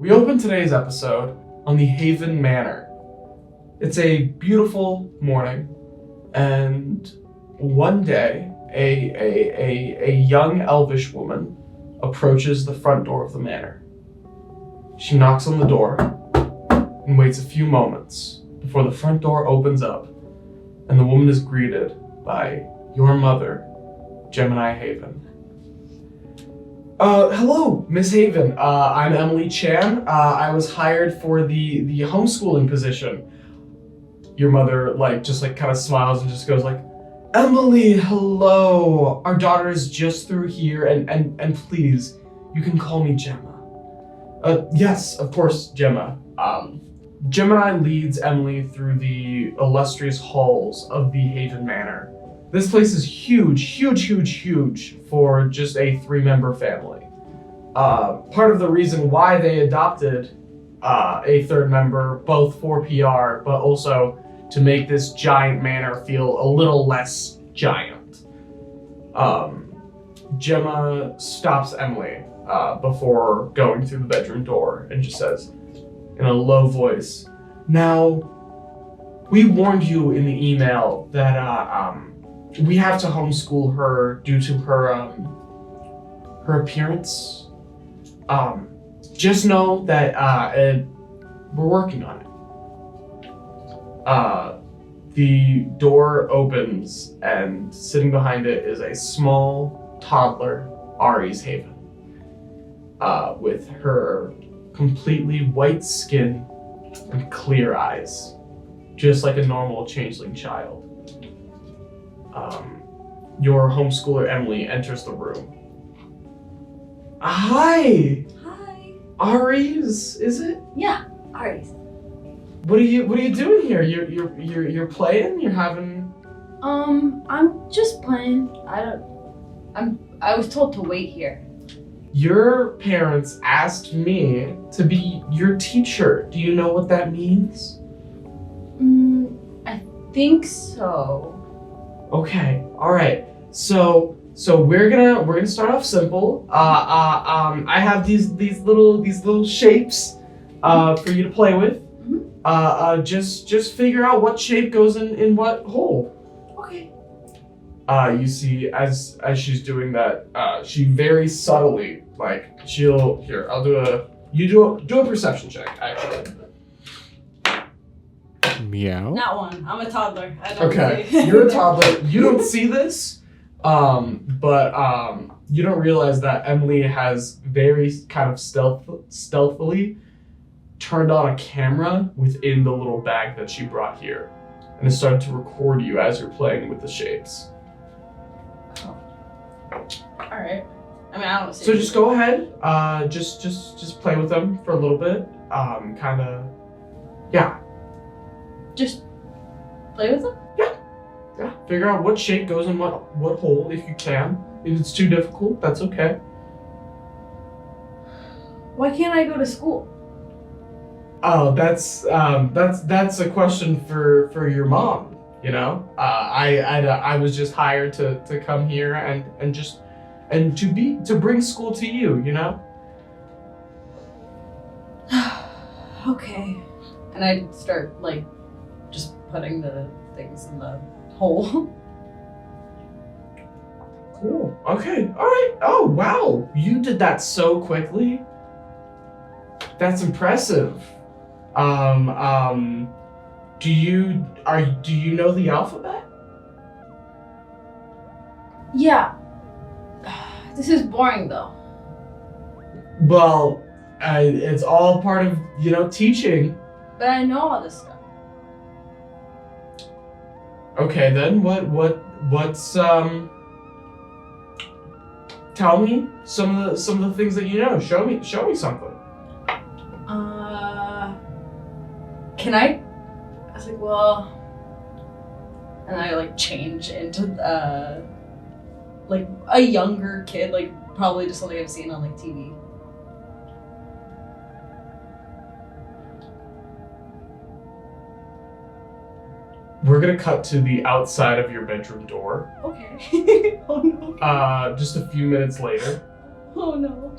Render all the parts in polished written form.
We open today's episode on the Haven Manor. It's a beautiful morning, and one day, a young elvish woman approaches the front door of the manor. She knocks on the door and waits a few moments before the front door opens up, and the woman is greeted by your mother, Gemini Haven. Hello, Miss Haven. I'm Emily Chan. I was hired for the homeschooling position. Your mother, just kind of smiles and just goes like, Emily, hello. Our daughter is just through here, and please, you can call me Gemma. Yes, of course, Gemma. Gemini leads Emily through the illustrious halls of the Haven Manor. This place is huge for just a 3-member family. Part of the reason why they adopted a 3rd member, both for PR, but also to make this giant manor feel a little less giant. Gemma stops Emily before going through the bedroom door and just says, in a low voice, now, we warned you in the email that we have to homeschool her due to her appearance. Just know that we're working on it. The door opens, and sitting behind it is a small toddler, Aries Haven, with her completely white skin and clear eyes, just like a normal changeling child. Your homeschooler Emily enters the room. Hi! Hi. Aries, is it? Yeah, Aries. What are you doing here? You're playing? You're having... I'm just playing. I was told to wait here. Your parents asked me to be your teacher. Do you know what that means? I think so. Okay, all right. So we're gonna start off simple. I have these little shapes for you to play with. Mm-hmm. Just figure out what shape goes in what hole. Okay. You see, as she's doing that, she very subtly, I'll do a perception check, actually. Meow. Not one. I'm a toddler. I don't Okay, see. you're a toddler. You don't see this, but you don't realize that Emily has very kind of stealthily turned on a camera within the little bag that she brought here, and has started to record you as you're playing with the shapes. Oh. All right. I mean, I don't see. So just go ahead. Just play with them for a little bit. Kind of, yeah. Just play with them? Yeah, figure out what shape goes in what hole if you can. If it's too difficult, that's okay. Why can't I go to school? Oh, that's a question for your mom. You know, I was just hired to come here and to bring school to you. You know. Okay. And I start just putting the things in the hole. Cool. Okay. All right. Oh, wow. You did that so quickly. That's impressive. Do you know the alphabet? Yeah. This is boring though. Well, it's all part of, teaching. But I know all this stuff. Okay, then what's tell me some of the things that you know. Show me something. Can I was like, well, and I change into a younger kid, probably just something I've seen on TV. We're gonna cut to the outside of your bedroom door. Okay. Oh no. Just a few minutes later. Oh no.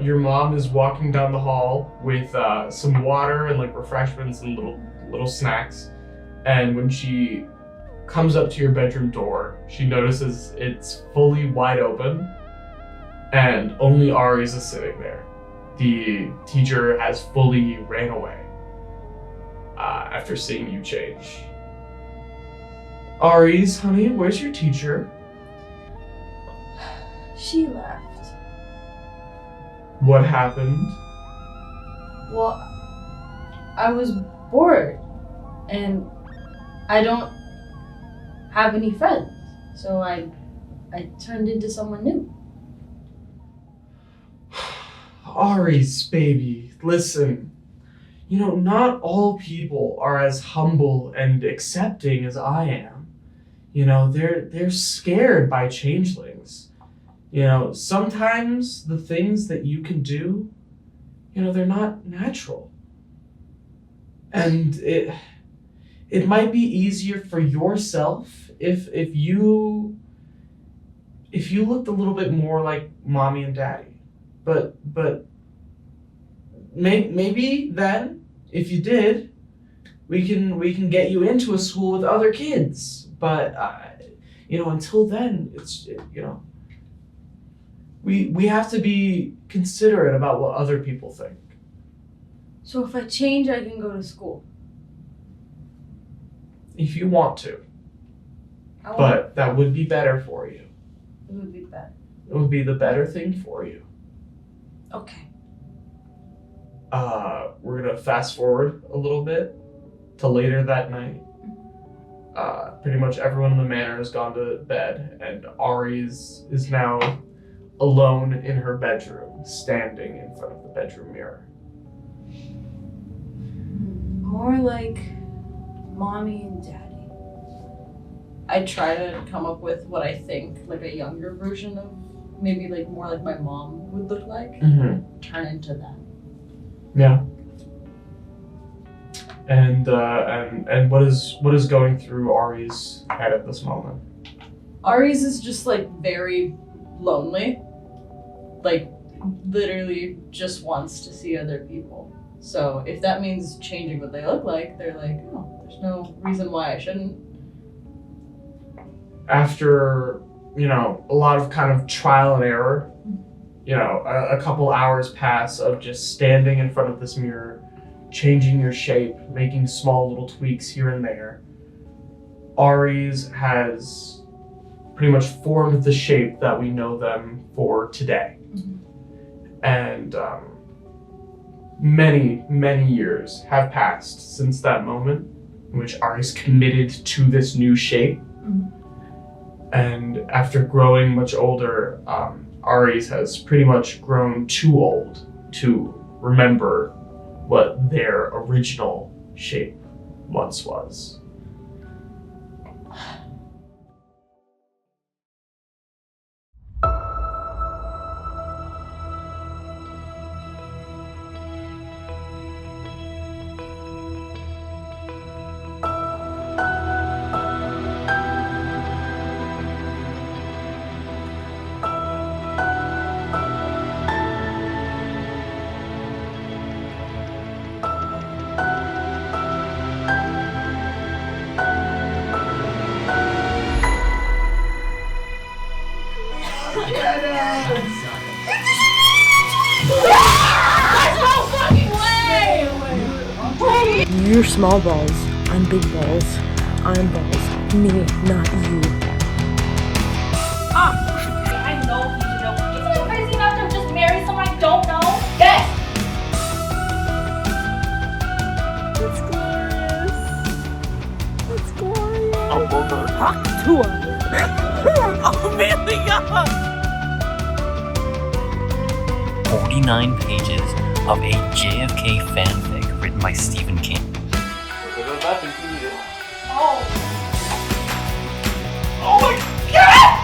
your mom is walking down the hall with some water and like refreshments and little snacks. And when she comes up to your bedroom door, she notices it's fully wide open and only Aries is sitting there. The teacher has fully ran away after seeing you change. Aries, honey, where's your teacher? She left. What happened? Well, I was bored and I don't have any friends, so I turned into someone new. Aries, baby, listen. You know, not all people are as humble and accepting as I am. You know, they're scared by changelings. You know, sometimes the things that you can do, you know, they're not natural. And it might be easier for yourself if you looked a little bit more like mommy and daddy. But maybe then, if you did, we can get you into a school with other kids. But you know, until then, it's you know, we have to be considerate about what other people think. So if I change, I can go to school. If you want to, but that would be better for you. It would be better. It would be the better thing for you. Okay. We're gonna fast forward a little bit to later that night. Pretty much everyone in the manor has gone to bed, and Aries is now alone in her bedroom, standing in front of the bedroom mirror. More like mommy and daddy. I try to come up with what I think like a younger version of maybe like more like my mom would look like. Mm-hmm. Turn into that. Yeah. And what is going through Aries' head at this moment? Aries is just like very lonely. Like literally just wants to see other people. So if that means changing what they look like, they're like, oh, there's no reason why I shouldn't. After, you know, a lot of kind of trial and error, you know, a couple hours pass of just standing in front of this mirror, changing your shape, making small little tweaks here and there. Aries has pretty much formed the shape that we know them for today. Mm-hmm. And many years have passed since that moment in which Aries committed to this new shape. Mm-hmm. And after growing much older, Aries has pretty much grown too old to remember what their original shape once was. You're small balls. I'm big balls. I'm balls. Me, not you. I know he's real. Do you think I'm crazy enough to just marry someone I don't know? Yes! It's glorious. It's glorious. I'm gonna talk to her. Amelia! 49 pages of a JFK fanfic written by Stephen King. Oh. Oh my god!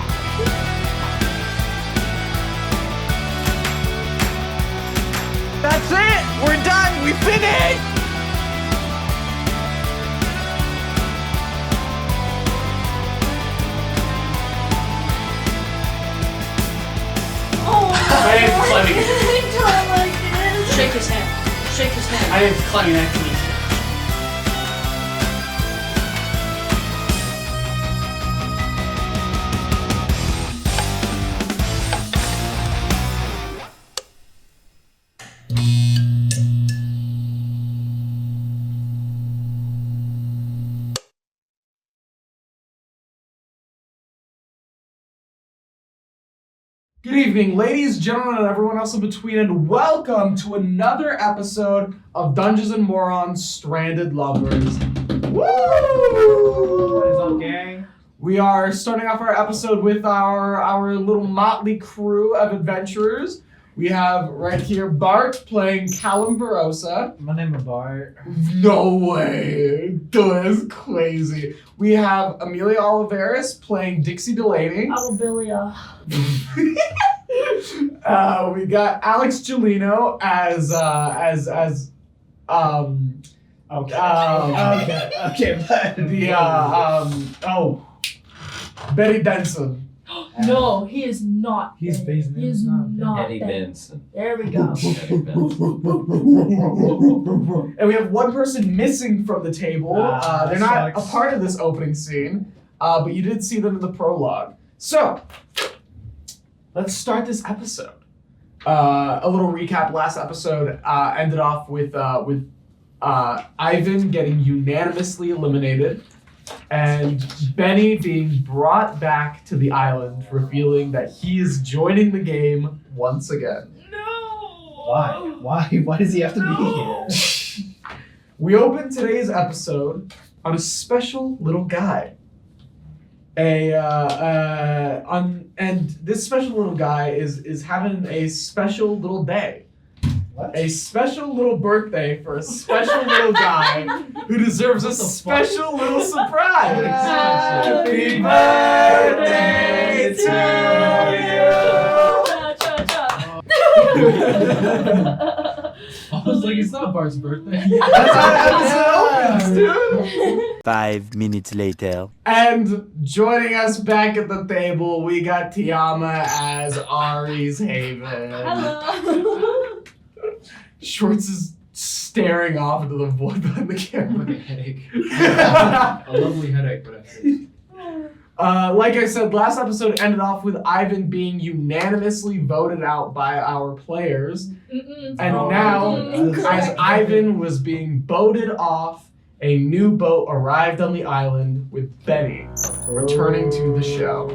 That's it! We're done! We finished! My name's Lenny. his hand. Shake his hand. I decline acting. Good evening, ladies, gentlemen, and everyone else in between, and welcome to another episode of Dungeons and Morons Stranded Lovers. Woo! What is up, gang? We are starting off our episode with our little motley crew of adventurers. We have right here Bart playing Caelum Verosa. My name is Bart. No way! That's crazy. We have Amelia Ollivares playing Dixie Delaney. Amelia. We got Alex Gelino as Betty Benson. No, he is not. He's Benson. Benson. He is not Eddie Benson. Benson. There we go. Eddie Benson. And we have one person missing from the table. They're not sucks. a part of this opening scene, but you did see them in the prologue. So, let's start this episode. A little recap. Last episode ended off with Ivan getting unanimously eliminated, and Benny being brought back to the island, revealing that he is joining the game once again. Why? Why does he have to be here? We open today's episode on a special little guy. And this special little guy is having a special little day. What? A special little birthday for a special little guy who deserves a special little surprise. Happy birthday to you. I was like, it's not Bart's birthday. That's how the episode opens, dude. 5 minutes later. And joining us back at the table, we got Tiama as Aries Haven. Hello. Schwartz is staring off into the void behind the camera. A headache. A lovely headache, but Like I said, last episode ended off with Ivan being unanimously voted out by our players. And now, as Ivan was being boated off, a new boat arrived on the island with Benny returning to the show.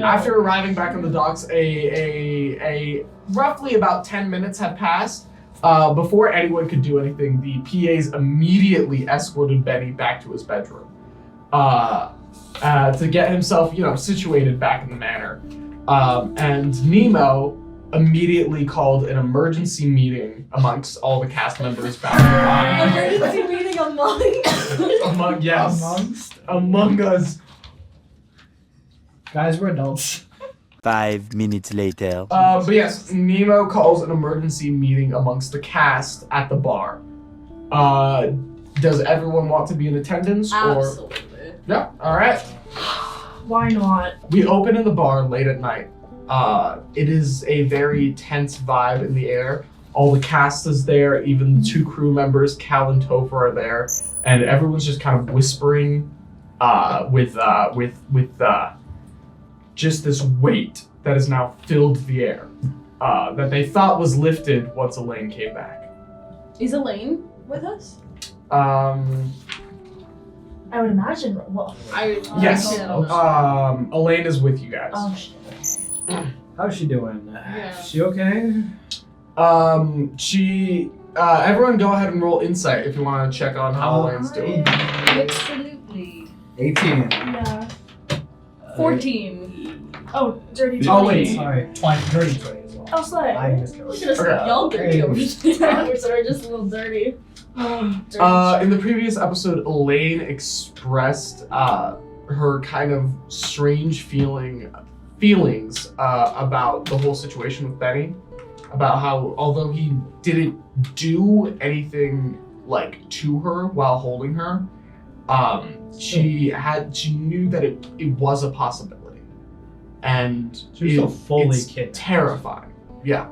After arriving back on the docks, a roughly about 10 minutes had passed. Before anyone could do anything, the PAs immediately escorted Benny back to his bedroom to get himself, situated back in the manor. And Nemo immediately called an emergency meeting amongst all the cast members back in the Emergency meeting among us. guys, we're adults. 5 minutes later. But yes, Nemo calls an emergency meeting amongst the cast at the bar. Does everyone want to be in attendance? Absolutely. Yeah, alright. Why not? We open in the bar late at night. It is a very tense vibe in the air. All the cast is there, even the two crew members, Cal and Topher, are there, and everyone's just kind of whispering with just this weight that has now filled the air that they thought was lifted once Elaine came back. Is Elaine with us? I would imagine. Well, Yes. I don't know. Elaine is with you guys. oh shit. How's she doing? Yeah. She okay? Everyone go ahead and roll insight if you want to check on how Elaine's doing. Absolutely. 18. Yeah. 14. Oh, dirty 20. Oh, wait. Sorry, 20, dirty 20 as well. Oh, slay. I missed it. Look at us, Okay. y'all dirty Hey. over there. We're sorry, just a little dirty. In the previous episode, Elaine expressed her kind of strange feelings about the whole situation with Benny, about how although he didn't do anything like to her while holding her, she knew that it was a possibility, and She was so fully it's kidnapped. terrifying. Yeah.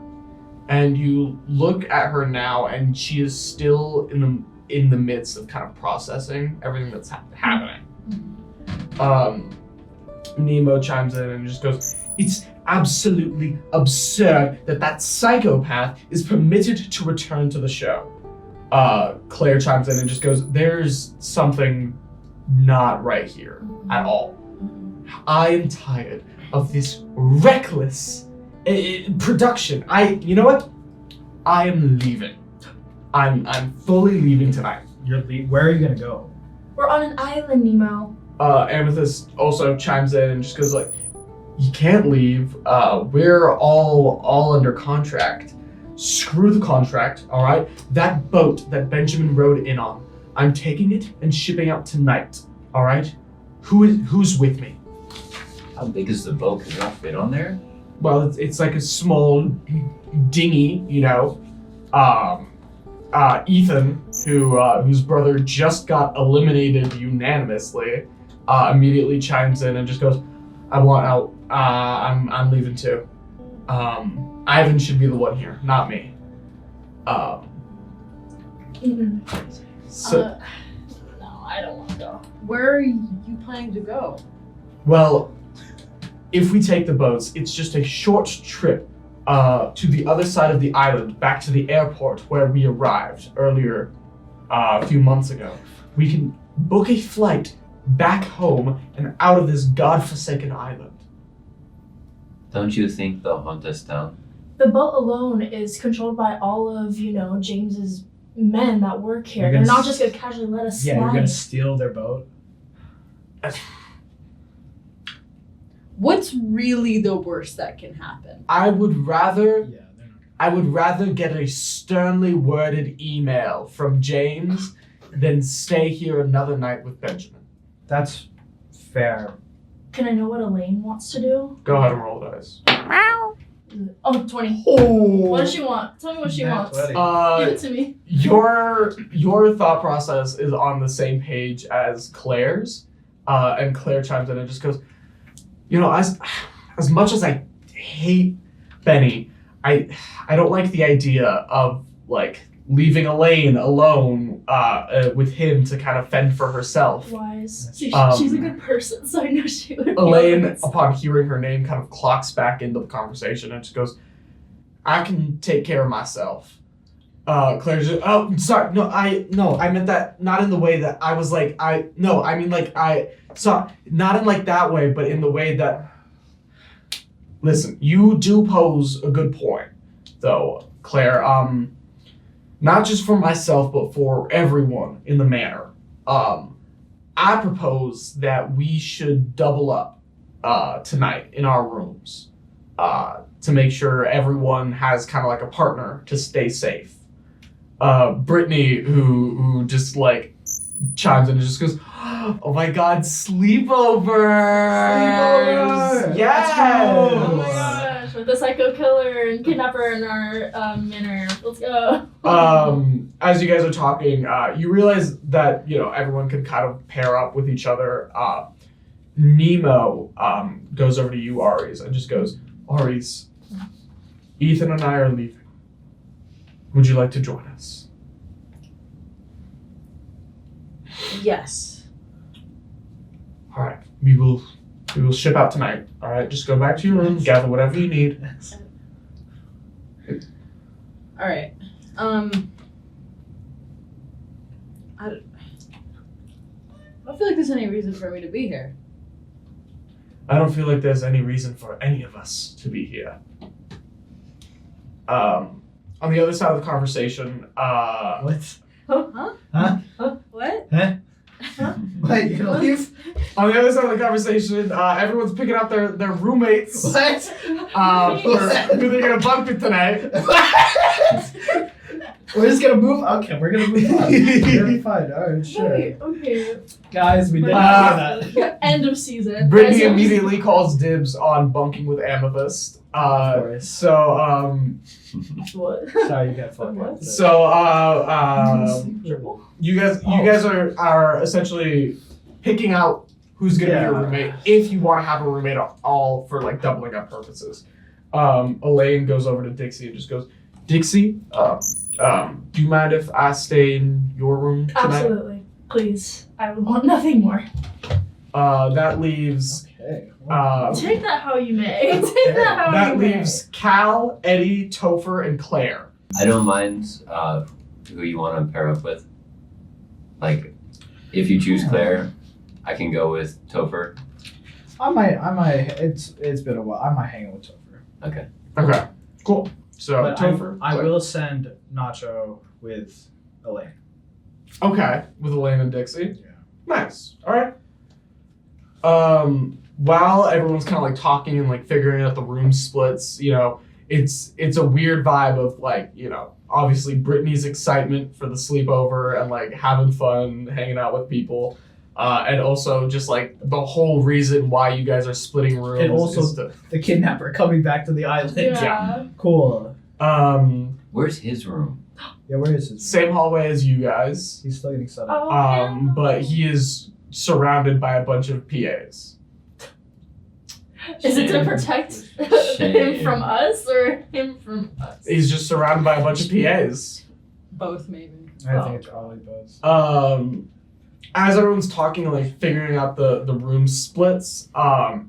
and you look at her now, and she is still in the midst of kind of processing everything that's happening. Nemo chimes in and just goes, "It's absolutely absurd that psychopath is permitted to return to the show." Claire chimes in and just goes, "There's something not right here at all. I am tired of this reckless production. You know what? I am leaving. I'm fully leaving tonight." Where are you gonna go? We're on an island, Nemo. Amethyst also chimes in and just goes like, "You can't leave. We're all under contract. Screw the contract, all right? That boat that Benjamin rode in on, I'm taking it and shipping out tonight, all right? Who's with me?" How big is the boat? Can we all fit on there? Well, it's like a small dinghy, you know. Ethan, whose brother just got eliminated unanimously, immediately chimes in and just goes, "I want out. I'm leaving too. Ivan should be the one here, not me." So, No, I don't want to go. Where are you planning to go? well, if we take the boats, it's just a short trip to the other side of the island, back to the airport where we arrived earlier a few months ago. We can book a flight back home and out of this godforsaken island. Don't you think they'll hunt us down? The boat alone is controlled by all of, James's men that work here. You're They're gonna not just gonna casually let us Yeah, slide. you're gonna steal their boat. What's really the worst that can happen? I would rather Yeah, they're not. get a sternly worded email from James than stay here another night with Benjamin. That's fair. Can I know what Elaine wants to do? Go ahead and roll the dice. Oh, 20. Oh. What does she want? Tell me what she Nat wants. 20. Give it to me. Your thought process is on the same page as Claire's, and Claire chimes in and just goes, as much as I hate Benny, I don't like the idea of like leaving Elaine alone with him to kind of fend for herself. Wise. She's a good person, so I know she would. Elaine, upon hearing her name, kind of clocks back into the conversation and just goes, "I can take care of myself." Claire just, "Oh, sorry, I meant that not in the way that I was like, not in like that way, but in the way that, listen, you do pose a good point, though, Claire, not just for myself, but for everyone in the manor. I propose that we should double up tonight in our rooms to make sure everyone has kind of like a partner to stay safe." Brittany, who just like chimes in and just goes, "Oh my god, sleepovers! Yes! Oh my gosh, with the psycho killer and kidnapper in our manor. Let's go. As you guys are talking, you realize that, everyone can kind of pair up with each other. Nemo goes over to you, Aries, and just goes, "Aries, Ethan and I are leaving. Would you like to join us?" Yes. All right, we will ship out tonight. All right, just go back to your room, gather whatever you need. All right. I don't feel like there's any reason for me to be here. I don't feel like there's any reason for any of us to be here. On the other side of the conversation, What? Huh? Huh? What? Huh? What? You gonna leave? on the other side of the conversation, everyone's picking out their roommates. What? Who they're gonna bunk with tonight. We're just gonna move. Okay, we're gonna move on. You're fine. All right, sure. Okay. Guys, we did not do that. End of season. Brittany Guys, immediately calls dibs on bunking with Amethyst. Of course. So What? Sorry, you got fucked up. you guys are essentially picking out who's gonna be your roommate if you want to have a roommate all for like doubling up purposes. Elaine goes over to Dixie and just goes, Dixie, do you mind if I stay in your room tonight? Absolutely. Please. I would want nothing more. That leaves. Okay. Take that how you may. Take that how That you may. leaves Cal, Eddie, Topher, and Claire. I don't mind who you want to pair up with. Like, if you choose Claire, I can go with Topher. I might. It's been a while. I might hang out with Topher. Okay. Okay, cool. So But Topher. I Claire. will send Nacho with Elaine. Okay, with Elaine and Dixie. Yeah. Nice. All right. While everyone's kind of like talking and like figuring out the room splits, you know, it's a weird vibe of like, you know, obviously Brittany's excitement for the sleepover and like having fun, hanging out with people, and also just like the whole reason why you guys are splitting rooms. And also is to, the kidnapper coming back to the island. Yeah. Cool. Where's his room? Yeah, where is his? same hallway as you guys, He's still getting set up. Oh, but he is surrounded by a bunch of PAs. Is it to Shame. protect Shame. him from us or him from us? He's just surrounded by a bunch of PAs. Both maybe. I think it's probably both. As everyone's talking and like figuring out the room splits,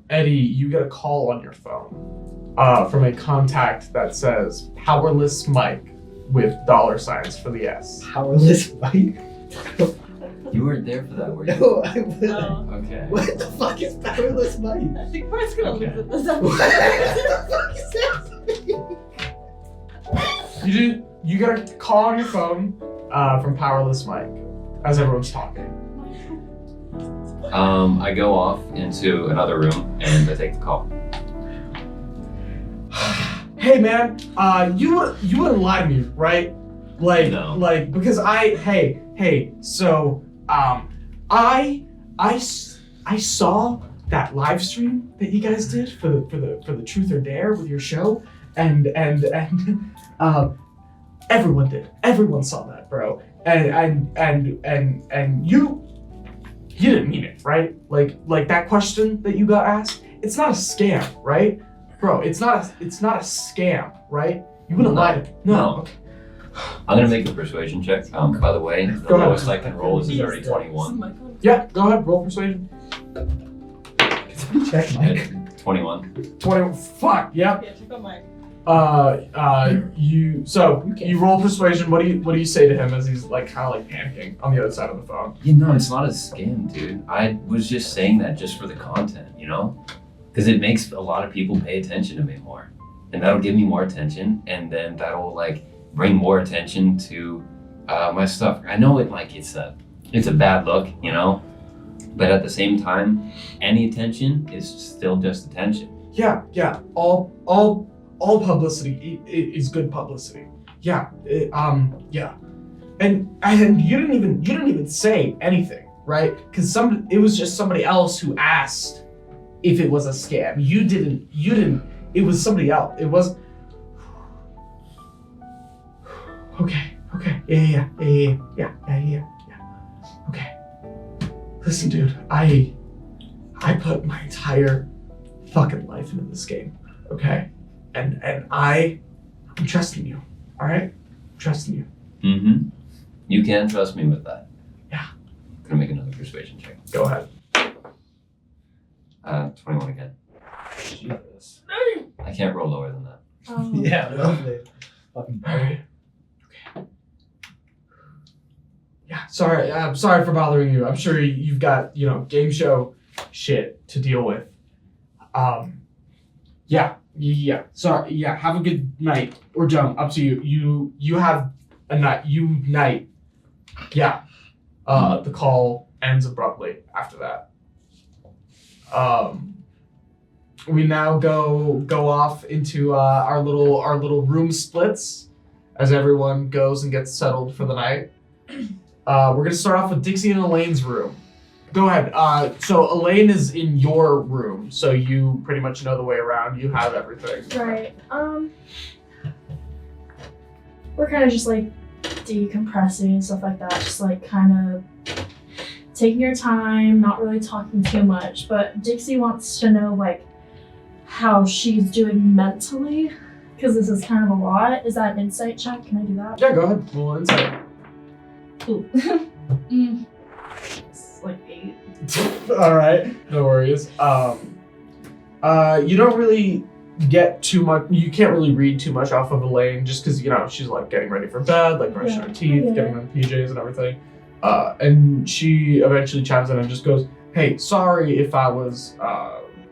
Eddie, you get a call on your phone from a contact that says Powerless Mike with $signs for the S. Powerless Mike. You weren't there for that, were you? No, I wasn't. Oh. Okay. What the fuck is Powerless Mike? I think Bart's gonna Okay. lose it this What episode. the fuck is that? You get a call on your phone from Powerless Mike as everyone's talking. I go off into another room and I take the call. Hey man, you wouldn't lie to me, right? Like, No. like because so I saw that live stream that you guys did for the Truth or Dare with your show, and everyone did. Everyone saw that, bro. And you didn't mean it, right? Like that question that you got asked, it's not a scam, right? Bro, it's not a scam, right? You wouldn't lie to me. No. Okay. I'm gonna make a persuasion check. By the way, the Go ahead. lowest I can roll is a dirty 21. Yeah, go ahead, roll persuasion. Check Mike. 21. 20, fuck, yep. Yeah, check out Mike. You roll persuasion. What do you say to him as he's like kind of like panicking on the other side of the phone? You know, it's not a scam, dude. I was just saying that just for the content, you know? Because it makes a lot of people pay attention to me more. And that'll give me more attention, and then that'll like bring more attention to my stuff. I know it's a bad look, you know? But at the same time, any attention is still just attention. Yeah. All publicity is good publicity. Yeah. Yeah. And you didn't even say anything, right? Because it was just somebody else who asked if it was a scam. You didn't. It was somebody else. It was. Okay. Yeah. Okay. Listen, dude. I put my entire fucking life into this game. Okay. And I'm trusting you. All right. I'm trusting you. Mm-hmm. You can trust me with that. Yeah. Gonna make another persuasion check. Go ahead. 21 again. Jesus. I can't roll lower than that. Yeah, lovely. Fucking All right. Okay. Yeah. Sorry. I'm sorry for bothering you. I'm sure you've got game show shit to deal with. Yeah. Sorry. Yeah. Have a good night or don't. Up to you. You have a night. Yeah. The call ends abruptly after that. We now go off into our little room splits as everyone goes and gets settled for the night. We're gonna start off with Dixie and Elaine's room. Go ahead. So Elaine is in your room, so you pretty much know the way around. You have everything. Right. We're kind of just like decompressing and stuff like that. Just like kind of taking your time, not really talking too much. But Dixie wants to know like how she's doing mentally because this is kind of a lot. Is that an insight check? Can I do that? Yeah, go ahead. We'll insight. Ooh. It's like 8. All right, no worries. You don't really get too much. You can't really read too much off of Elaine, just because she's like getting ready for bed, like brushing her teeth, getting on PJs and everything. And she eventually chimes in and just goes, "Hey, sorry if I was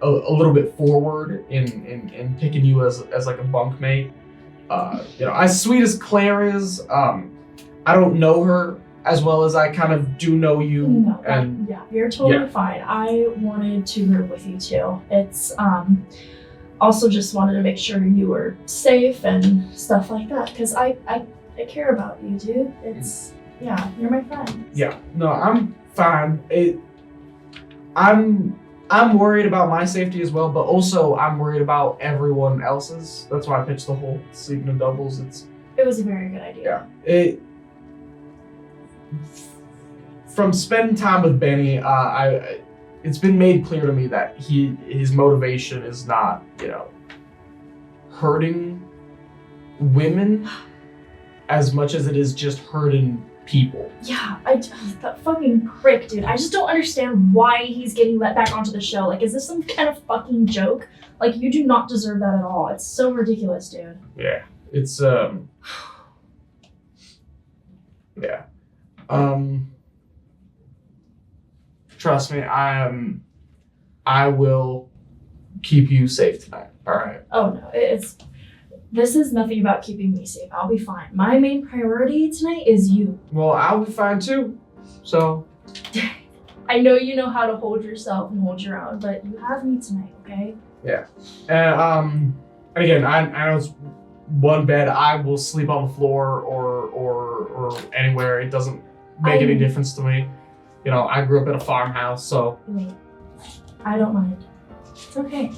a little bit forward in picking you as like a bunkmate. As sweet as Claire is, I don't know her as well as I kind of do know you." No, and you're totally fine. I wanted to room with you too. It's also just wanted to make sure you were safe and stuff like that, because I care about you, dude. It's you're my friend. Yeah, no, I'm fine. I'm worried about my safety as well, but also I'm worried about everyone else's. That's why I pitched the whole sleeping in doubles. It was a very good idea. Yeah. From spending time with Benny, it's been made clear to me that his motivation is not, hurting women as much as it is just hurting people. Yeah, that fucking prick, dude. I just don't understand why he's getting let back onto the show. Like, is this some kind of fucking joke? Like, you do not deserve that at all. It's so ridiculous, dude. Yeah, it's yeah. Trust me, I will keep you safe tonight. All right. Oh no, this is nothing about keeping me safe. I'll be fine. My main priority tonight is you. Well, I'll be fine too. So. I know you know how to hold yourself and hold your own, but you have me tonight, okay? Yeah. And again, I know it's one bed. I will sleep on the floor or anywhere. It doesn't make any difference to me. I grew up in a farmhouse, so. Wait, I don't mind. It's okay.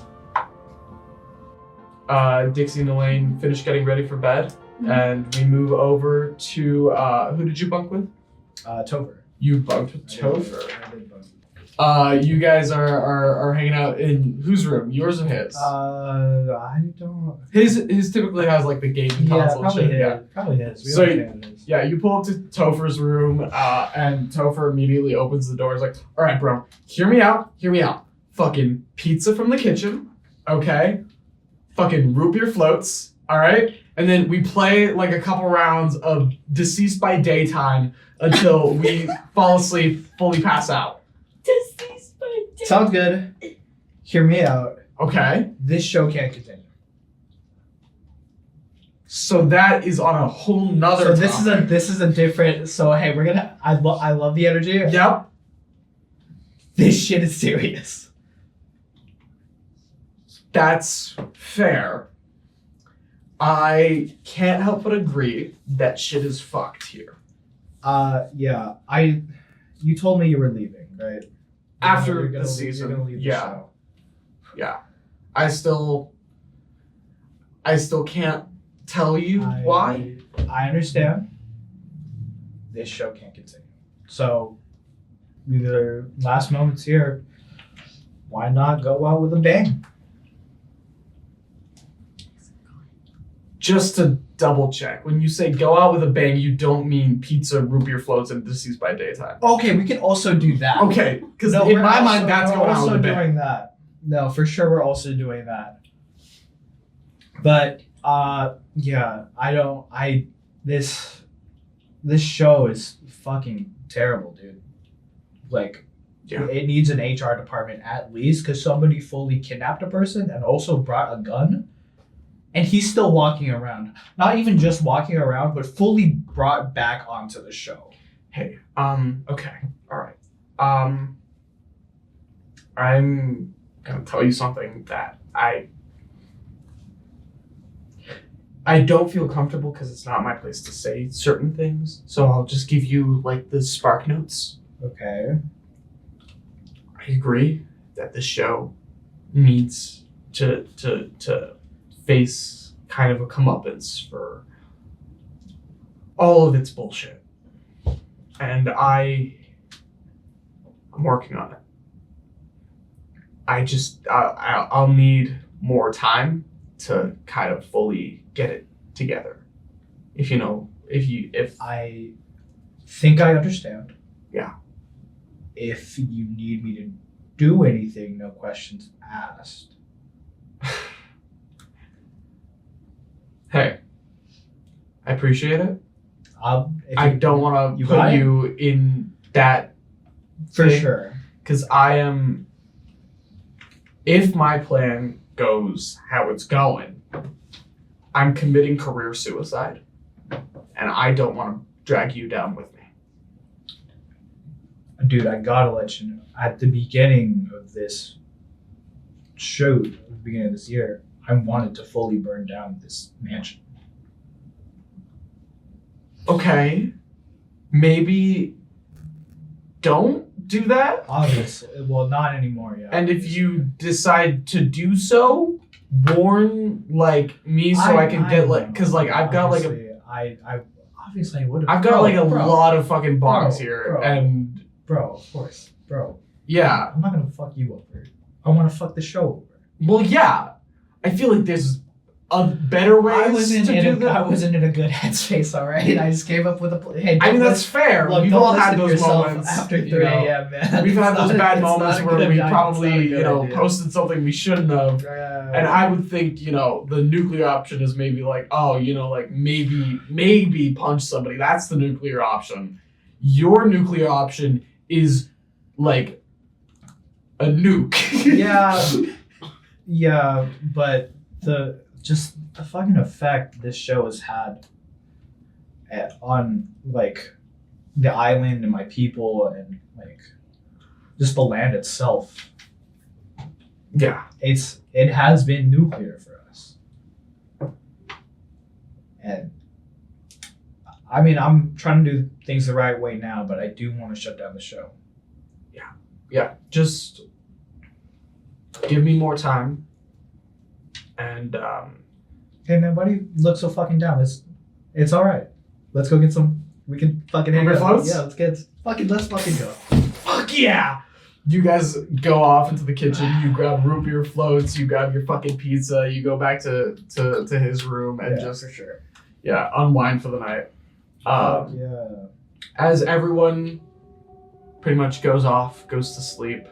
Dixie and Elaine finish getting ready for bed, and we move over to who did you bunk with? Topher. You bunked with Topher. I did bunk. You guys are hanging out in whose room? Yours or his? I don't. His typically has like the gaming console probably shit. his. Yeah, Probably his. We So understand his. yeah. You pull up to Topher's room, and Topher immediately opens the door. He's like, "All right, bro, hear me out. Fucking pizza from the kitchen, okay? Fucking root beer floats, all right? And then we play like a couple rounds of Deceased by Daytime until we fall asleep, fully pass out." Deceased by Daytime. Sounds good. Hear me out. Okay. This show can't continue. So that is on a whole nother. So this is a different. So hey, we're gonna. I love the energy. Yep. This shit is serious. That's fair. I can't help but agree that shit is fucked here. Yeah. You told me you were leaving, right? After You're the gonna season, You're gonna leave the yeah. show. Yeah. I still can't tell you why. I understand. This show can't continue. So, either last moments here, why not go out with a bang? Just to double check, when you say go out with a bang, you don't mean pizza, root beer floats, and Deceased by Daytime. Okay, we can also do that. Okay, because No, in we're my also- mind, that's we're going out also with a bang. doing that. No, for sure, we're also doing that. But yeah, this show is fucking terrible, dude. Like, Yeah. it needs an HR department at least, because somebody fully kidnapped a person and also brought a gun, and he's still walking around. Not even just walking around, but fully brought back onto the show. Hey, okay, all right. I'm gonna tell you something that I don't feel comfortable because it's not my place to say certain things. So I'll just give you like the spark notes. Okay. I agree that the show needs to face kind of a comeuppance for all of its bullshit. And I'm working on it. I'll need more time to kind of fully get it together. If I think I understand. Yeah. If you need me to do anything, no questions asked. Hey, I appreciate it. I don't want to put got it? you in that For thing, sure. because if my plan goes how it's going, I'm committing career suicide, and I don't want to drag you down with me. Dude, I gotta let you know. At the beginning of this shoot, at the beginning of this year, I wanted to fully burn down this mansion. Okay, maybe don't do that. Obviously, well, not anymore. Yeah. And if you decide to do so, warn me so I can get because I've got like a obviously I would have. I've got like a lot of fucking bonds here, bro. and Bro, of course, bro. yeah. I'm not gonna fuck you over. I want to fuck the show over. Well, yeah. I feel like there's a better way I to do that. I wasn't in a good headspace, all right? I just came up with a. Hey, I mean, that's fair. Look, We've don't all had listen to those yourself moments. after 3 you know. a.m., man. We've had It's those not- bad it's not moments a where good we idea. probably, It's not a good idea. posted something we shouldn't have. And I would think, the nuclear option is maybe maybe punch somebody. That's the nuclear option. Your nuclear option is like a nuke. Yeah, but the fucking effect this show has had on the island and my people and just the land itself. Yeah. It has been nuclear for us. And I mean, I'm trying to do things the right way now, but I do want to shut down the show. Yeah. Just give me more time. And Hey man, why do you look so fucking down? It's all right. Let's go get some. We can fucking hang Root beer out. floats? Yeah, let's fucking go. fuck yeah! You guys go off into the kitchen, you grab root beer floats, you grab your fucking pizza, you go back to his room and just for sure. unwind for the night. Yeah. As everyone pretty much goes to sleep,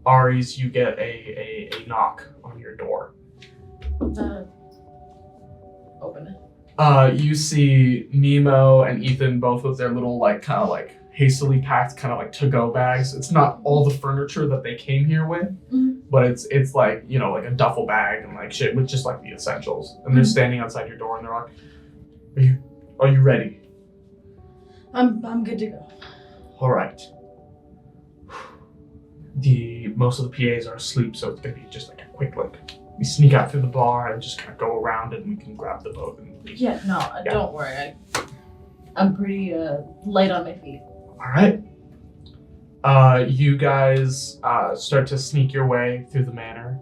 Aries, you get a knock on your door. Open it. You see Nemo and Ethan both with their little hastily packed to-go bags. It's not all the furniture that they came here with, but it's like a duffel bag and shit with just the essentials. And they're standing outside your door and they're like, "Are you ready?" I'm good to go. All right. Most of the PAs are asleep, so it's gonna be just a quick we sneak out through the bar and just kind of go around and we can grab the boat and leave. Yeah, no, don't worry. I'm pretty light on my feet. All right. You guys start to sneak your way through the manor.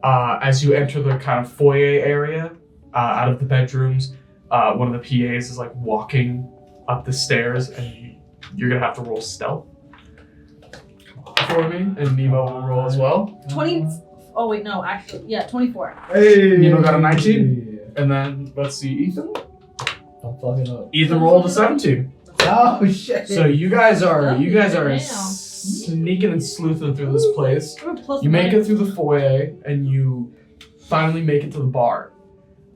As you enter the kind of foyer area, out of the bedrooms, one of the PAs is walking up the stairs, and you're gonna have to roll stealth for me, and Nemo will roll as well. 20. Oh wait, no, actually, yeah, 24. Hey. Nemo got a 19, and then let's see, Ethan. I'm fucking up. Ethan rolled a 17. Oh shit. So you guys are Damn. sneaking and sleuthing through this place. Plus You make 9. it through the foyer, and you finally make it to the bar.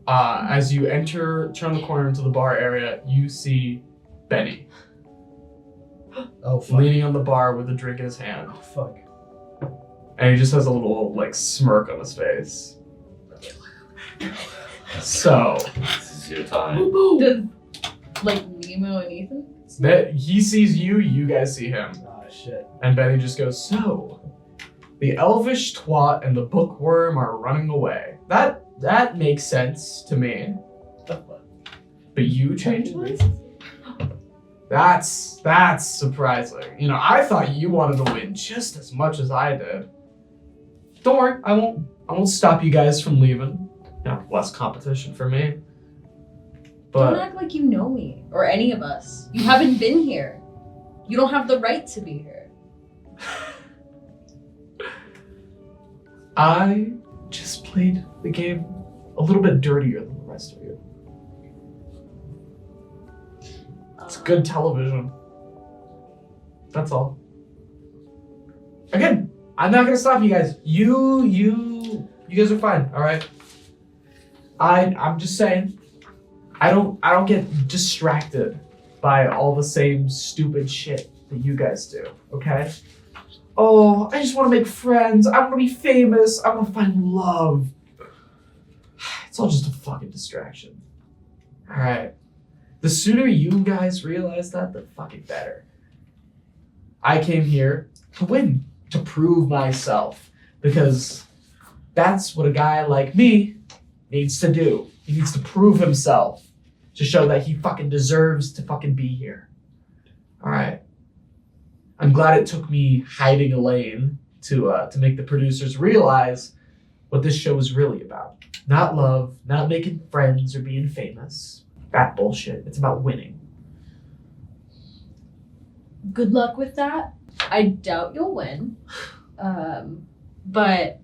As you turn the corner into the bar area, you see Benny Oh fuck. leaning on the bar with a drink in his hand, Oh fuck. and he just has a little smirk on his face. So This is your time. Does Nemo and Ethan? that he sees you, you guys see him, Ah shit. and Benny just goes, "So, the elvish twat and the bookworm are running away. That makes sense to me. But you changelings? That's surprising. I thought you wanted to win just as much as I did. Don't worry, I won't stop you guys from leaving. Less competition for me. Don't But act like you know me or any of us. You haven't been here. You don't have the right to be here. I just played the game a little bit dirtier than the rest of you. It's good television. That's all. Again, I'm not gonna stop you guys. You guys are fine, all right? I'm just saying, I don't get distracted by all the same stupid shit that you guys do, okay? Oh, I just want to make friends. I want to be famous. I want to find love. It's all just a fucking distraction. All right. The sooner you guys realize that, the fucking better. I came here to win, to prove myself, because that's what a guy like me needs to do. He needs to prove himself to show that he fucking deserves to fucking be here. All right. I'm glad it took me hiding Elaine to make the producers realize what this show is really about. Not love, not making friends or being famous. That bullshit. It's about winning. Good luck with that. I doubt you'll win. But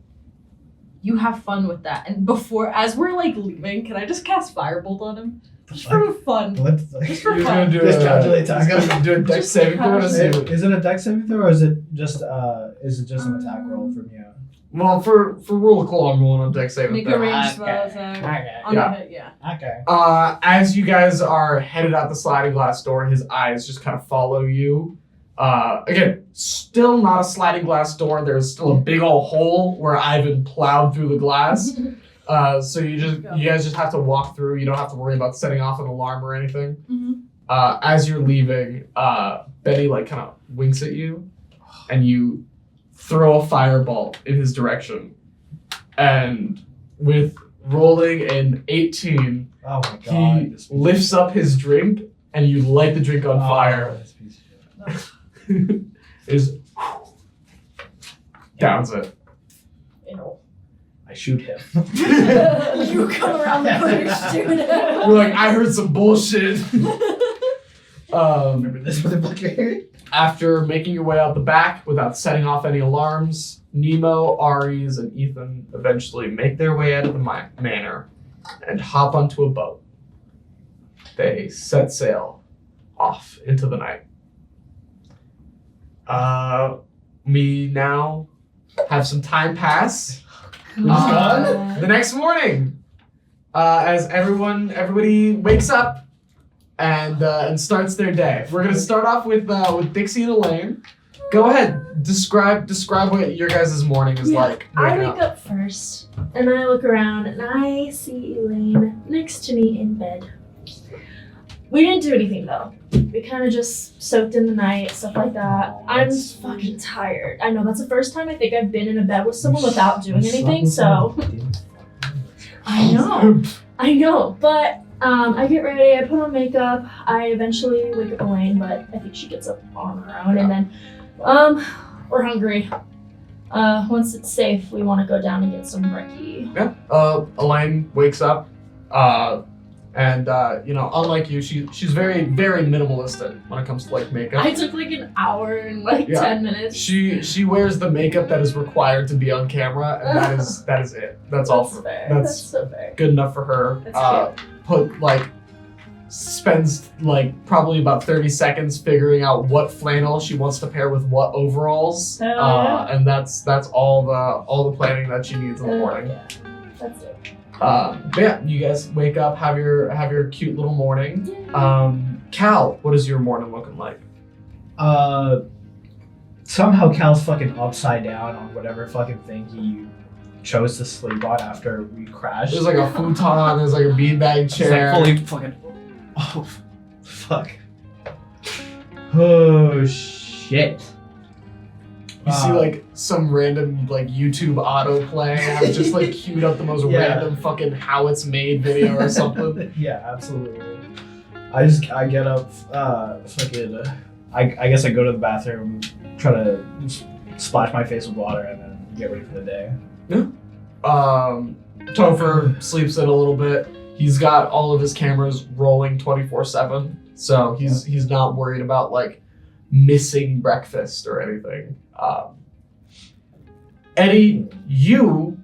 you have fun with that. And as we're like leaving, can I just cast Firebolt on him? Just for fun. What? Just for You're fun. gonna do Just calculate he's attack. gonna do a dex saving throw to see what- Is it a dex saving throw, or is it just an attack roll from you? Well, for rule of cool, I'm rolling a dex saving Make a throw. ranged spell Okay. attack. Okay. On Yeah. the hit, yeah. Okay. As you guys are headed out the sliding glass door, his eyes just kind of follow you. Again, still not a sliding glass door. There's still a big old hole where Ivan plowed through the glass. So you guys just have to walk through. You don't have to worry about setting off an alarm or anything. Mhm. As you're leaving, Betty like kind of winks at you, and you throw a firebolt in his direction. And with rolling an 18, Oh my god. he lifts up his drink, and you light the drink on fire. This piece of shit. Is downs it. Ew. I shoot him. You come around the corner shooting him. You're like, I heard some bullshit. Remember this motherfucker? After making your way out the back without setting off any alarms, Nemo, Aries, and Ethan eventually make their way out of the manor and hop onto a boat. They set sail off into the night. We now have some time pass. The next morning, as everybody wakes up and starts their day. We're gonna start off with Dixie and Elaine. Go ahead, describe what your guys' morning is like. I waking wake up first, and I look around, and I see Elaine next to me in bed. We didn't do anything though. We kind of just soaked in the night, stuff like that. I'm fucking tired. I know that's the first time I think I've been in a bed with someone without doing anything, so I know. But I get ready, I put on makeup, I eventually wake up Elaine, but I think she gets up on her own, and then we're hungry. Once it's safe, we want to go down and get some brekkie. Yeah. Elaine wakes up, and unlike you, she's very, very minimalistic when it comes to like makeup. I took like an hour and like 10 minutes. She wears the makeup that is required to be on camera, and that is it. That's all for fair. that's That's so fair. good enough for her. That's cute. Spends probably about 30 seconds figuring out what flannel she wants to pair with what overalls. Hell yeah. And that's all the planning that she needs in the morning. Yeah, that's it. But yeah, you guys wake up, have your cute little morning. Cal, what is your morning looking like? Somehow Cal's fucking upside down on whatever fucking thing he chose to sleep on after we crashed. There's like a futon, there's like a beanbag It's chair. like fully fucking. Oh, fuck. Oh shit. You see like some random like YouTube autoplay has just like queued up the most Yeah. random fucking how it's made video or something. Yeah, absolutely. I get up, I guess I go to the bathroom, try to splash my face with water, and then get ready for the day. Topher sleeps in a little bit. He's got all of his cameras rolling 24/7, so he's not worried about like missing breakfast or anything. Eddie, you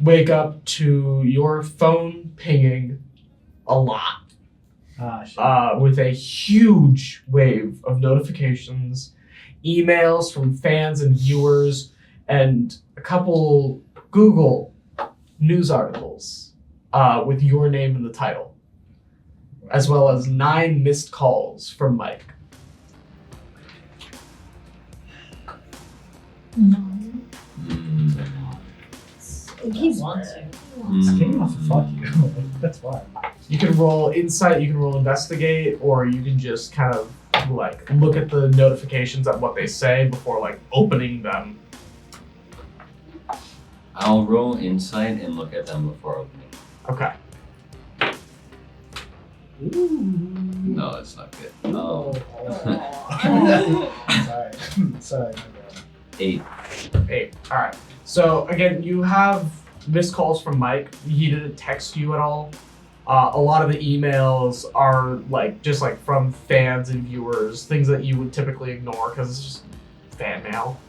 wake up to your phone pinging a lot. Shit. With a huge wave of notifications, emails from fans and viewers, and a couple Google news articles with your name in the title, as well as 9 missed calls from Mike. No. He wants to. Skinny wants to fuck you. That's why. You can roll insight, you can roll investigate, or you can just kind of like look at the notifications at what they say before like opening them. I'll roll insight and look at them before opening. Okay. No, it's not good. Sorry. 8. 8. All right. So again, you have missed calls from Mike. He didn't text you at all. A lot of the emails are like just like from fans and viewers, things that you would typically ignore because it's just fan mail.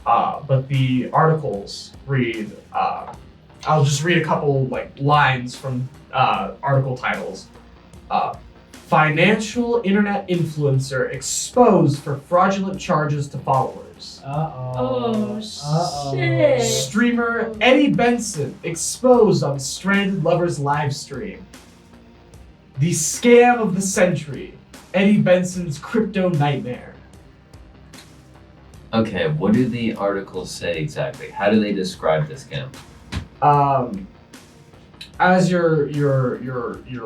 But the articles read. I'll just read a couple like lines from article titles. Financial internet influencer exposed for fraudulent charges to followers. Oh, shit. Streamer Eddie Benson exposed on Stranded Lovers live stream. The scam of the century. Eddie Benson's crypto nightmare. Okay, what do the articles say exactly? How do they describe the scam? As you're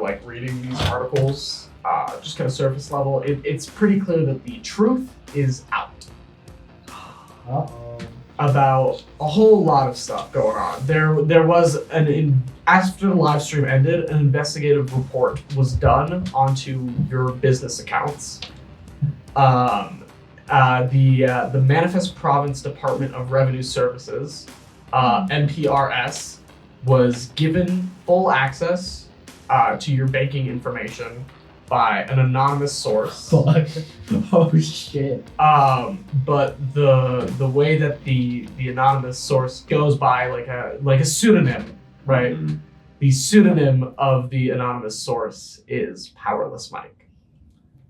like reading these articles, just kind of surface level, it's pretty clear that the truth is out. About a whole lot of stuff going on. There was after the live stream ended, an investigative report was done onto your business accounts. The Manifest Province Department of Revenue Services, MPRS, was given full access to your banking information by an anonymous source. Fuck. Oh shit. But the way that the anonymous source goes by like a pseudonym, right? Mm-hmm. The pseudonym of the anonymous source is Powerless Mike.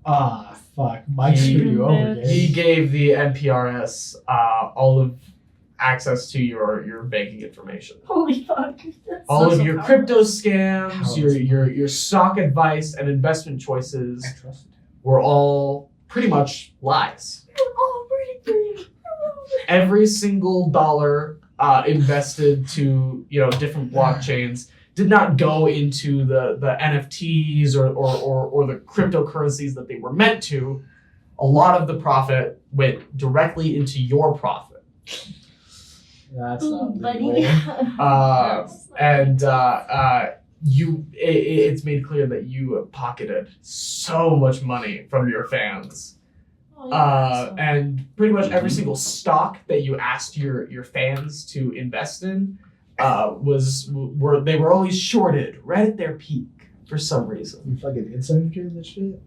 Fuck. Mike screwed you over, dude. He gave the NPRS all of access to your banking information. Holy fuck. All of your crypto scams, your stock advice and investment choices I trusted him. were all pretty much lies. Oh, pretty. Every single dollar invested to different blockchains did not go into the NFTs or the cryptocurrencies that they were meant to. A lot of the profit went directly into your profit. That's not buddy. legal. It's made clear that you pocketed so much money from your fans. And pretty much every single stock that you asked your fans to invest in they were always shorted right at their peak for some reason. You fucking insider trading that shit?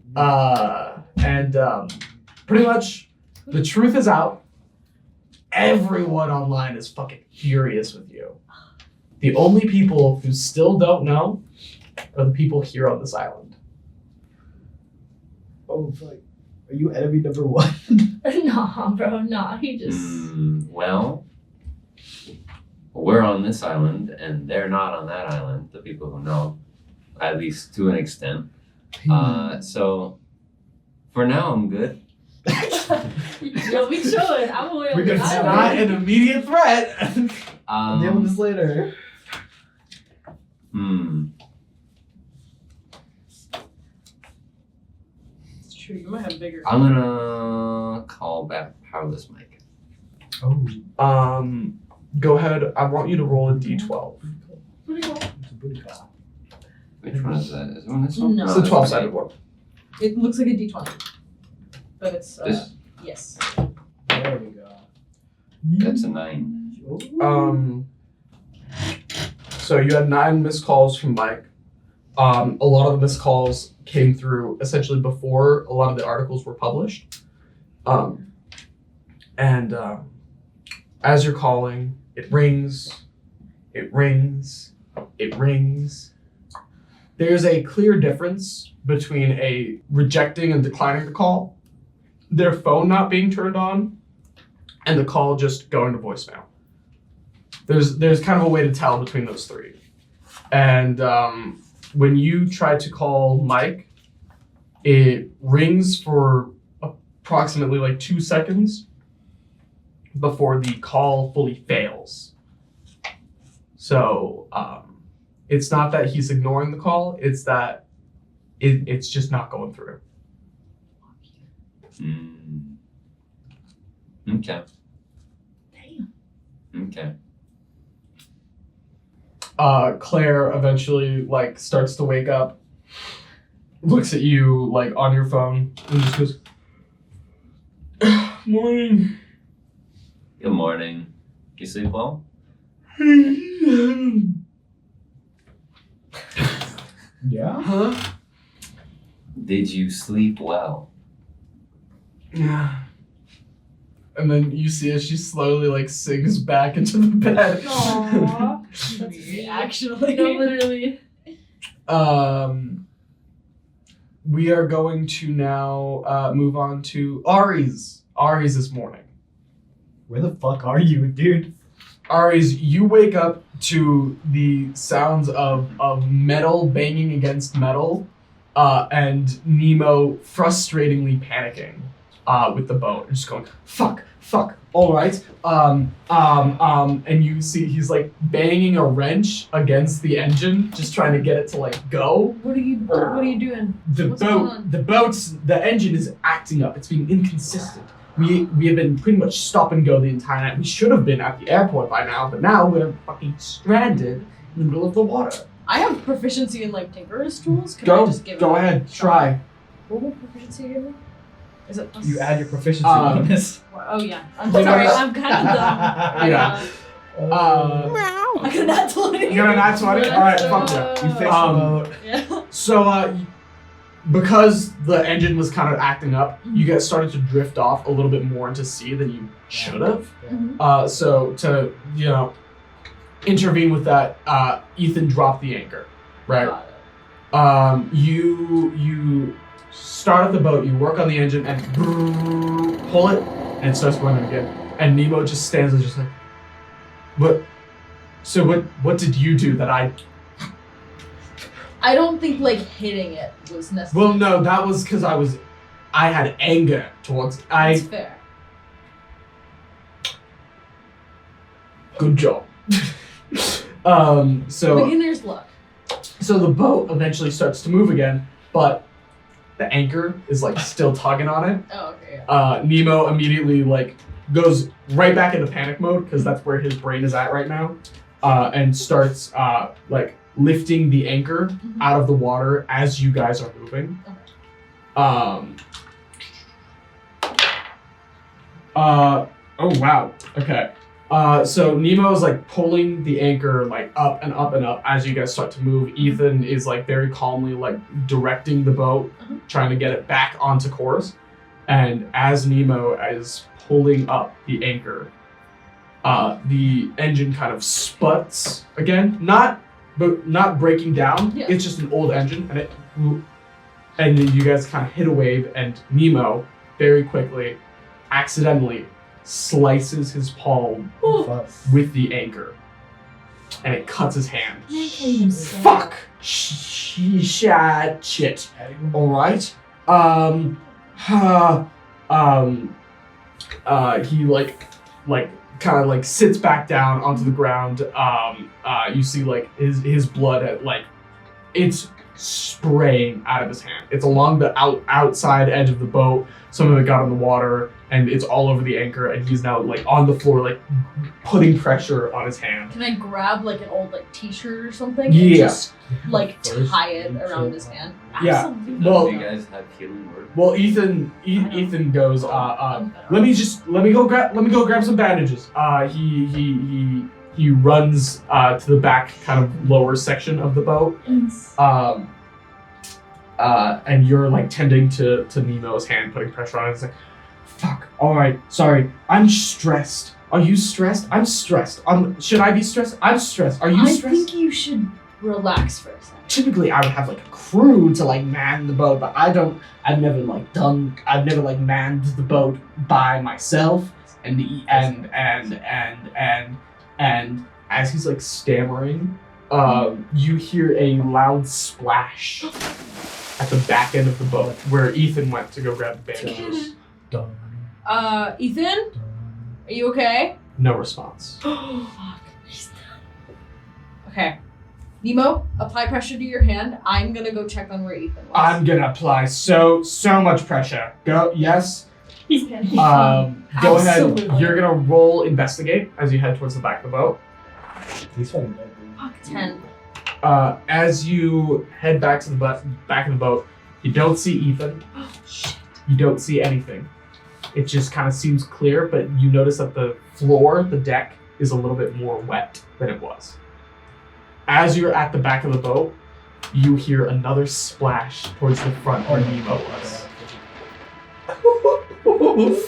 Pretty much the truth is out. Everyone online is fucking furious with you. The only people who still don't know are the people here on this island. Oh fuck. Are you enemy number 1? Nah, bro, nah. He just. Well, we're on this island, and they're not on that island. The people who know, at least to an extent. So, for now, I'm good. Yo, we chillin'. I'm away. We're It's not an immediate threat. I'll deal with this later. It's true. You might have bigger. I'm gonna call back Powerless Mike. Oh. Go ahead. I want you to roll a d12. It's a booty call. Which one is that? Is it on this one? No. It's a 12-sided one. It looks like a D20, but it's This? yes. There we go. That's a 9. So you had 9 missed calls from Mike. A lot of the missed calls came through essentially before a lot of the articles were published. As you're calling, it rings. It rings. It rings. There's a clear difference between a rejecting and declining the call, their phone not being turned on, and the call just going to voicemail. There's kind of a way to tell between those three. And when you try to call Mike, it rings for approximately like 2 seconds before the call fully fails. So it's not that he's ignoring the call, it's that it's just not going through. Okay. Damn. Okay. Claire eventually like starts to wake up, looks at you like on your phone, and just goes, "Morning." Good morning. You sleep well? Yeah? Huh? Did you sleep well? Yeah. And then you see as she slowly like sinks back into the bed. Aww. That's me, actually. No, literally. We are going to now move on to Aries. Aries this morning. Where the fuck are you, dude? Aries, you wake up to the sounds of metal banging against metal, and Nemo frustratingly panicking with the boat and just going, fuck, all right. And you see he's like banging a wrench against the engine, just trying to get it to like go. What are you doing? The engine is acting up. It's being inconsistent. We have been pretty much stop and go the entire night. We should have been at the airport by now, but now we're fucking stranded in the middle of the water. I have proficiency in like tinkerer's tools. Can I just give Go it ahead, try. What would proficiency give me? Is it plus... You add your proficiency bonus. Oh yeah. I'm You know sorry. what? I'm kind of dumb. Yeah. I got that 20. You got a nat 20? Alright, fuck yeah. You fixed the boat. Yeah. So, because the engine was kind of acting up, you guys started to drift off a little bit more into sea than you should have. Mhm. So to, intervene with that, Ethan dropped the anchor, right? Got it. You start up the boat, you work on the engine, and pull it, and it starts running again. And Nemo just stands there just like, what did you do that I don't think like hitting it was necessary. Well, no, that was because I had anger towards. That's fair. Good job. So Beginner's luck. So the boat eventually starts to move again, but the anchor is like still tugging on it. Oh, okay. Yeah. Nemo immediately like goes right back into panic mode because that's where his brain is at right now, and starts like lifting the anchor out of the water as you guys are moving. Okay. Oh wow. Okay. So Nemo is like pulling the anchor like up and up and up as you guys start to move. Ethan is like very calmly like directing the boat, trying to get it back onto course. And as Nemo is pulling up the anchor, the engine kind of sputs again. Not breaking down. Yeah. It's just an old engine, and then you guys kind of hit a wave, and Nemo very quickly, accidentally, slices his palm with the anchor, and it cuts his hand. Fuck! Shit. All right. He like kind of like sits back down onto the ground. You see like his blood like it's spraying out of his hand. It's along the outside edge of the boat. Some of it got in the water, and it's all over the anchor, and he's now like on the floor, like putting pressure on his hand. Can I grab like an old like t-shirt or something? Yeah. And just like tie it around his hand? Yeah. Absolutely. Well, Do you guys have healing word? Well, Ethan goes. Let me go grab some bandages. He runs to the back, kind of lower section of the boat. And you're like tending to Nemo's hand, putting pressure on it. It's like, fuck. All right, sorry. I'm stressed. Are you stressed? I'm stressed. Should I be stressed? I'm stressed. Are you stressed? I think you should relax for a second. Typically, I would have like a crew to like man the boat, but I've never manned the boat by myself. And as he's like stammering, you hear a loud splash at the back end of the boat where Ethan went to go grab the bandages. Ethan? Are you okay? No response. Fuck. Okay. Nemo, apply pressure to your hand. I'm gonna go check on where Ethan was. I'm gonna apply so much pressure. Go, yes. He's panicking. Go ahead. Absolutely. You're gonna roll investigate as you head towards the back of the boat. He's fucking dead, dude. Fuck, 10. As you head back to the back of the boat, you don't see Ethan. Oh, shit. You don't see anything. It just kind of seems clear, but you notice that the floor, the deck, is a little bit more wet than it was. As you're at the back of the boat, you hear another splash towards the front where Nemo was.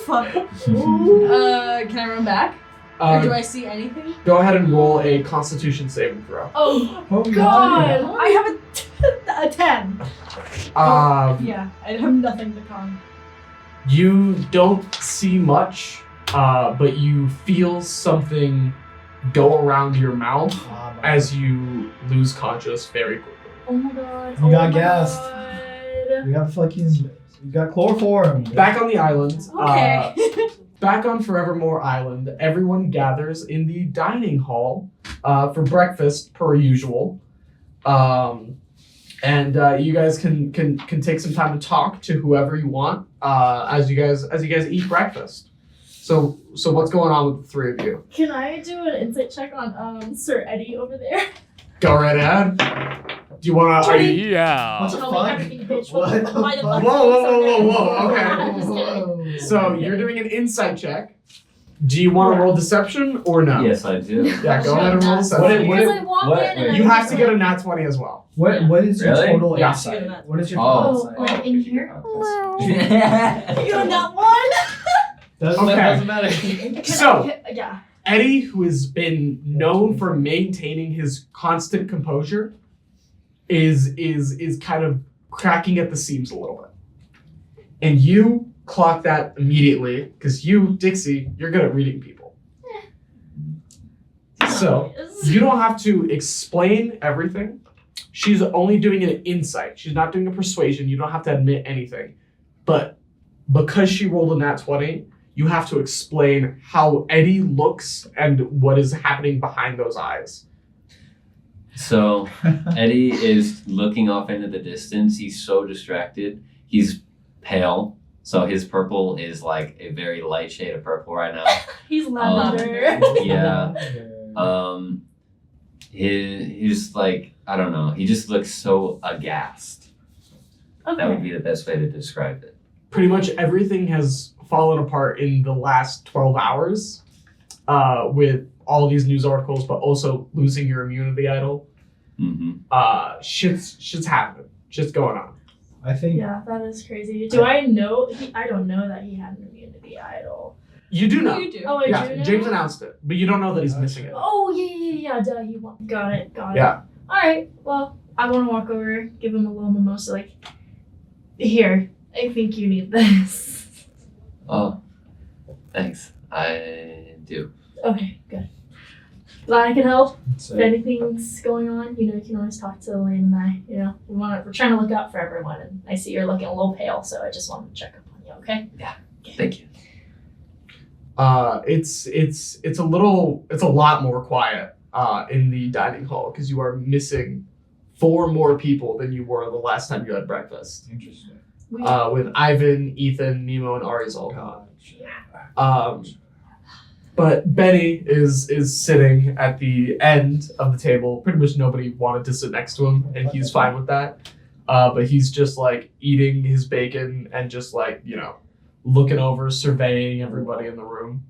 Fuck. Can I run back? Or do I see anything? Go ahead and roll a Constitution saving throw. Oh God! I have a 10. Yeah, I have nothing to con. You don't see much, but you feel something go around your mouth as you lose conscious very quickly. Oh my god. You got gassed. You got you got chloroform. Back on the island. Okay. Back on Forevermore Island, everyone gathers in the dining hall for breakfast per usual. And you guys can take some time to talk to whoever you want as you guys eat breakfast. So what's going on with the three of you? Can I do an insight check on Sir Eddie over there? Go right ahead. Do you want to? Yeah. What the Tell me fuck? everything, bitch. What the Why the fuck? fuck? Whoa. Okay. I'm just kidding. So you're doing an insight check. Do you want to roll deception or no? Yes, I do. Yeah, go ahead and roll deception. Because I walked in and wait. You I have was to get a like, nat 20 as well. What is your Really? total Yeah. insight? What is your Oh. total Oh, insight? like in here? You got that one? Doesn't Okay. matter. So- Yeah. Eddie, who has been known for maintaining his constant composure, is kind of cracking at the seams a little bit. And you clock that immediately, because you, Dixie, you're good at reading people. So you don't have to explain everything. She's only doing an insight. She's not doing a persuasion. You don't have to admit anything. But because she rolled a nat 20, you have to explain how Eddie looks and what is happening behind those eyes. So Eddie is looking off into the distance. He's so distracted. He's pale. So his purple is like a very light shade of purple right now. He's lavender. Yeah. He's like, I don't know. He just looks so aghast. That would Okay. be the best way to describe it. Pretty much everything has fallen apart in the last 12 hours with all these news articles, but also losing your immunity idol. Mm-hmm. Shit's happening. Shit's going on. I think Yeah, that is crazy. Do I know? I don't know that he had an immunity idol. You do know. You do. Oh, I Yeah, do know? James announced it, but you don't know that he's missing it. Oh, yeah. Duh, he won. Got it. Yeah. All right. Well, I want to walk over, give him a little mimosa, like, here, I think you need this. Oh, thanks. I do. Okay, good. Glad I can help. so. If anything's going on, you can always talk to Elaine and I. We're trying to look out for everyone, and I see you're looking a little pale, so I just wanted to check up on you. Okay? Thank you. It's a lot more quiet in the dining hall because you are missing 4 more people than you were the last time you had breakfast. Interesting. With Ivan, Ethan, Nemo, and Aries all gone. But Benny is sitting at the end of the table. Pretty much nobody wanted to sit next to him, and he's fine with that. But he's just like eating his bacon and just like, looking over, surveying everybody in the room.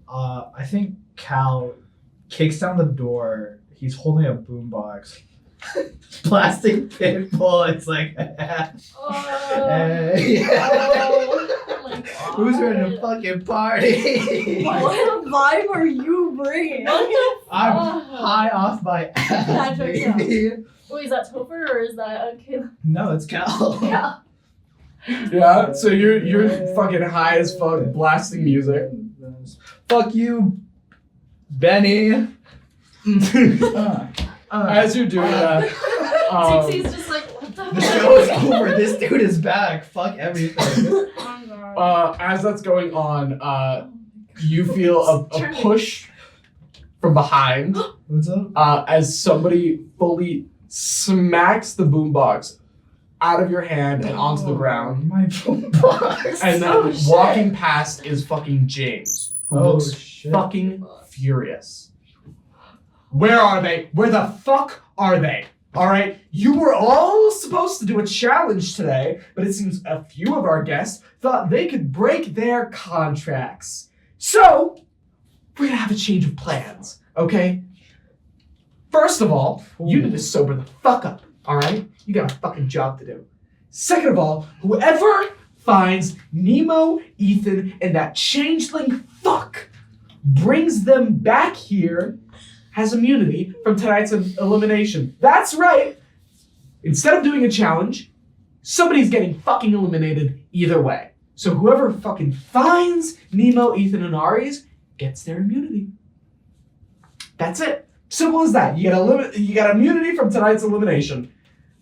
I think Cal kicks down the door. He's holding a boombox. Plastic pinball. It's like, Oh, hey. oh my Who's ready to fucking party? What vibe are you bringing? I'm high off my ass, That checks out. baby. Wait, is that Topher or is that Caelum? No, it's Cal. Yeah. Yeah, so you're fucking high as fuck, blasting music. Fuck you, Benny. As you're doing that, Dixie's just like, what the The show is over. This dude is back. Fuck everything. as that's going on, you feel a push from behind What's up? as somebody fully smacks the boombox out of your hand and onto the ground. My boombox. And then walking past is fucking James, who looks shit. fucking furious. Where are they? Where the fuck are they? All right, you were all supposed to do a challenge today, but it seems a few of our guests thought they could break their contracts. So, we're gonna have a change of plans, okay? First of all, you need to sober the fuck up, all right? You got a fucking job to do. Second of all, whoever finds Nemo, Ethan, and that changeling fuck brings them back here has immunity from tonight's elimination. That's right. Instead of doing a challenge, somebody's getting fucking eliminated either way. So whoever fucking finds Nemo, Ethan, and Aries gets their immunity. That's it. Simple as that. You get immunity from tonight's elimination.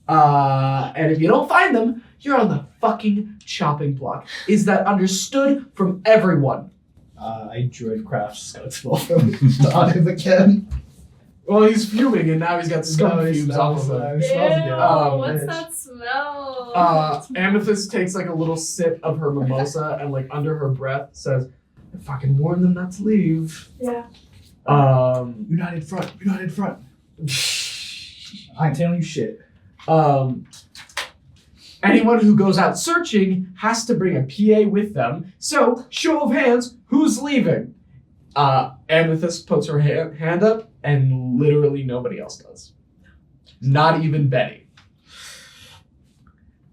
And if you don't find them, you're on the fucking chopping block. Is that understood from everyone? I druid craft scud spell from him again. Well, he's fuming, and now he's got scum fumes off of him. What's that smell? Amethyst takes like a little sip of her mimosa and like under her breath says, I fucking warned them not to leave. Yeah. You're not in front. You're not in front. I ain't telling you shit. Anyone who goes out searching has to bring a PA with them. So, show of hands, who's leaving? Amethyst puts her hand up, and literally nobody else does. Not even Benny.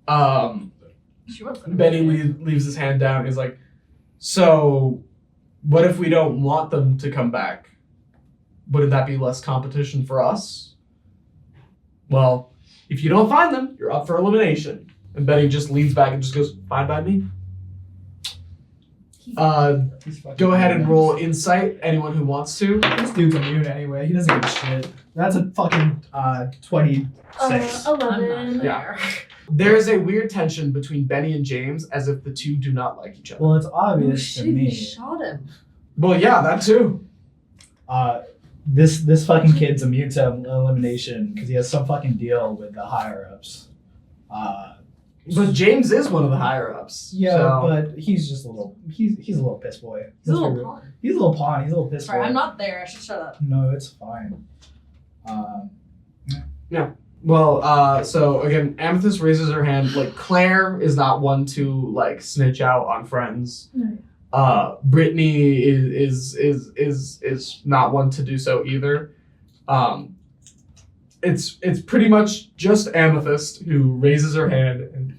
Benny leaves his hand down and is like, so, what if we don't want them to come back? Wouldn't that be less competition for us? Well, if you don't find them, you're up for elimination. And Benny just leans back and just goes, fine by me. Go ahead and roll insight, anyone who wants to. This dude's immune anyway. He doesn't give a shit. That's a fucking 26. 11. Yeah. There's a weird tension between Benny and James as if the two do not like each other. Well, it's obvious to me. Shot him. Well, yeah, that too. This fucking kid's immune to elimination because he has some fucking deal with the higher ups. But James is one of the higher ups. Yeah, so. but he's just a little. He's a little piss boy. He's a little pawn. He's a little pawn. He's a little piss Sorry, boy. I'm not there. I should shut up. No, it's fine. Yeah. Well, so again, Amethyst raises her hand. Like Claire is not one to like snitch out on friends. No. Brittany is not one to do so either. It's pretty much just Amethyst who raises her hand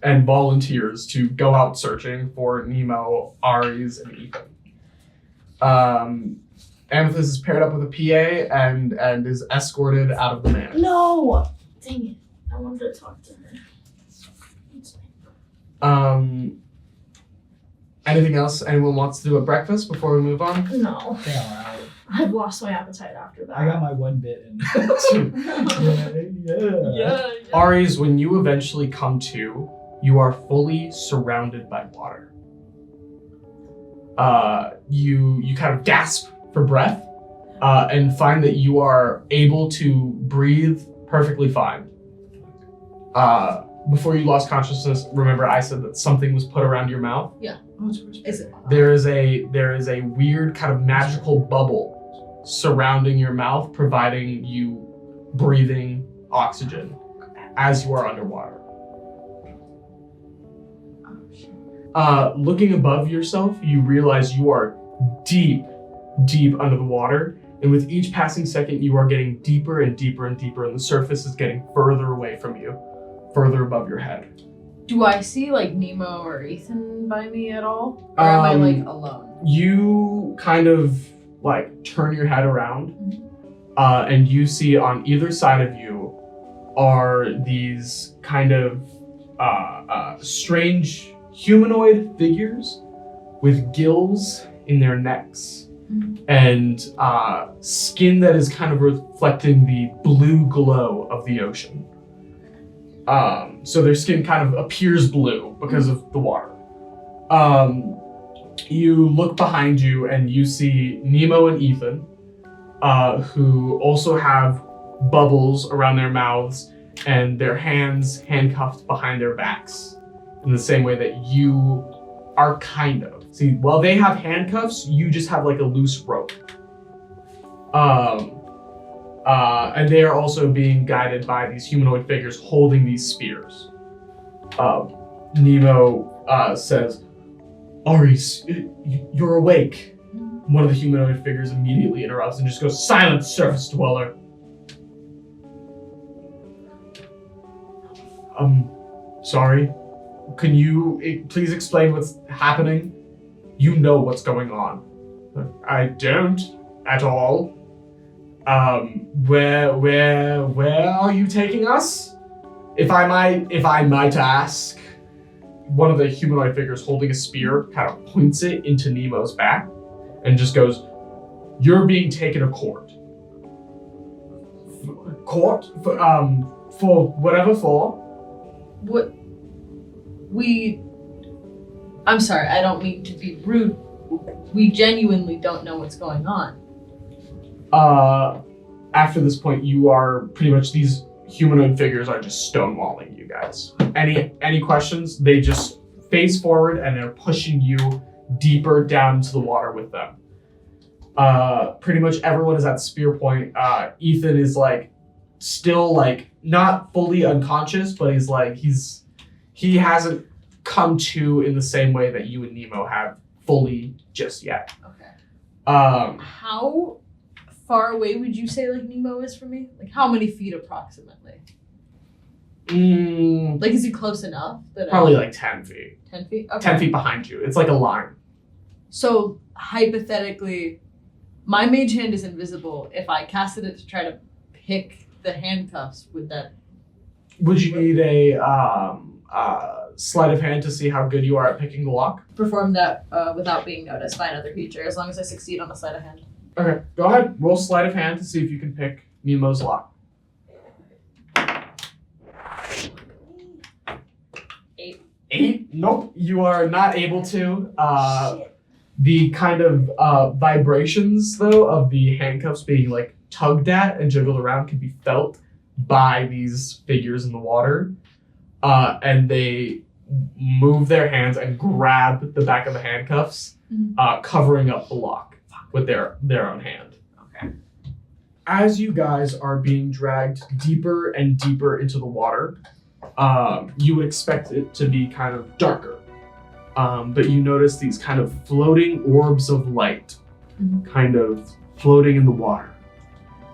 and volunteers to go out searching for Nemo, Aries, and Ethan. Amethyst is paired up with a PA and is escorted out of the manor. No! Dang it. I wanted to talk to her. Anything else anyone wants to do at breakfast before we move on? No. Damn, I've lost my appetite after that. I got my one bit in. yeah. Aries, when you eventually come to, you are fully surrounded by water. You kind of gasp for breath and find that you are able to breathe perfectly fine. Before you lost consciousness, remember I said that something was put around your mouth? Yeah. Is it? There is a weird kind of magical bubble surrounding your mouth, providing you breathing oxygen as you are underwater. Looking above yourself, you realize you are deep under the water, and with each passing second, you are getting deeper and deeper and deeper, and the surface is getting further away from you, further above your head. Do I see like Nemo or Ethan by me at all? Or am I like alone? You kind of like turn your head around, and you see on either side of you are these kind of strange humanoid figures with gills in their necks and skin that is kind of reflecting the blue glow of the ocean. So their skin kind of appears blue because of the water. You look behind you and you see Nemo and Ethan, who also have bubbles around their mouths and their hands handcuffed behind their backs in the same way that you are kind of. See, while they have handcuffs, you just have like a loose rope. And they are also being guided by these humanoid figures holding these spears. Nemo says, Aries, you're awake. One of the humanoid figures immediately interrupts and just goes, silence, surface dweller. Sorry. Can you please explain what's happening? You know what's going on. I don't at all. Where are you taking us? If I might ask, one of the humanoid figures holding a spear kind of points it into Nemo's back and just goes, you're being taken to court. Court? For whatever for? What? I'm sorry, I don't mean to be rude. We genuinely don't know what's going on. After this point, you are pretty much, these humanoid figures are just stonewalling you guys. Any questions? They just face forward and they're pushing you deeper down into the water with them. Pretty much everyone is at spear point. Ethan is like still like not fully unconscious, but he hasn't come to in the same way that you and Nemo have fully just yet. Okay. How far away would you say like Nemo is from me? Like how many feet approximately? Like is he close enough that probably like 10 feet. 10 feet? Okay. 10 feet behind you. It's like a line. So hypothetically, my mage hand is invisible. If I casted it to try to pick the handcuffs, would you need a sleight of hand to see how good you are at picking the lock? Perform that without being noticed by another creature, as long as I succeed on the sleight of hand. Okay, go ahead. Roll sleight of hand to see if you can pick Nemo's lock. 8? Nope, you are not able to. The kind of vibrations, though, of the handcuffs being like tugged at and jiggled around can be felt by these figures in the water. And they move their hands and grab the back of the handcuffs, covering up the lock with their own hand. Okay. As you guys are being dragged deeper and deeper into the water, you would expect it to be kind of darker. But you notice these kind of floating orbs of light kind of floating in the water.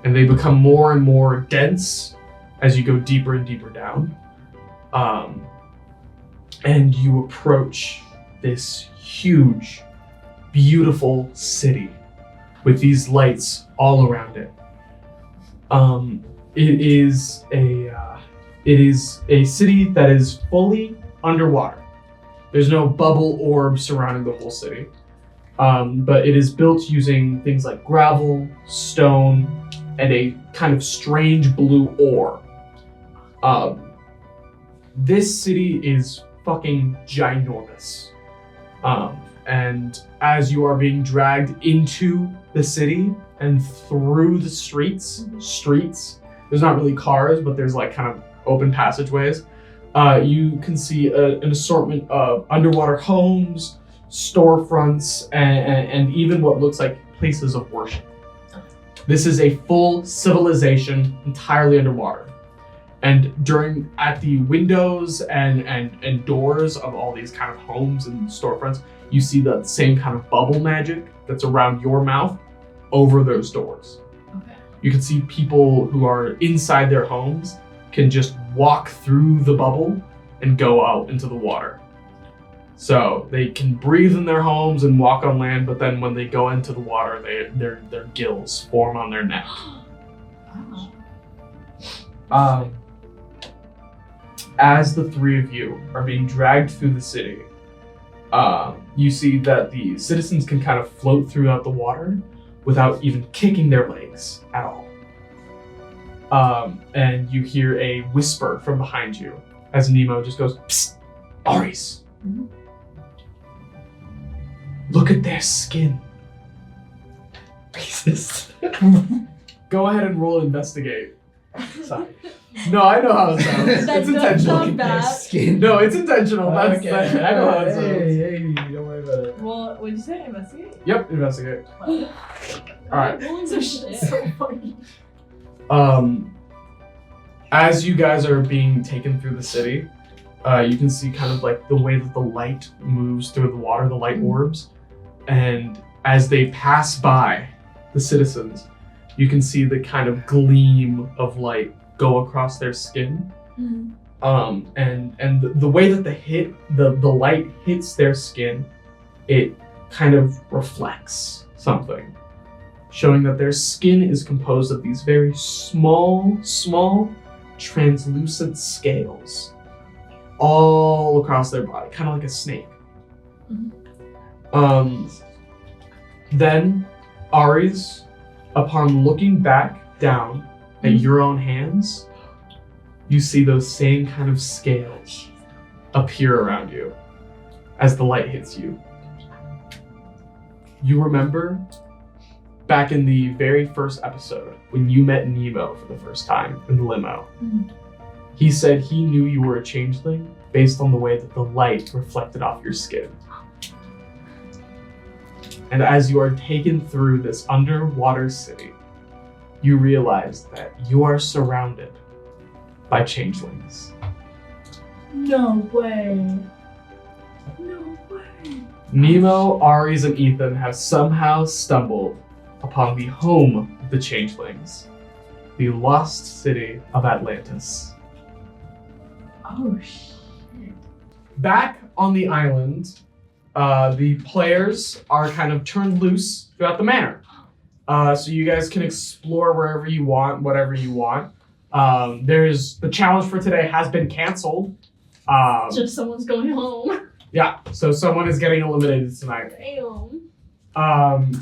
And they become more and more dense as you go deeper and deeper down. And you approach this huge, beautiful city with these lights all around it. It is a city that is fully underwater. There's no bubble orb surrounding the whole city, but it is built using things like gravel, stone, and a kind of strange blue ore. This city is fucking ginormous. And as you are being dragged into the city and through the streets, there's not really cars, but there's like kind of open passageways. You can see an assortment of underwater homes, storefronts, and even what looks like places of worship. This is a full civilization entirely underwater. And at the windows and doors of all these kind of homes and storefronts, you see the same kind of bubble magic that's around your mouth over those doors. Okay. You can see people who are inside their homes can just walk through the bubble and go out into the water. So they can breathe in their homes and walk on land, but then when they go into the water, their gills form on their neck. As the three of you are being dragged through the city, you see that the citizens can kind of float throughout the water without even kicking their legs at all. And you hear a whisper from behind you as Nemo just goes, "Psst, Aries. Look at their skin." Go ahead and roll investigate. Sorry. No, I know how it sounds. It's intentional. No, it's intentional. That's I know how it sounds. Hey, don't worry about it. Well, would you say investigate? Yep, investigate. Alright. So shit. So funny. As you guys are being taken through the city, you can see kind of like the way that the light moves through the water, the light orbs. And as they pass by the citizens, you can see the kind of gleam of light go across their skin. And the way that the light hits their skin, it kind of reflects something, showing that their skin is composed of these very small translucent scales all across their body, kind of like a snake. Then Aries, upon looking back down at your own hands, you see those same kind of scales appear around you as the light hits you. You remember back in the very first episode when you met Nemo for the first time in the limo. He said he knew you were a changeling based on the way that the light reflected off your skin. And as you are taken through this underwater city, you realize that you are surrounded by changelings. No way. No way. Nemo, Aries, and Ethan have somehow stumbled upon the home of the changelings, the lost city of Atlantis. Oh shit. Back on the island, the players are kind of turned loose throughout the manor. So you guys can explore wherever you want, whatever you want. The challenge for today has been canceled. Just someone's going home. Yeah, so someone is getting eliminated tonight. Damn.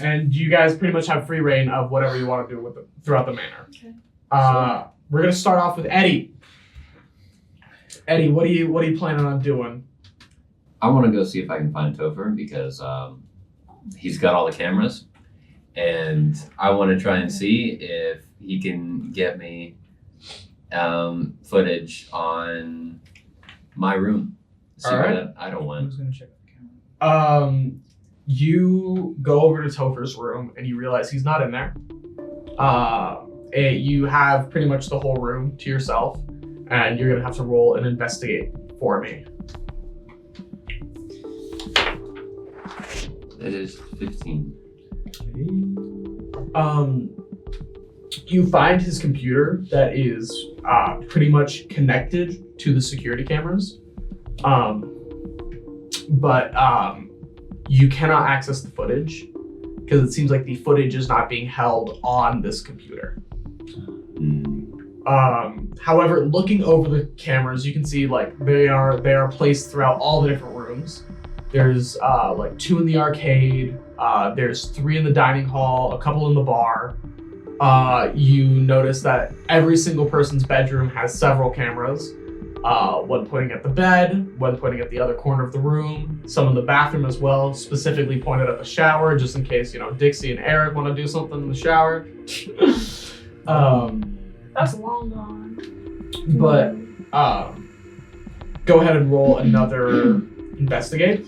And you guys pretty much have free reign of whatever you want to do with it throughout the manor. Okay. We're gonna start off with Eddie. Eddie, what are you planning on doing? I want to go see if I can find Topher because he's got all the cameras, and I want to try and see if he can get me footage on my room. See All right. what I don't want. Who's gonna check out the camera? You go over to Topher's room and you realize he's not in there. You have pretty much the whole room to yourself, and you're gonna have to roll and investigate for me. It is 15. You find his computer that is pretty much connected to the security cameras, but you cannot access the footage because it seems like the footage is not being held on this computer. However, looking over the cameras, you can see like they are placed throughout all the different rooms. There's like 2 in the arcade, there's 3 in the dining hall, a couple in the bar. You notice that every single person's bedroom has several cameras, one pointing at the bed, one pointing at the other corner of the room, some in the bathroom as well, specifically pointed at the shower, just in case, Dixie and Eric want to do something in the shower. That's long gone. But go ahead and roll another investigate.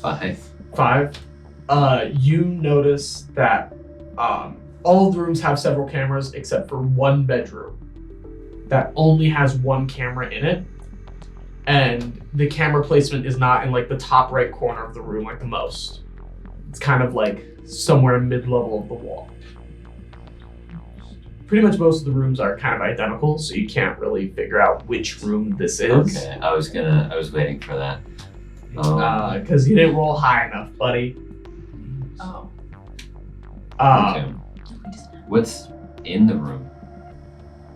5. You notice that all of the rooms have several cameras except for one bedroom that only has one camera in it, and the camera placement is not in like the top right corner of the room like the most. It's kind of like somewhere mid-level of the wall. pretty much most of the rooms are kind of identical, so you can't really figure out which room this is. Okay, I was waiting for that. Because you didn't roll high enough, buddy. Oh. Okay. What's in the room?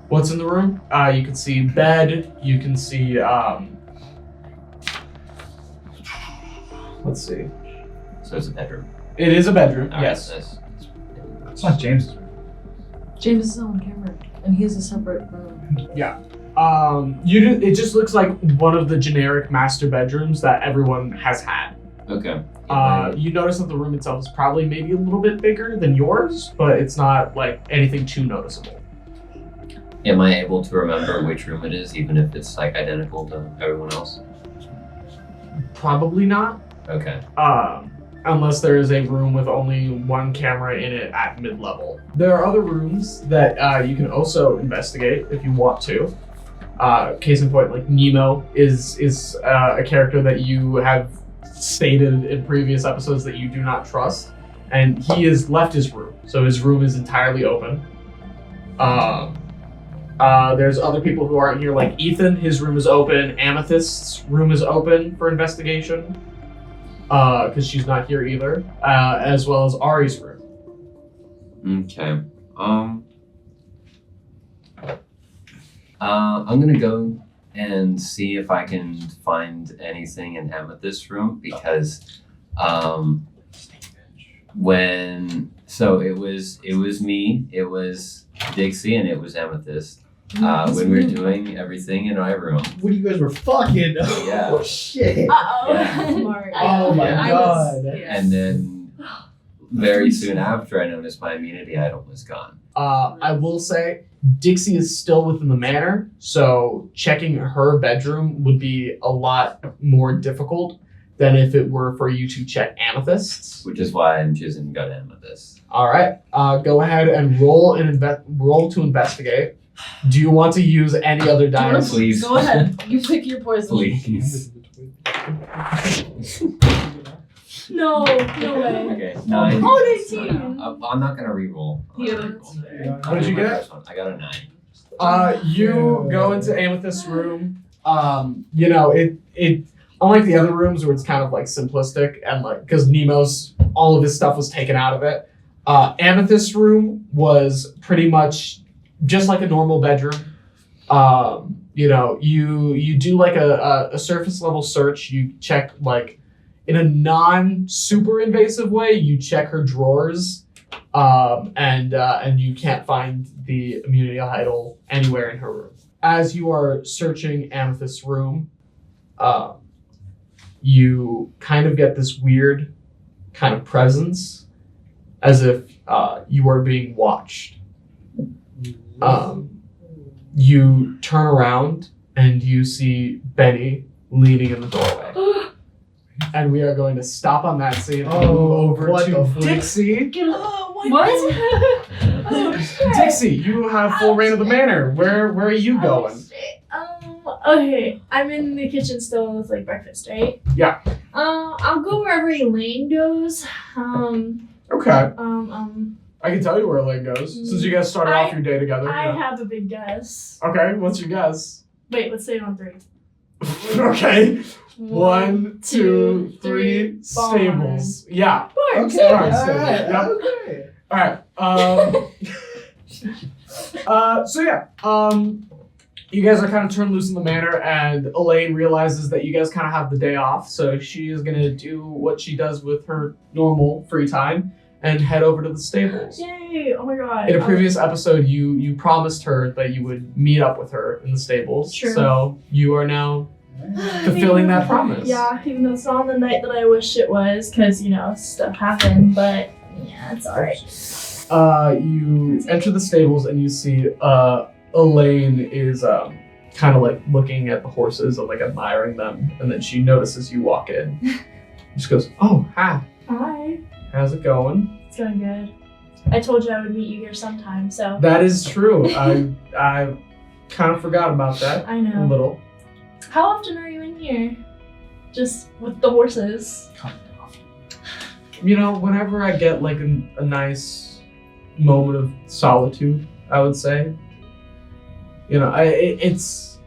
What's in the room? You can see bed. You can see. Let's see. So it's a bedroom. It is a bedroom. All right, yes. It's not James's room. James is on camera, and he has a separate room. Yeah. It just looks like one of the generic master bedrooms that everyone has had. Okay. You notice that the room itself is probably maybe a little bit bigger than yours, but it's not like anything too noticeable. Am I able to remember which room it is, even if it's like identical to everyone else? Probably not. Okay. Unless there is a room with only one camera in it at mid-level. There are other rooms that you can also investigate if you want to. Case in point, like Nemo is a character that you have stated in previous episodes that you do not trust, and he has left his room, so his room is entirely open. There's other people who aren't here, like Ethan, his room is open. Amethyst's room is open for investigation, because she's not here either, as well as Ari's room. Okay. I'm gonna go and see if I can find anything in Amethyst's room, because it was me, it was Dixie, and it was Amethyst. When we were doing everything in my room. When you guys were fucking. Yeah. Oh shit. Uh-oh. Yeah. Smart. Oh my god. And then very soon after, I noticed my immunity item was gone. I will say Dixie is still within the manor, so checking her bedroom would be a lot more difficult than if it were for you to check Amethyst's. Which is why I'm choosing to go to Amethyst. All right, go ahead and roll to investigate. Do you want to use any other dice? Please. Go ahead. You pick your poison. Please. No way. Okay, 9. Oh, 19. I'm not gonna re-roll. What did you get? I got a 9. You go into Amethyst's room. It unlike the other rooms where it's kind of like simplistic and like because Nemo's all of his stuff was taken out of it. Amethyst's room was pretty much just like a normal bedroom. You do like a surface level search. You check like in a non-super invasive way. You check her drawers, and you can't find the immunity idol anywhere in her room. As you are searching Amethyst's room, you kind of get this weird kind of presence, as if you are being watched. You turn around and you see Benny leaning in the doorway. And we are going to stop on that scene and move over to Dixie. Dixie, you have full reign of the manor. Where are you going? Okay, I'm in the kitchen still with like breakfast, right? Yeah. I'll go wherever Elaine goes. Okay. I can tell you where Elaine goes, since you guys started off your day together. I have a big guess. Okay, what's your guess? Wait, let's say it on 3. Okay. 1, 2, 3. Stables. Yeah. Barns. Okay. Yep. Okay. All right. So yeah. You guys are kind of turned loose in the manor, and Elaine realizes that you guys kind of have the day off, so she is gonna do what she does with her normal free time and head over to the stables. Yay! Oh my god. In a previous episode, you promised her that you would meet up with her in the stables. True. So you are now fulfilling that promise. Yeah, even though it's not on the night that I wish it was, because, stuff happened, but yeah, it's alright. You enter the stables and you see Elaine is kind of like looking at the horses and like admiring them, and then she notices you walk in. She just goes, "Oh, hi. Hi. How's it going?" It's going good. I told you I would meet you here sometime, so. That is true. I kind of forgot about that. I know. A little. How often are you in here? Just with the horses? Whenever I get like a nice moment of solitude, I would say. You know, it's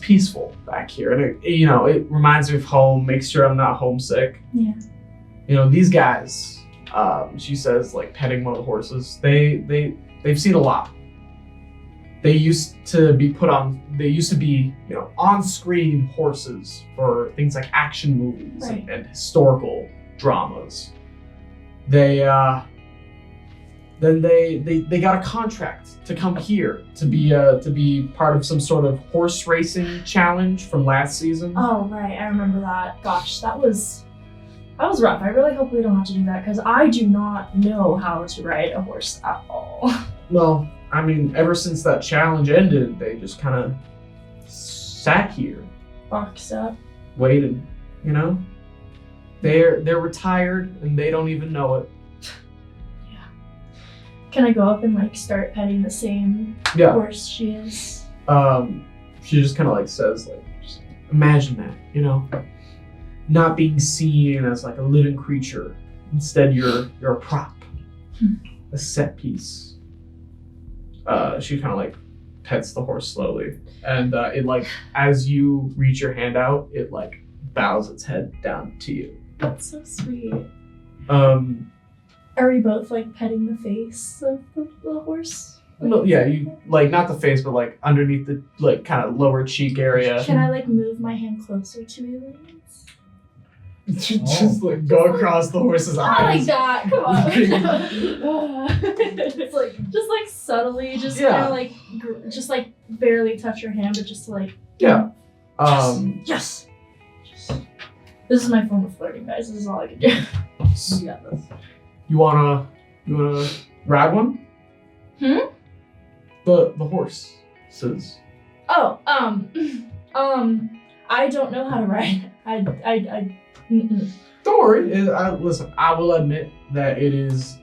peaceful back here, and it reminds me of home. Makes sure I'm not homesick. Yeah. You know, these guys. She says, like, petting one of the horses. They've seen a lot. They used to be on-screen horses for things like action movies Right. and historical dramas. They got a contract to come here to be part of some sort of horse racing challenge from last season. Oh, right. I remember that. Gosh, that was rough. I really hope we don't have to do that because I do not know how to ride a horse at all. Well, I mean, ever since that challenge ended, they just kind of sat here, Boxed up. waited. You know, they're retired and they don't even know it. Can I go up and like start petting the same Yeah. horse she is? She just kind of like says, like, just imagine that, you know, not being seen as like a living creature. Instead, you're a prop, a set piece. She kind of like pets the horse slowly, and it like as you reach your hand out, it like bows its head down to you. That's so sweet. Um, Are we both like petting the face of the horse? no, yeah, you like not the face, but like underneath the like kind of lower cheek area. Can I like move my hand closer to Elaine's? Just like go across the horse's Not like eyes. that. Come on. It's like just like subtly, just Yeah. kind of like just like barely touch her hand, but just to like Yeah. yes. This is my form of flirting, guys. This is all I can do. You got this. You wanna ride one? Hmm? The horse says. Oh, I don't know how to ride. Mm-mm. Don't worry. Listen, I will admit that it is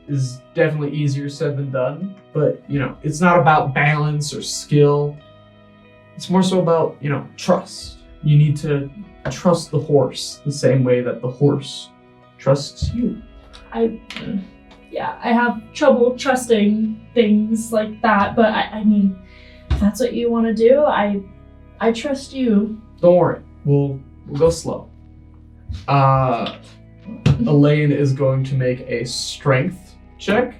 definitely easier said than done. But you know, it's not about balance or skill. It's more so about trust. You need to trust the horse the same way that the horse trusts you. I have trouble trusting things like that, but I mean, if that's what you want to do, I trust you. Don't worry. We'll go slow. Elaine is going to make a strength check.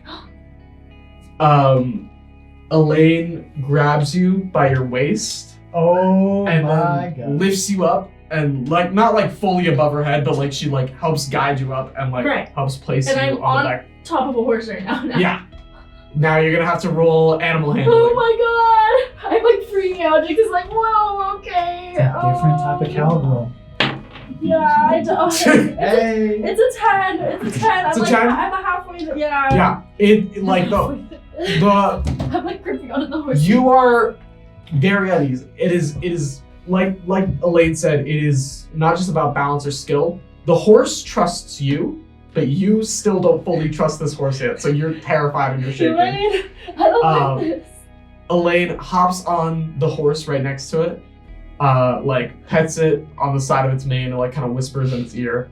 Elaine grabs you by your waist Oh and my then god. lifts you up and like not like fully above her head, but like she like helps guide you up and like Right. helps place And you I'm on on the back. top of a horse right now. Yeah. Now you're gonna have to roll animal handling. Oh my god! I'm like freaking out. Jake is like, whoa, okay. Different type of cowgirl. Yeah, I don't. Hey. It's a 10. It's a 10. It's I'm a like 10? I'm a halfway there. Yeah. Yeah. It like the I'm like gripping onto the horse. you are very at ease. It is like Elaine said, it is not just about balance or skill. The horse trusts you, but you still don't fully trust this horse yet, so you're terrified and you're shaking. Elaine, I don't like this. Elaine hops on the horse right next to it, like pets it on the side of its mane and like kind of whispers in its ear,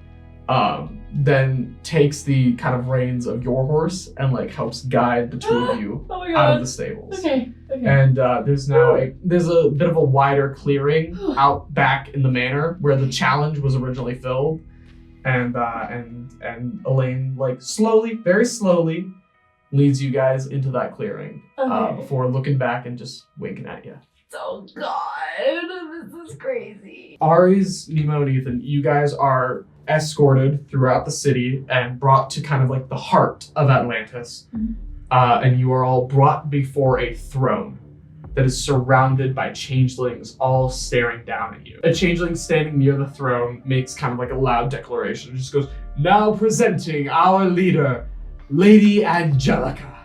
then takes the kind of reins of your horse and like helps guide the two of you Oh my out god. of the stables. Okay. And there's now there's a bit of a wider clearing out back in the manor where the challenge was originally filled, and Elaine like slowly, very slowly, leads you guys into that clearing Okay. before looking back and just winking at you. Oh god, this is crazy. Aries, Nemo, and Ethan, you guys are escorted throughout the city and brought to kind of like the heart of Atlantis. And you are all brought before a throne that is surrounded by changelings all staring down at you. A changeling standing near the throne makes kind of like a loud declaration. It just goes, "Now presenting our leader, Lady Angelica."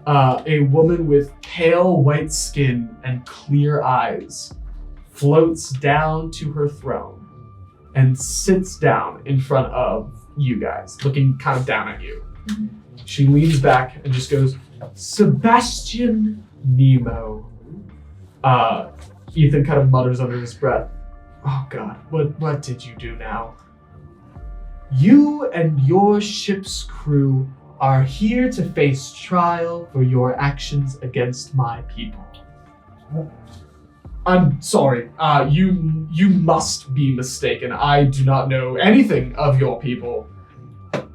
A woman with pale white skin and clear eyes floats down to her throne and sits down in front of you guys, looking kind of down at you. She leans back and just goes, "Sebastian Nemo." Ethan kind of mutters under his breath, "Oh God, what did you do now? You and your ship's crew are here to face trial for your actions against my people. I'm sorry, you must be mistaken. I do not know anything of your people.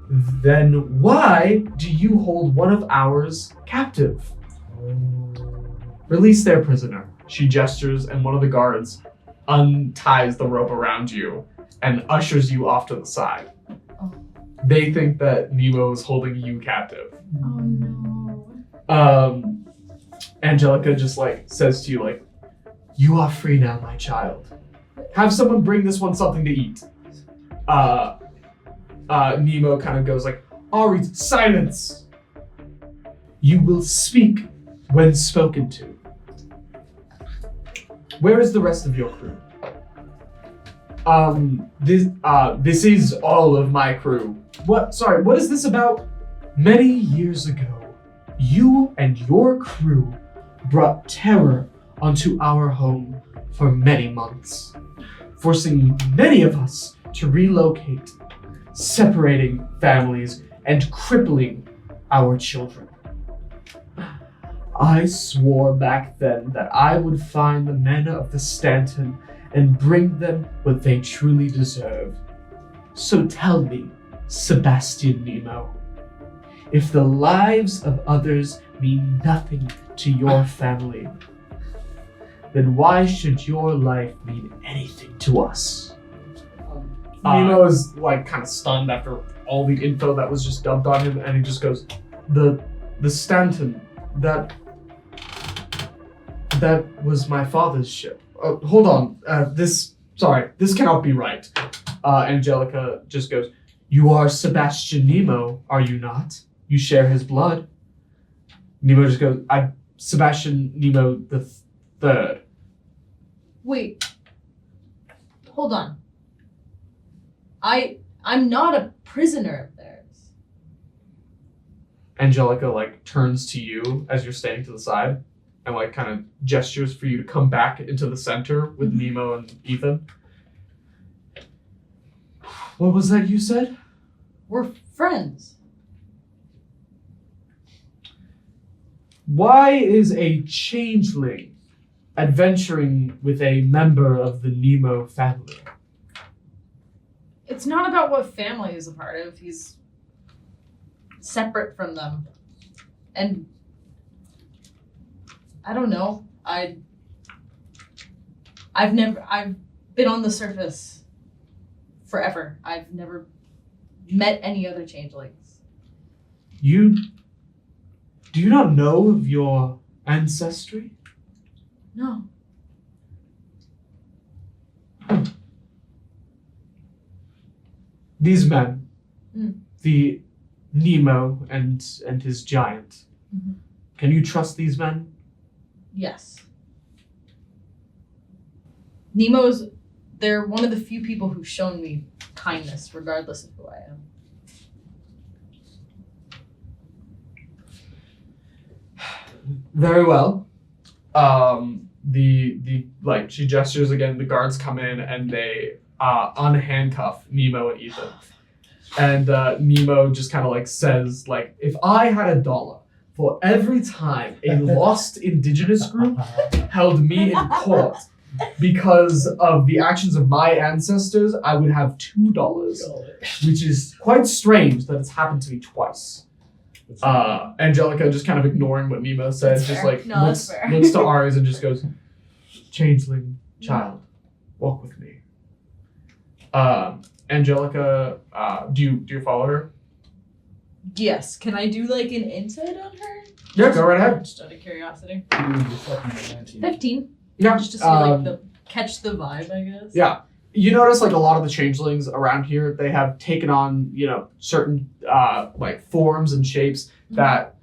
Then why do you hold one of ours captive? Release their prisoner. She gestures, and one of the guards unties the rope around you and ushers you off to the side. Oh. They think that Nemo is holding you captive. Oh no. Angelica just says to you you are free now, my child. Have someone bring this one something to eat. Nemo kind of goes Aries, silence! You will speak when spoken to. Where is the rest of your crew? This is all of my crew. What is this about? Many years ago, you and your crew brought terror onto our home for many months, forcing many of us to relocate, separating families and crippling our children. I swore back then that I would find the men of the Stanton and bring them what they truly deserve. So tell me, Sebastian Nemo, if the lives of others mean nothing to your family, then why should your life mean anything to us? Nemo is kind of stunned after all the info that was just dumped on him, and he just goes, the Stanton, that was my father's ship. Hold on, this cannot be right. Angelica just goes, you are Sebastian Nemo, are you not? You share his blood. Nemo just goes, I'm Sebastian Nemo the Third. Wait. Hold on. I'm not a prisoner of theirs. Angelica turns to you as you're standing to the side and kind of gestures for you to come back into the center with Nemo and Ethan. What was that you said? We're friends. Why is a changeling adventuring with a member of the Nemo family? It's not about what family he's a part of. He's separate from them. And I don't know. I've been on the surface forever. I've never met any other changelings. Do you not know of your ancestry? No. These men, the Nemo and his giant, can you trust these men? Yes. They're one of the few people who've shown me kindness, regardless of who I am. Very well. She gestures again, the guards come in and they unhandcuff Nemo and Ethan. And Nemo just kind of says, if I had $1 for every time a lost indigenous group held me in court because of the actions of my ancestors, I would have $2, which is quite strange that it's happened to me twice. Angelica just kind of ignoring what Nemo said, That's just fair. No, looks that's fair. looks to Aries and just goes, changeling child, walk with me. Angelica, do you follow her? Yes. Can I do an insight on her? Yeah, go right ahead. Just out of curiosity. 15. 15. Yeah. Just to see catch the vibe, I guess. Yeah. You notice a lot of the changelings around here, they have taken on, certain forms and shapes that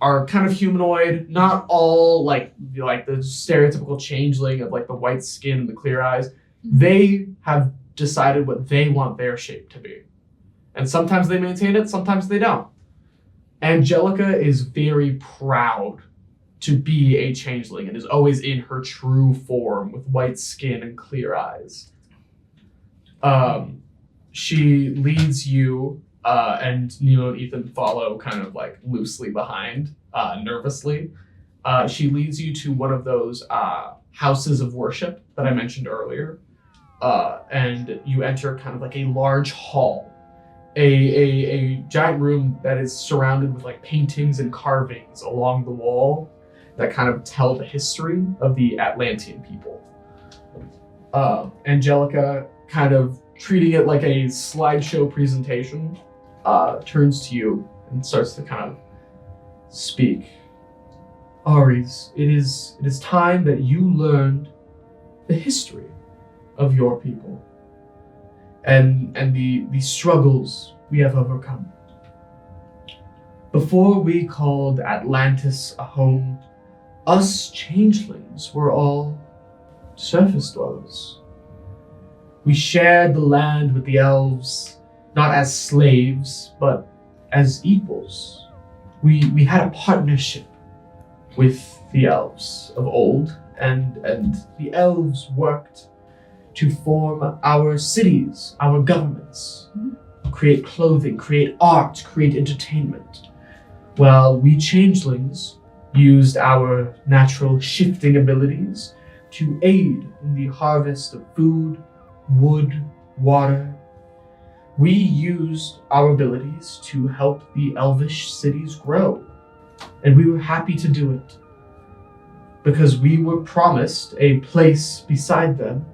are kind of humanoid, not all like the stereotypical changeling of the white skin and the clear eyes. They have decided what they want their shape to be. And sometimes they maintain it, sometimes they don't. Angelica is very proud to be a changeling and is always in her true form with white skin and clear eyes. She leads you and Nemo and Ethan follow kind of like loosely behind, nervously. She leads you to one of those houses of worship that I mentioned earlier. And you enter kind of like a large hall, a giant room that is surrounded with like paintings and carvings along the wall that kind of tell the history of the Atlantean people. Angelica, kind of treating it like a slideshow presentation, turns to you and starts to kind of speak. Aries, it is time that you learned the history of your people and the struggles we have overcome. Before we called Atlantis a home, us changelings were all surface dwellers. We shared the land with the elves, not as slaves, but as equals. We had a partnership with the elves of old, and the elves worked to form our cities, our governments, create clothing, create art, create entertainment, while we changelings used our natural shifting abilities to aid in the harvest of food, wood, water. We used our abilities to help the elvish cities grow, and we were happy to do it because we were promised a place beside them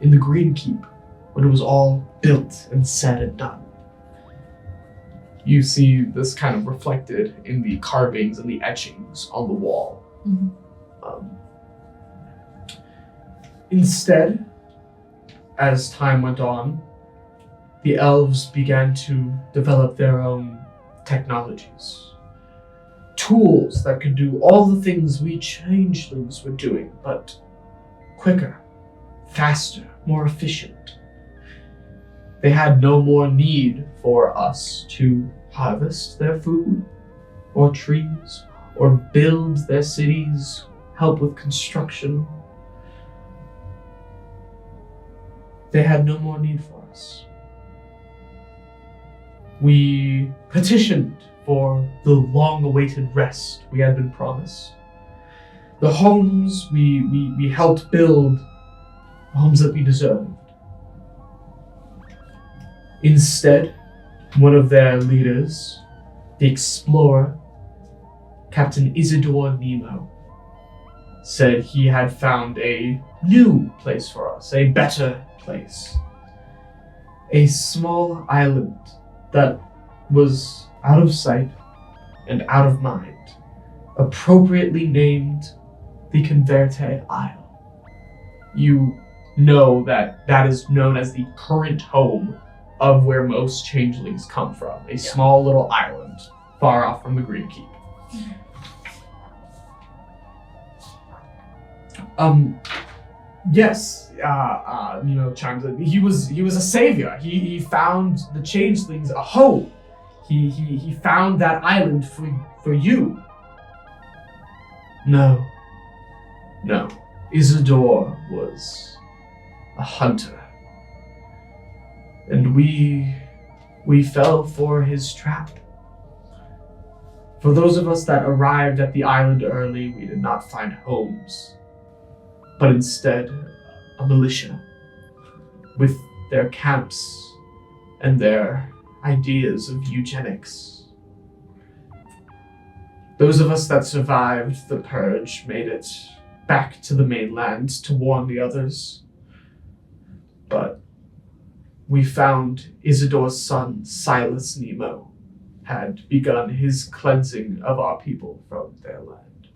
in the Green Keep when it was all built and said and done. You see this kind of reflected in the carvings and the etchings on the wall. Instead, as time went on, the elves began to develop their own technologies. Tools that could do all the things we changelings were doing, but quicker, faster, more efficient. They had no more need for us to harvest their food, or trees, or build their cities, help with construction. They had no more need for us. We petitioned for the long-awaited rest we had been promised. The homes we helped build, homes that we deserved. Instead, one of their leaders, the explorer, Captain Isidore Nemo, said he had found a new place for us, a better place. A small island that was out of sight and out of mind, appropriately named the Converte Isle. You know that is known as the current home of where most changelings come from, a small little island far off from the Green Keep. Yes, chimes in. He was a savior. He found the changelings a home. He found that island for you. No. Isidore was a hunter. And we fell for his trap. For those of us that arrived at the island early, we did not find homes, but instead a militia with their camps and their ideas of eugenics. Those of us that survived the purge made it back to the mainland to warn the others, but we found Isidore's son, Silas Nemo, had begun his cleansing of our people from their land.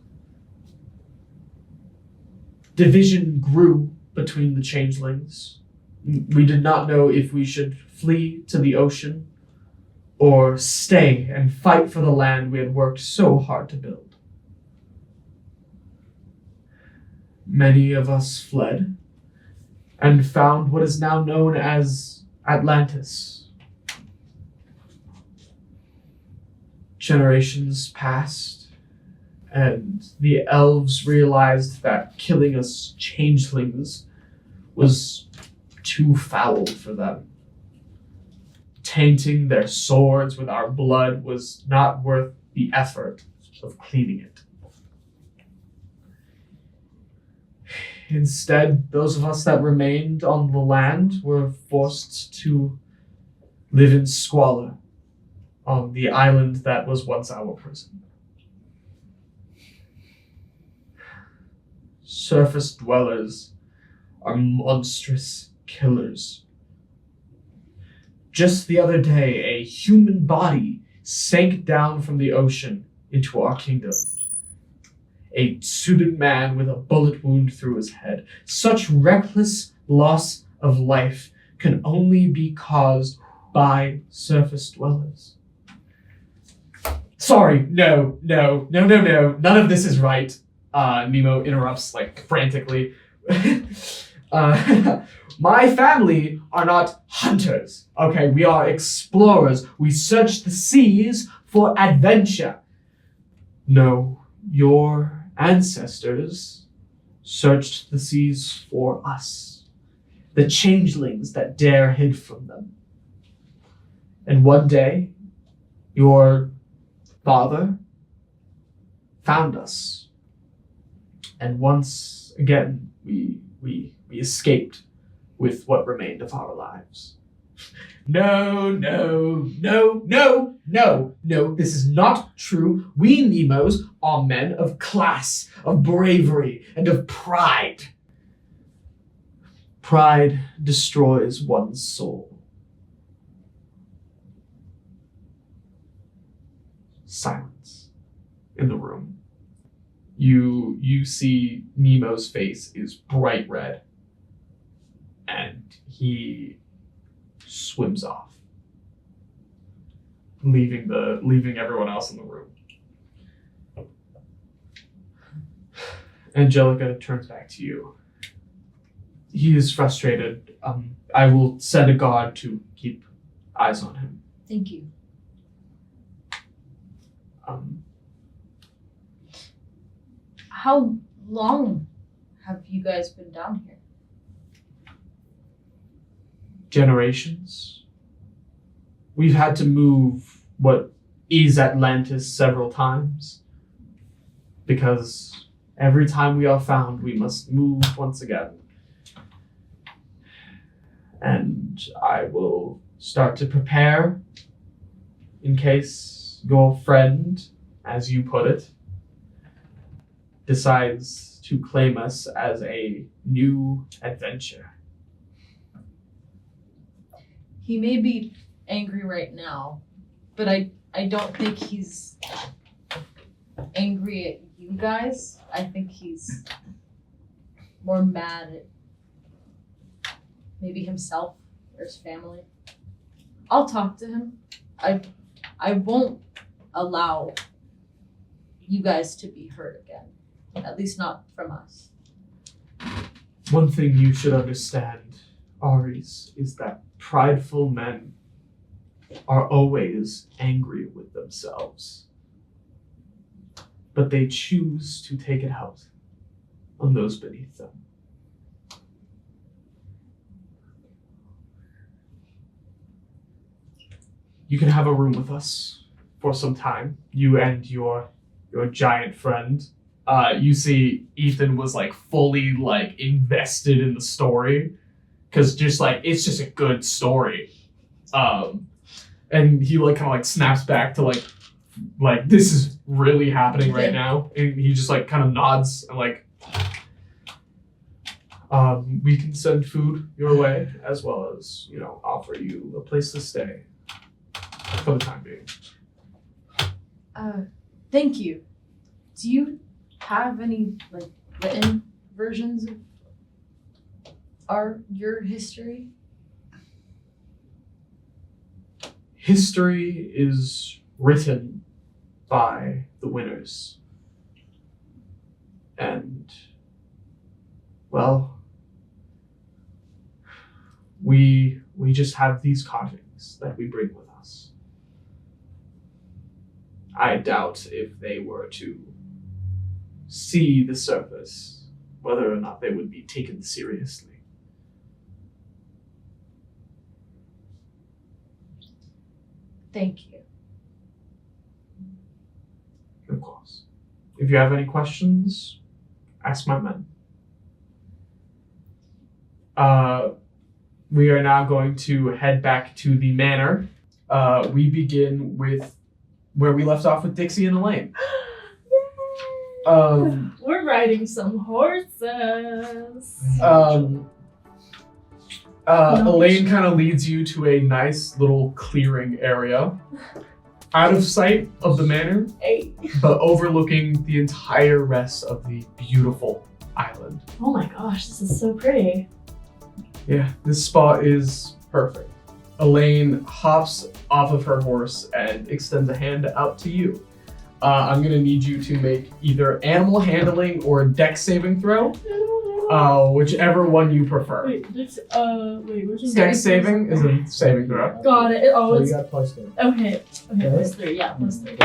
Division grew between the changelings. We did not know if we should flee to the ocean or stay and fight for the land we had worked so hard to build. Many of us fled and found what is now known as Atlantis. Generations passed, and the elves realized that killing us changelings was too foul for them. tainting their swords with our blood was not worth the effort of cleaning it. Instead, those of us that remained on the land were forced to live in squalor on the island that was once our prison. Surface dwellers are monstrous killers. Just the other day, a human body sank down from the ocean into our kingdom. A suited man with a bullet wound through his head. Such reckless loss of life can only be caused by surface dwellers. Sorry, no. None of this is right. Nemo interrupts, frantically. My family are not hunters, okay? We are explorers. We search the seas for adventure. No, your ancestors searched the seas for us, the changelings that dare hid from them. And one day, your father found us. And once again, we escaped with what remained of our lives. No, this is not true. We Nemos are men of class, of bravery, and of pride. Pride destroys one's soul. Silence in the room. You see Nemo's face is bright red, and he swims off, leaving everyone else in the room. Angelica turns back to you. He is frustrated. I will send a guard to keep eyes on him. Thank you. How long have you guys been down here? Generations. We've had to move what is Atlantis several times, because every time we are found, we must move once again. And I will start to prepare in case your friend, as you put it, decides to claim us as a new adventure. He may be angry right now, but I don't think he's angry at you guys. I think he's more mad at maybe himself or his family. I'll talk to him. I won't allow you guys to be hurt again. At least not from us. One thing you should understand, Aries, is that prideful men are always angry with themselves. But they choose to take it out on those beneath them. You can have a room with us for some time, you and your giant friend. You see Ethan was fully invested in the story, because it's just a good story. And he kind of snaps back to this is really happening right now. And he just kind of nods and we can send food your way, as well as, offer you a place to stay for the time being. Thank you. Do you have any written versions of your history? History is written by the winners. And, well, we just have these carvings that we bring with us. I doubt if they were to see the surface, whether or not they would be taken seriously. Thank you. Of course. If you have any questions, ask my men. We are now going to head back to the manor. We begin with where we left off with Dixie and Elaine. We're riding some horses. Elaine kind of leads you to a nice little clearing area, out of sight of the manor, but overlooking the entire rest of the beautiful island. Oh my gosh, this is so pretty. Yeah, this spot is perfect. Elaine hops off of her horse and extends a hand out to you. I'm gonna need you to make either animal handling or a dex saving throw, whichever one you prefer. Wait, which is Dex saving is a saving throw. Got it. Oh, So it's you got +3. okay. Okay, Okay. +3. Yeah, +3.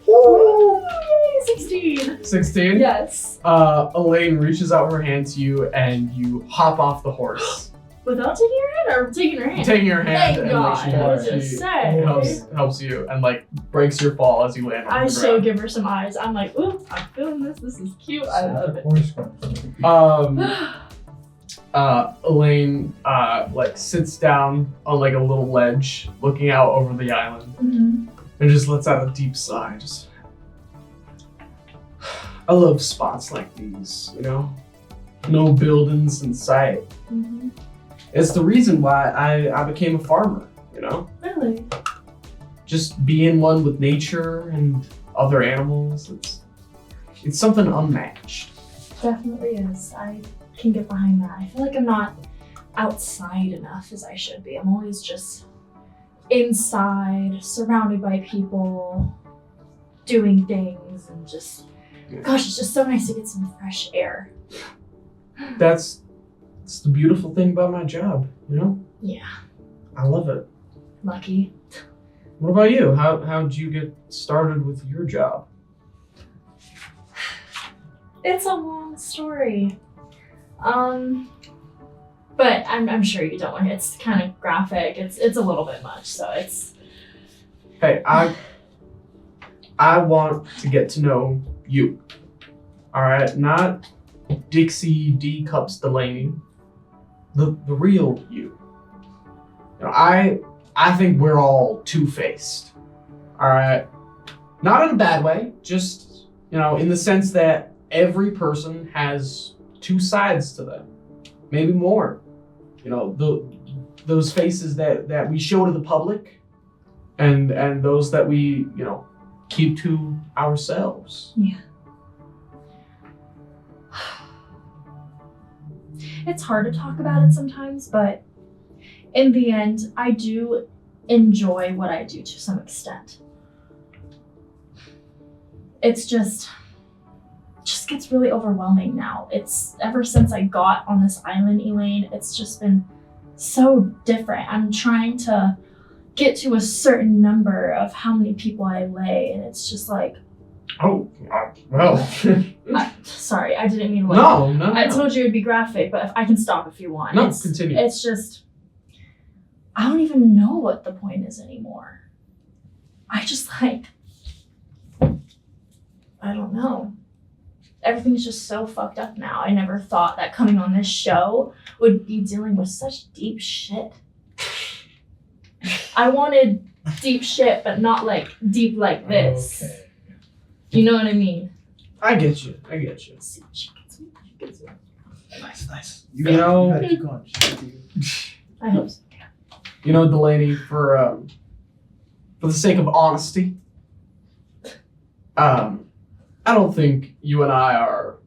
Ooh, yay, 16. 16? Yes. Elaine reaches out her hand to you and you hop off the horse. Without taking your hand or taking her hand? Taking her hand Thank and God. like, I was she just saying. helps you and like breaks your fall as you land on I the so ground. give her some eyes. I'm like, ooh, I'm feeling this. This is cute. I love it. Elaine like sits down on like a little ledge looking out over the island and just lets out a deep sigh. Just, I love spots like these, you know? No buildings in sight. It's the reason why I became a farmer, you know? Really? Just being one with nature and other animals. It's something unmatched. Definitely is. I can get behind that. I feel like I'm not outside enough as I should be. I'm always just inside, surrounded by people, doing things, and just, gosh, it's just so nice to get some fresh air. That's the beautiful thing about my job, you know? Yeah. I love it. Lucky. What about you? How'd you get started with your job? It's a long story. But I'm sure you don't want it. It's kind of graphic. It's a little bit much, so it's. Hey, I want to get to know you. All right, not Dixie D Cups Delaney. The real you. You know, I think we're all two-faced. All right, not in a bad way. Just, you know, in the sense that every person has two sides to them, maybe more. You know, those faces that we show to the public, and those that we, you know, keep to ourselves. Yeah. It's hard to talk about it sometimes, but in the end, I do enjoy what I do to some extent. It's just gets really overwhelming now. It's ever since I got on this island, Elaine, it's just been so different. I'm trying to get to a certain number of how many people I lay, and it's just like, oh, well. Sorry, I didn't mean to. No. I told you it'd be graphic, but I can stop if you want. No, continue. It's just, I don't even know what the point is anymore. I just like, I don't know. Everything's just so fucked up now. I never thought that coming on this show would be dealing with such deep shit. I wanted deep shit, but not like deep like this. Okay. You know what I mean? I get you. Nice. You know, gotta keep going. I hope so. You know, Delaney, for the sake of honesty, I don't think you and I are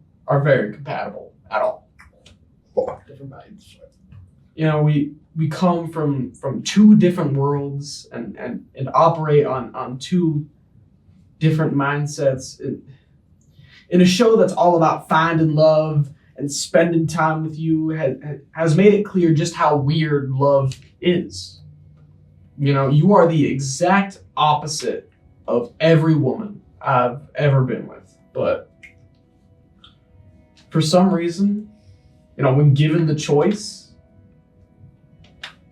very compatible at all. Different values. You know, we come from two different worlds and operate on two different mindsets in a show that's all about finding love and spending time with you has made it clear just how weird love is. You know, you are the exact opposite of every woman I've ever been with. But for some reason, you know, when given the choice,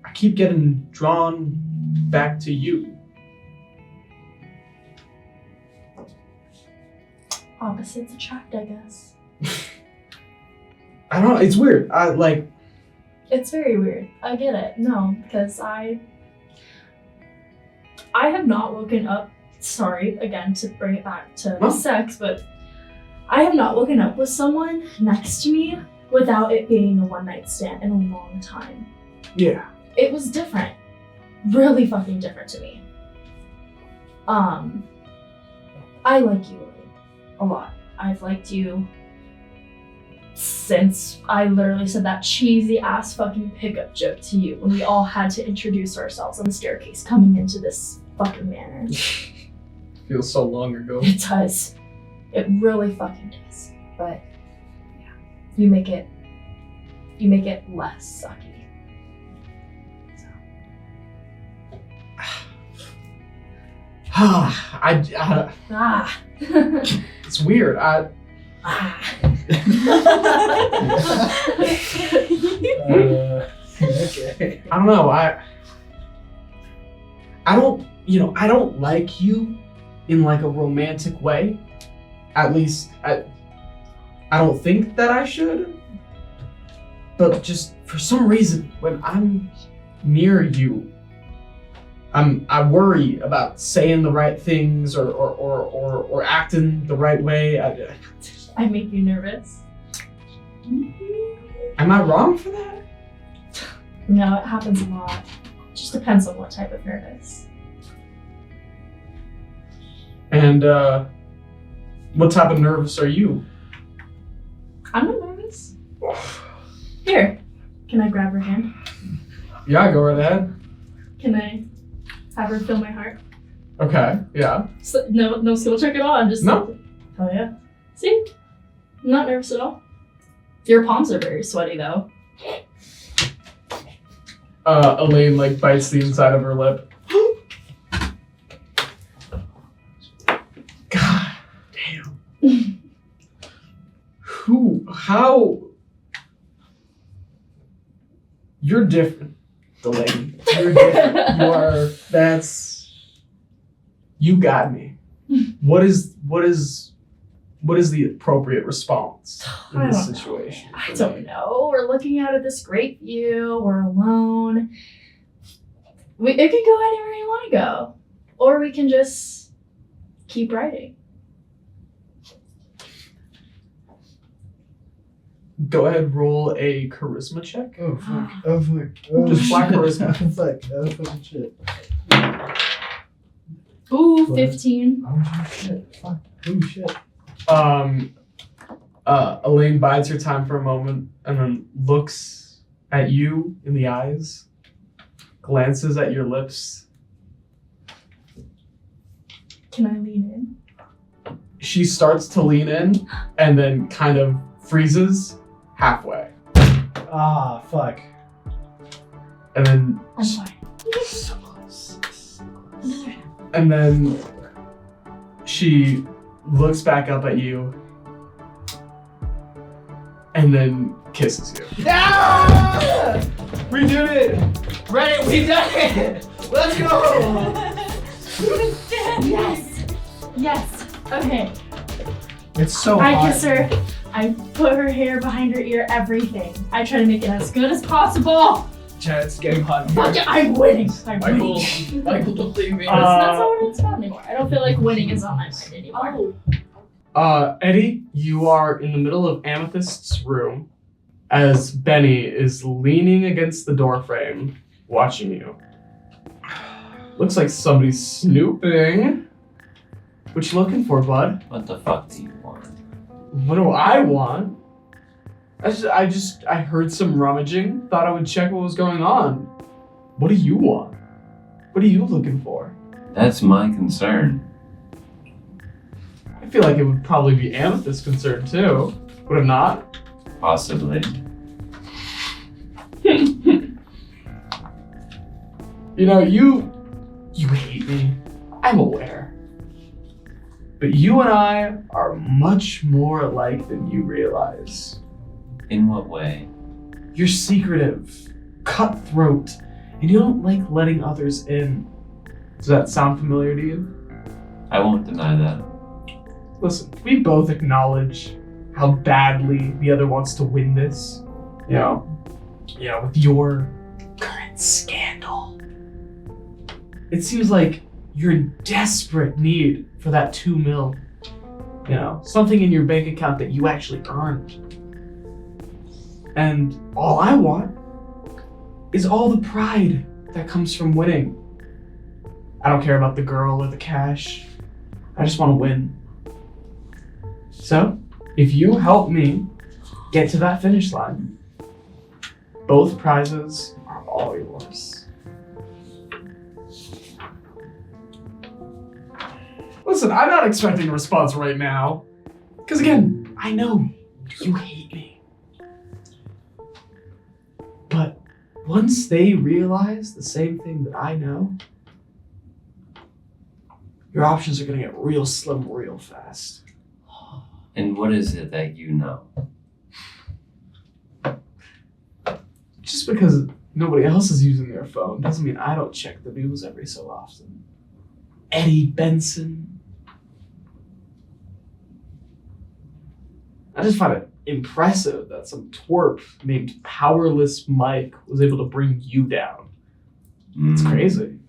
I keep getting drawn back to you. Opposites attract, I guess. I don't know. It's weird. It's very weird. I get it. No, because I have not woken up. Sorry, again, to bring it back to sex, but I have not woken up with someone next to me without it being a one-night stand in a long time. Yeah. It was different. Really fucking different to me. I like you a lot. I've liked you since I literally said that cheesy ass fucking pickup joke to you when we all had to introduce ourselves on the staircase coming into this fucking manor. Feels so long ago. It does. It really fucking does. But yeah, you make it less sucky. It's weird. Okay. I don't know. I don't like you in like a romantic way. At least I don't think that I should. But just for some reason, when I'm near you, I worry about saying the right things or acting the right way. I make you nervous. Am I wrong for that? No, it happens a lot. Just depends on what type of nervous. And what type of nervous are you? I'm not nervous. Here, can I grab her hand? Yeah, go right ahead. Can I have her feel my heart? Okay, yeah. So, no skill check at all. I'm just No. Oh yeah. See, I'm not nervous at all. Your palms are very sweaty though. Elaine like bites the inside of her lip. God damn. How? You're different, Delaney. You're different. You got me. What is the appropriate response in this situation? I don't know. We're looking out at this great view. We're alone. It could go anywhere you want to go. Or we can just keep writing. Go ahead, roll a charisma check. Oh fuck. Oh fuck. Oh, Just flat shit. charisma. Fuck. Oh fucking shit. Ooh, What? 15. Oh shit. Fuck. Oh shit. Elaine bides her time for a moment and then looks at you in the eyes, glances at your lips. Can I lean in? She starts to lean in and then kind of freezes halfway. Ah, fuck. And then I'm fine. And then she looks back up at you and then kisses you. Yeah! We did it! Reddit, we done it! Let's go! Yes! Yes! Okay. It's so I hot. kiss her. I put her hair behind her ear, everything. I try to make it as good as possible. Chat, it's getting hot. Fuck it, I'm winning. I'm Michael, winning. Michael, don't leave me. That's not what it's about anymore. I don't feel like winning is on my mind anymore. Eddie, you are in the middle of Amethyst's room as Benny is leaning against the doorframe, watching you. Looks like somebody's snooping. What you looking for, bud? What the fuck do you want? What do I want? I heard some rummaging. Thought I would check what was going on. What do you want? What are you looking for? That's my concern. I feel like it would probably be Amethyst's concern too. Would it not? Possibly. You know, you hate me. I'm aware. But you and I are much more alike than you realize. In what way? You're secretive, cutthroat, and you don't like letting others in. Does that sound familiar to you? I won't deny that. Listen, we both acknowledge how badly the other wants to win this. You know, with your current scandal. It seems like you're in desperate need for that 2 mil. You know, something in your bank account that you actually earned. And all I want is all the pride that comes from winning. I don't care about the girl or the cash. I just want to win. So, if you help me get to that finish line, both prizes are all yours. Listen, I'm not expecting a response right now. Because again, I know you hate me. But once they realize the same thing that I know, your options are gonna get real slim real fast. And what is it that you know? Just because nobody else is using their phone doesn't mean I don't check the news every so often. Eddie Benson. I just find it impressive that some twerp named Powerless Mike was able to bring you down. It's crazy.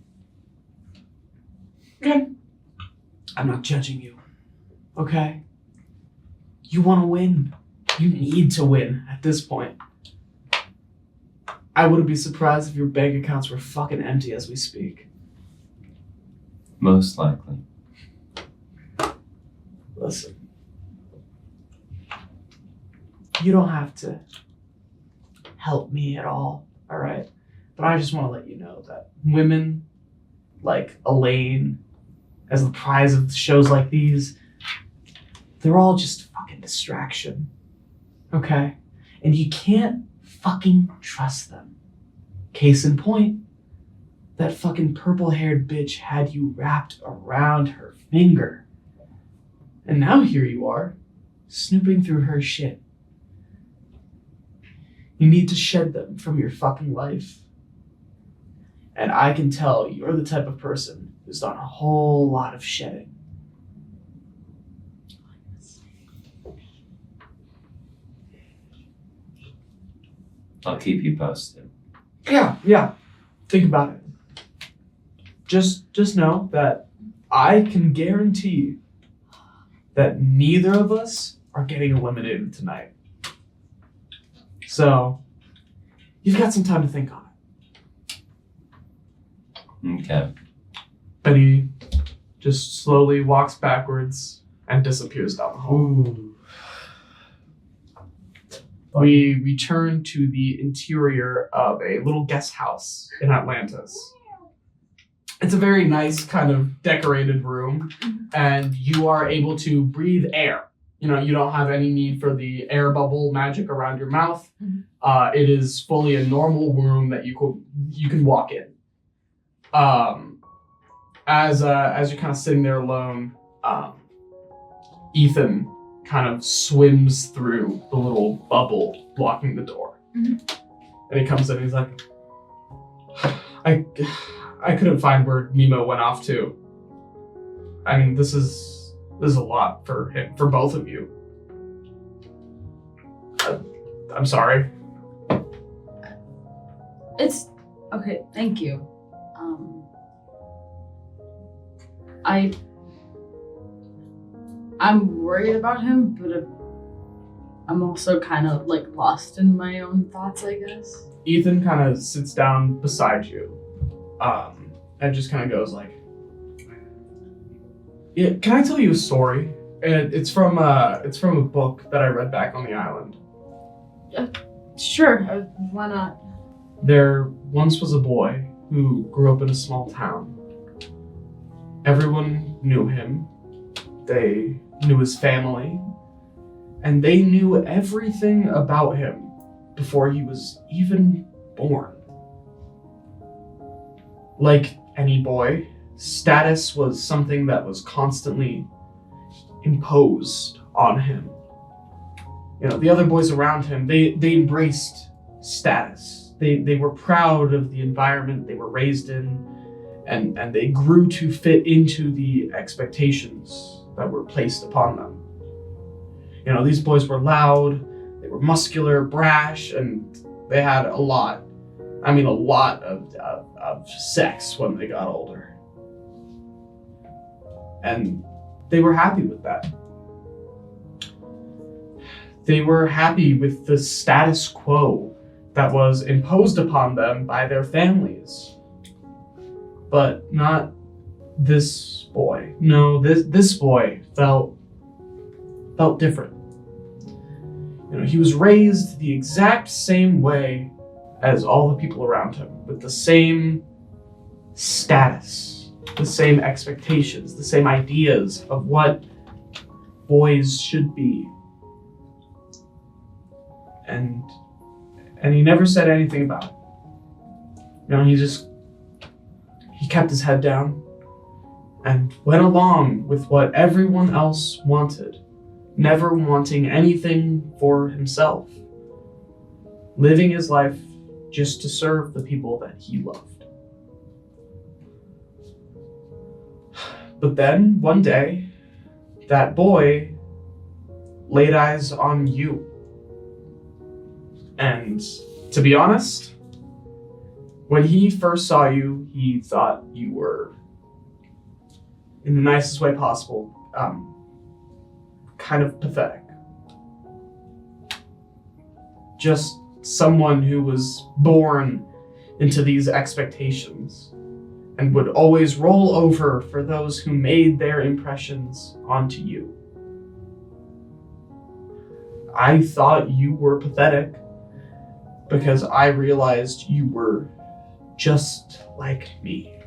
Okay. I'm not judging you. Okay? You want to win. You need to win at this point. I wouldn't be surprised if your bank accounts were fucking empty as we speak. Most likely. Listen. You don't have to help me at all, alright? But I just want to let you know that women like Elaine, as the prize of shows like these, they're all just fucking distraction. Okay? And you can't fucking trust them. Case in point, that fucking purple-haired bitch had you wrapped around her finger. And now here you are, snooping through her shit. You need to shed them from your fucking life. And I can tell you're the type of person who's done a whole lot of shedding. I'll keep you posted. Yeah. Think about it. Just know that I can guarantee that neither of us are getting eliminated tonight. So, you've got some time to think on it. Okay. Benny just slowly walks backwards and disappears down the hall. Ooh. We return to the interior of a little guest house in Atlantis. It's a very nice kind of decorated room, and you are able to breathe air. You know, you don't have any need for the air bubble magic around your mouth. It is fully a normal room that you can walk in. As you're kind of sitting there alone, Ethan kind of swims through the little bubble blocking the door. And he comes in and he's like, I couldn't find where Nemo went off to. I mean, this is a lot for him, for both of you. I'm sorry. It's okay. Thank you. I'm worried about him, but I'm also kind of like lost in my own thoughts, I guess. Ethan kind of sits down beside you, and just kind of goes like, "Yeah, can I tell you a story? It's from a book that I read back on the island. Sure. Why not? There once was a boy who grew up in a small town. Everyone knew him. They knew his family, and they knew everything about him before he was even born. Like any boy, status was something that was constantly imposed on him. You know, the other boys around him, they embraced status. They were proud of the environment they were raised in, and they grew to fit into the expectations that were placed upon them. You know, these boys were loud, they were muscular, brash, and they had a lot of sex when they got older. And they were happy with that. They were happy with the status quo that was imposed upon them by their families. But not this boy. No, this boy felt different. You know, he was raised the exact same way as all the people around him, with the same status, the same expectations, the same ideas of what boys should be. And he never said anything about it. You know, he kept his head down and went along with what everyone else wanted, never wanting anything for himself, living his life just to serve the people that he loved. But then, one day, that boy laid eyes on you. And to be honest, when he first saw you, he thought you were, in the nicest way possible, kind of pathetic. Just someone who was born into these expectations and would always roll over for those who made their impressions onto you. I thought you were pathetic because I realized you were just like me.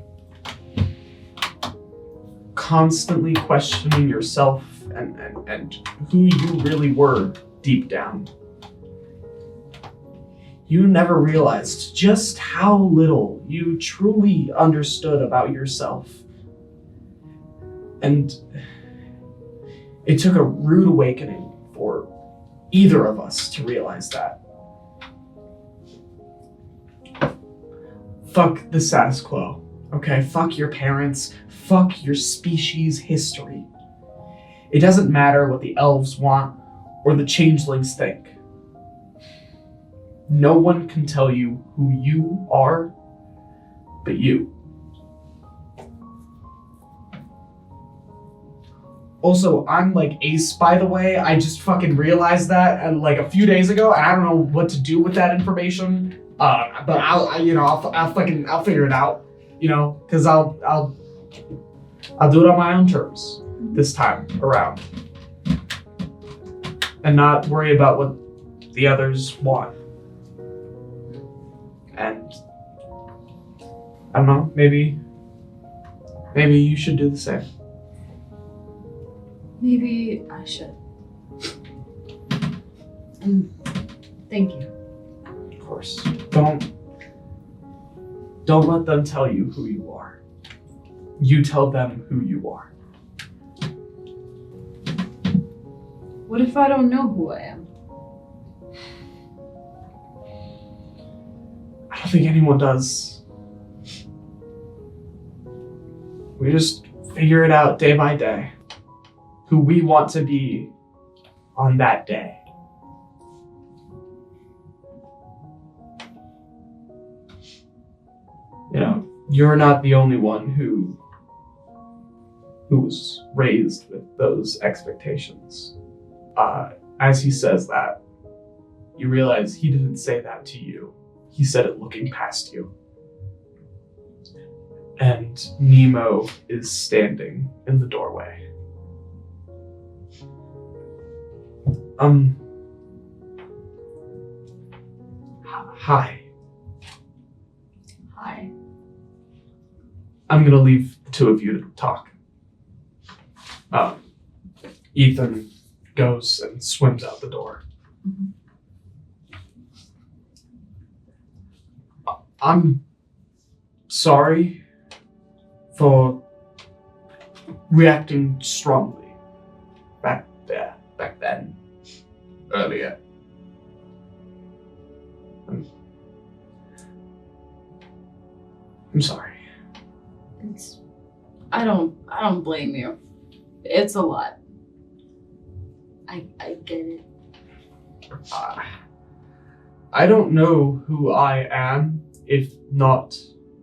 Constantly questioning yourself and who you really were deep down. You never realized just how little you truly understood about yourself. And it took a rude awakening for either of us to realize that. Fuck the status quo, okay? Fuck your parents, fuck your species' history. It doesn't matter what the elves want or the changelings think. No one can tell you who you are but you. Also, I'm like Ace, by the way. I just fucking realized that and like a few days ago, and I don't know what to do with that information. But I'll figure it out, you know, because I'll do it on my own terms this time around, and not worry about what the others want. And I don't know, maybe you should do the same. Maybe I should. Thank you. Of course. Don't let them tell you who you are. You tell them who you are. What if I don't know who I am? I don't think anyone does. We just figure it out day by day. Who we want to be on that day. You know, you're not the only one who was raised with those expectations. As he says that, you realize he didn't say that to you. He said it looking past you. And Nemo is standing in the doorway. Hi. Hi. I'm gonna leave the two of you to talk. Ethan goes and swims out the door. Mm-hmm. I'm sorry for reacting strongly back then, earlier. don't blame you. It's a lot. I get it. I don't know who I am if not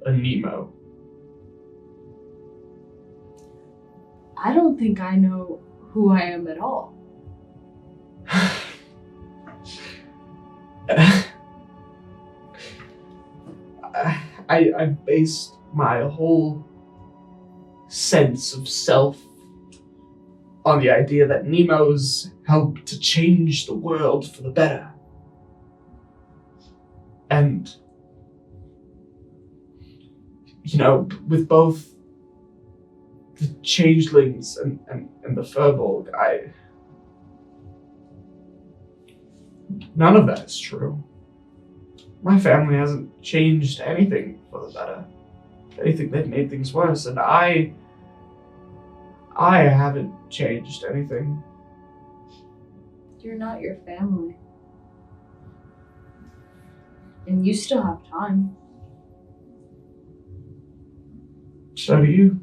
a Nemo. I don't think I know who I am at all. I based my whole sense of self on the idea that Nemo's helped to change the world for the better. And, you know, with both the changelings and the Furbolg, none of that is true. My family hasn't changed anything for the better. If anything, they've made things worse, and I haven't changed anything. You're not your family. And you still have time. So do you.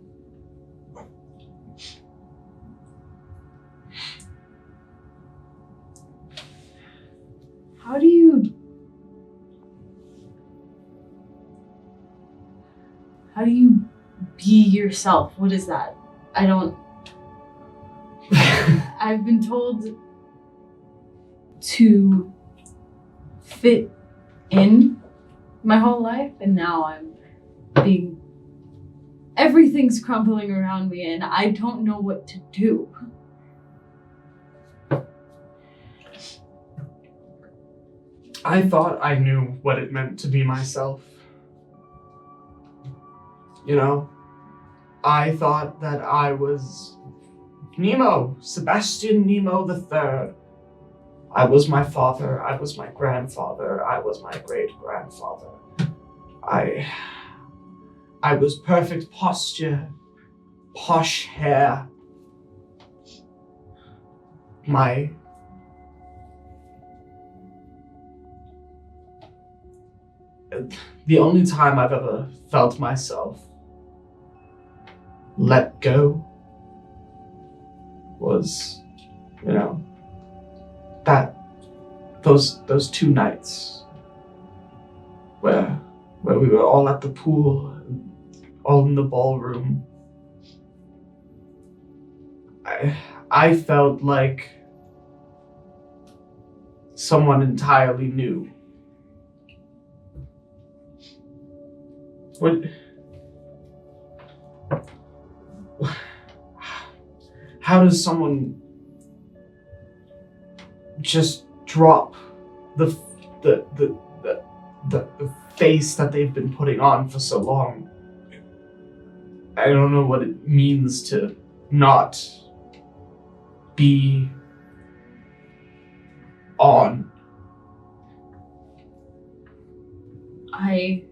How do you be yourself? What is that? I don't... I've been told to fit in my whole life, and now I'm being... Everything's crumbling around me, and I don't know what to do. I thought I knew what it meant to be myself. You know, I thought that I was Nemo, Sebastian Nemo III. I was my father, I was my grandfather, I was my great-grandfather. I was perfect posture, posh hair. The only time I've ever felt myself let go was, you know, those 2 nights where we were all at the pool, all in the ballroom. I felt like someone entirely new. How does someone just drop the face that they've been putting on for so long? I don't know what it means to not be on. I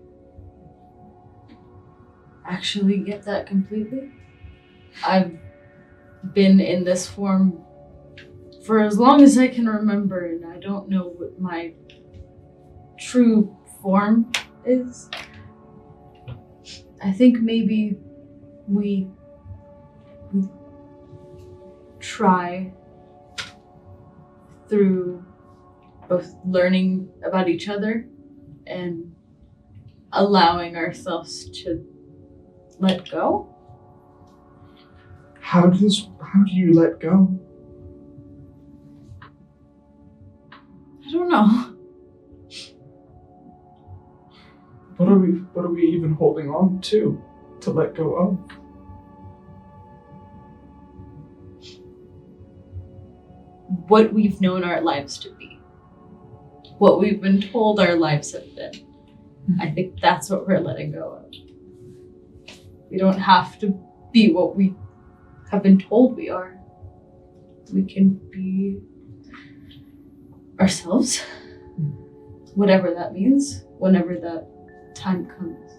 actually get that completely. I've been in this form for as long as I can remember, and I don't know what my true form is. I think maybe we try through both learning about each other and allowing ourselves to let go. How do you let go? I don't know. What are we even holding on to let go of? What we've known our lives to be. What we've been told our lives have been. I think that's what we're letting go of. We don't have to be what we have been told we are. We can be ourselves, whatever that means, whenever that time comes.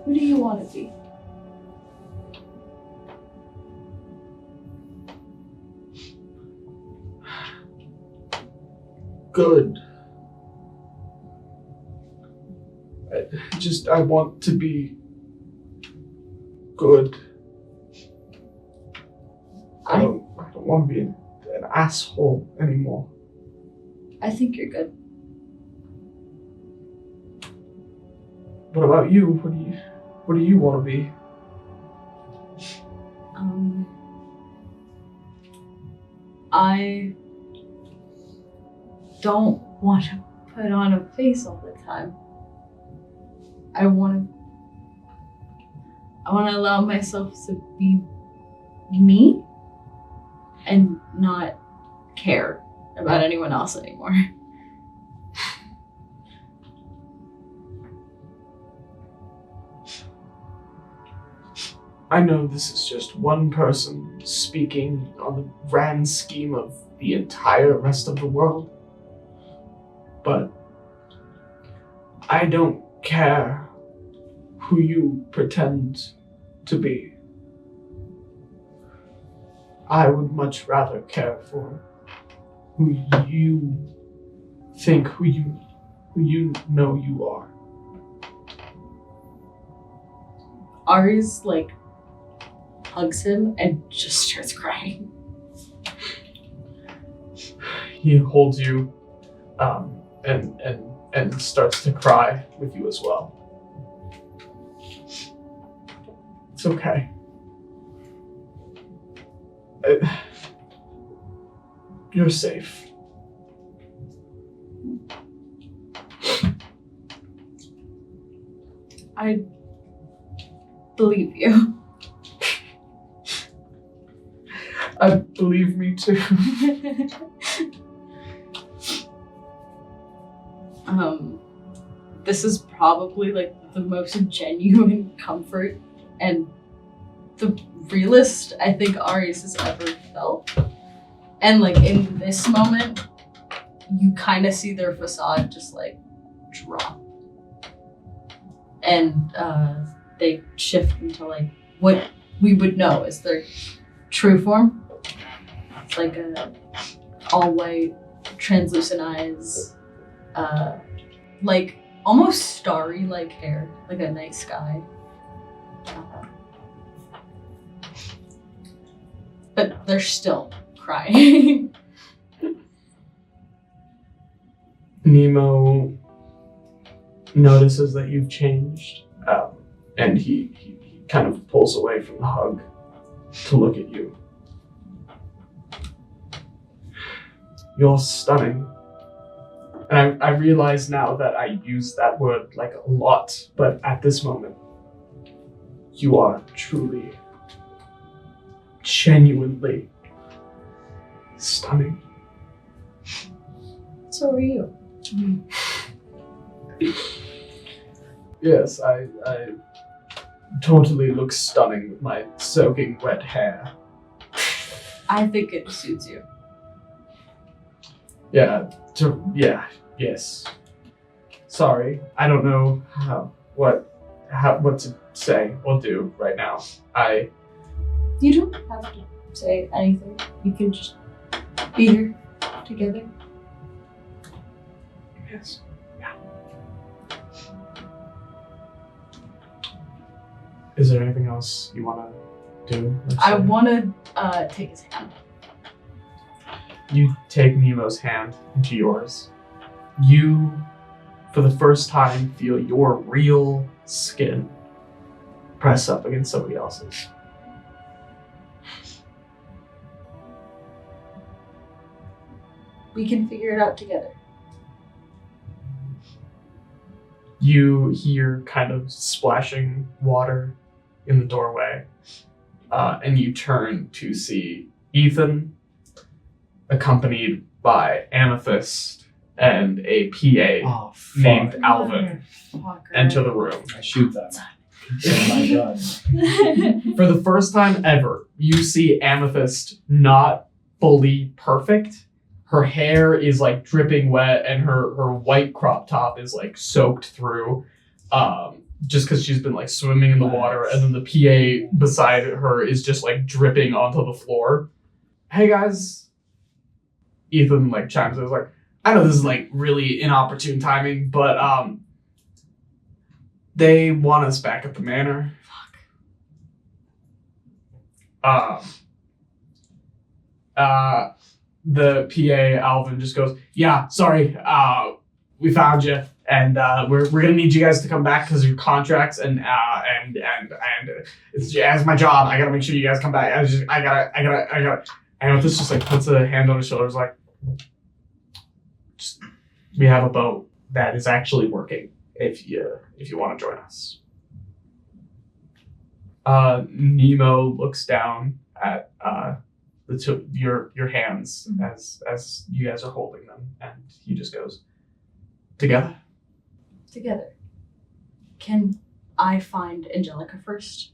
Who do you want to be? good. I want to be good. I don't want to be an asshole anymore. I think you're good. What about you? What do you want to be? I don't want to put on a face all the time. I want to allow myself to be me and not care about anyone else anymore. I know this is just one person speaking on the grand scheme of the entire rest of the world, but I don't care who you pretend to be. I would much rather care for who you think, who you know you are. Aries, hugs him and just starts crying. He holds you and starts to cry with you as well. It's okay. You're safe. I believe you. I believe me too. This is probably the most genuine comfort and the realest I think Aries has ever felt. And in this moment, you kind of see their facade just drop. And they shift into what we would know as their true form. It's a all white, translucent eyes, almost starry hair, like a night sky. But they're still crying. Nemo notices that you've changed, and he kind of pulls away from the hug to look at you. You're stunning. And I realize now that I use that word a lot, but at this moment, you are truly, genuinely stunning. So are you. Yes, I totally look stunning with my soaking wet hair. I think it suits you. Yes. Sorry, I don't know what to say or do right now. You don't have to say anything. You can just be here together. Yes. Yeah. Is there anything else you want to do? I want to take his hand. You take Nemo's hand into yours. You, for the first time, feel your real skin press up against somebody else's. We can figure it out together. You hear kind of splashing water in the doorway, and you turn to see Ethan, accompanied by Amethyst and a PA named Alvin, enter the room. I shoot them. Oh my god. For the first time ever, you see Amethyst not fully perfect. Her hair is dripping wet, and her white crop top is soaked through, just because she's been swimming in the water, and then the PA beside her is just dripping onto the floor. Hey guys, Ethan chimes in, I know this is like really inopportune timing, but they want us back at the manor. The PA Alvin just goes, yeah, sorry, we found you, and we're gonna need you guys to come back because of your contracts, and it's as my job, I gotta make sure you guys come back. I gotta. And this just like puts a hand on his shoulders, like, we have a boat that is actually working. If you want to join us. Nemo looks down at your hands as you guys are holding them, and he just goes, together. Together. Can I find Angelica first?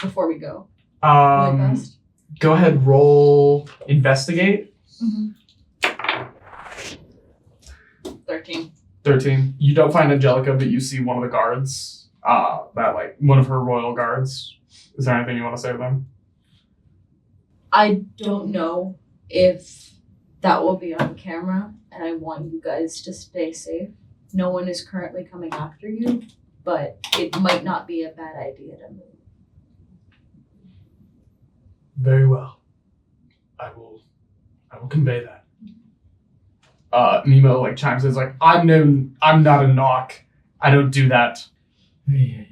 Before we go. Really fast? Go ahead, roll investigate. 13. You don't find Angelica, but you see one of the guards. One of her royal guards. Is there anything you want to say to them? I don't know if that will be on camera, and I want you guys to stay safe. No one is currently coming after you, but it might not be a bad idea to move. Very well. I will convey that. Nemo like chimes in, like, I'm not a knock. I don't do that.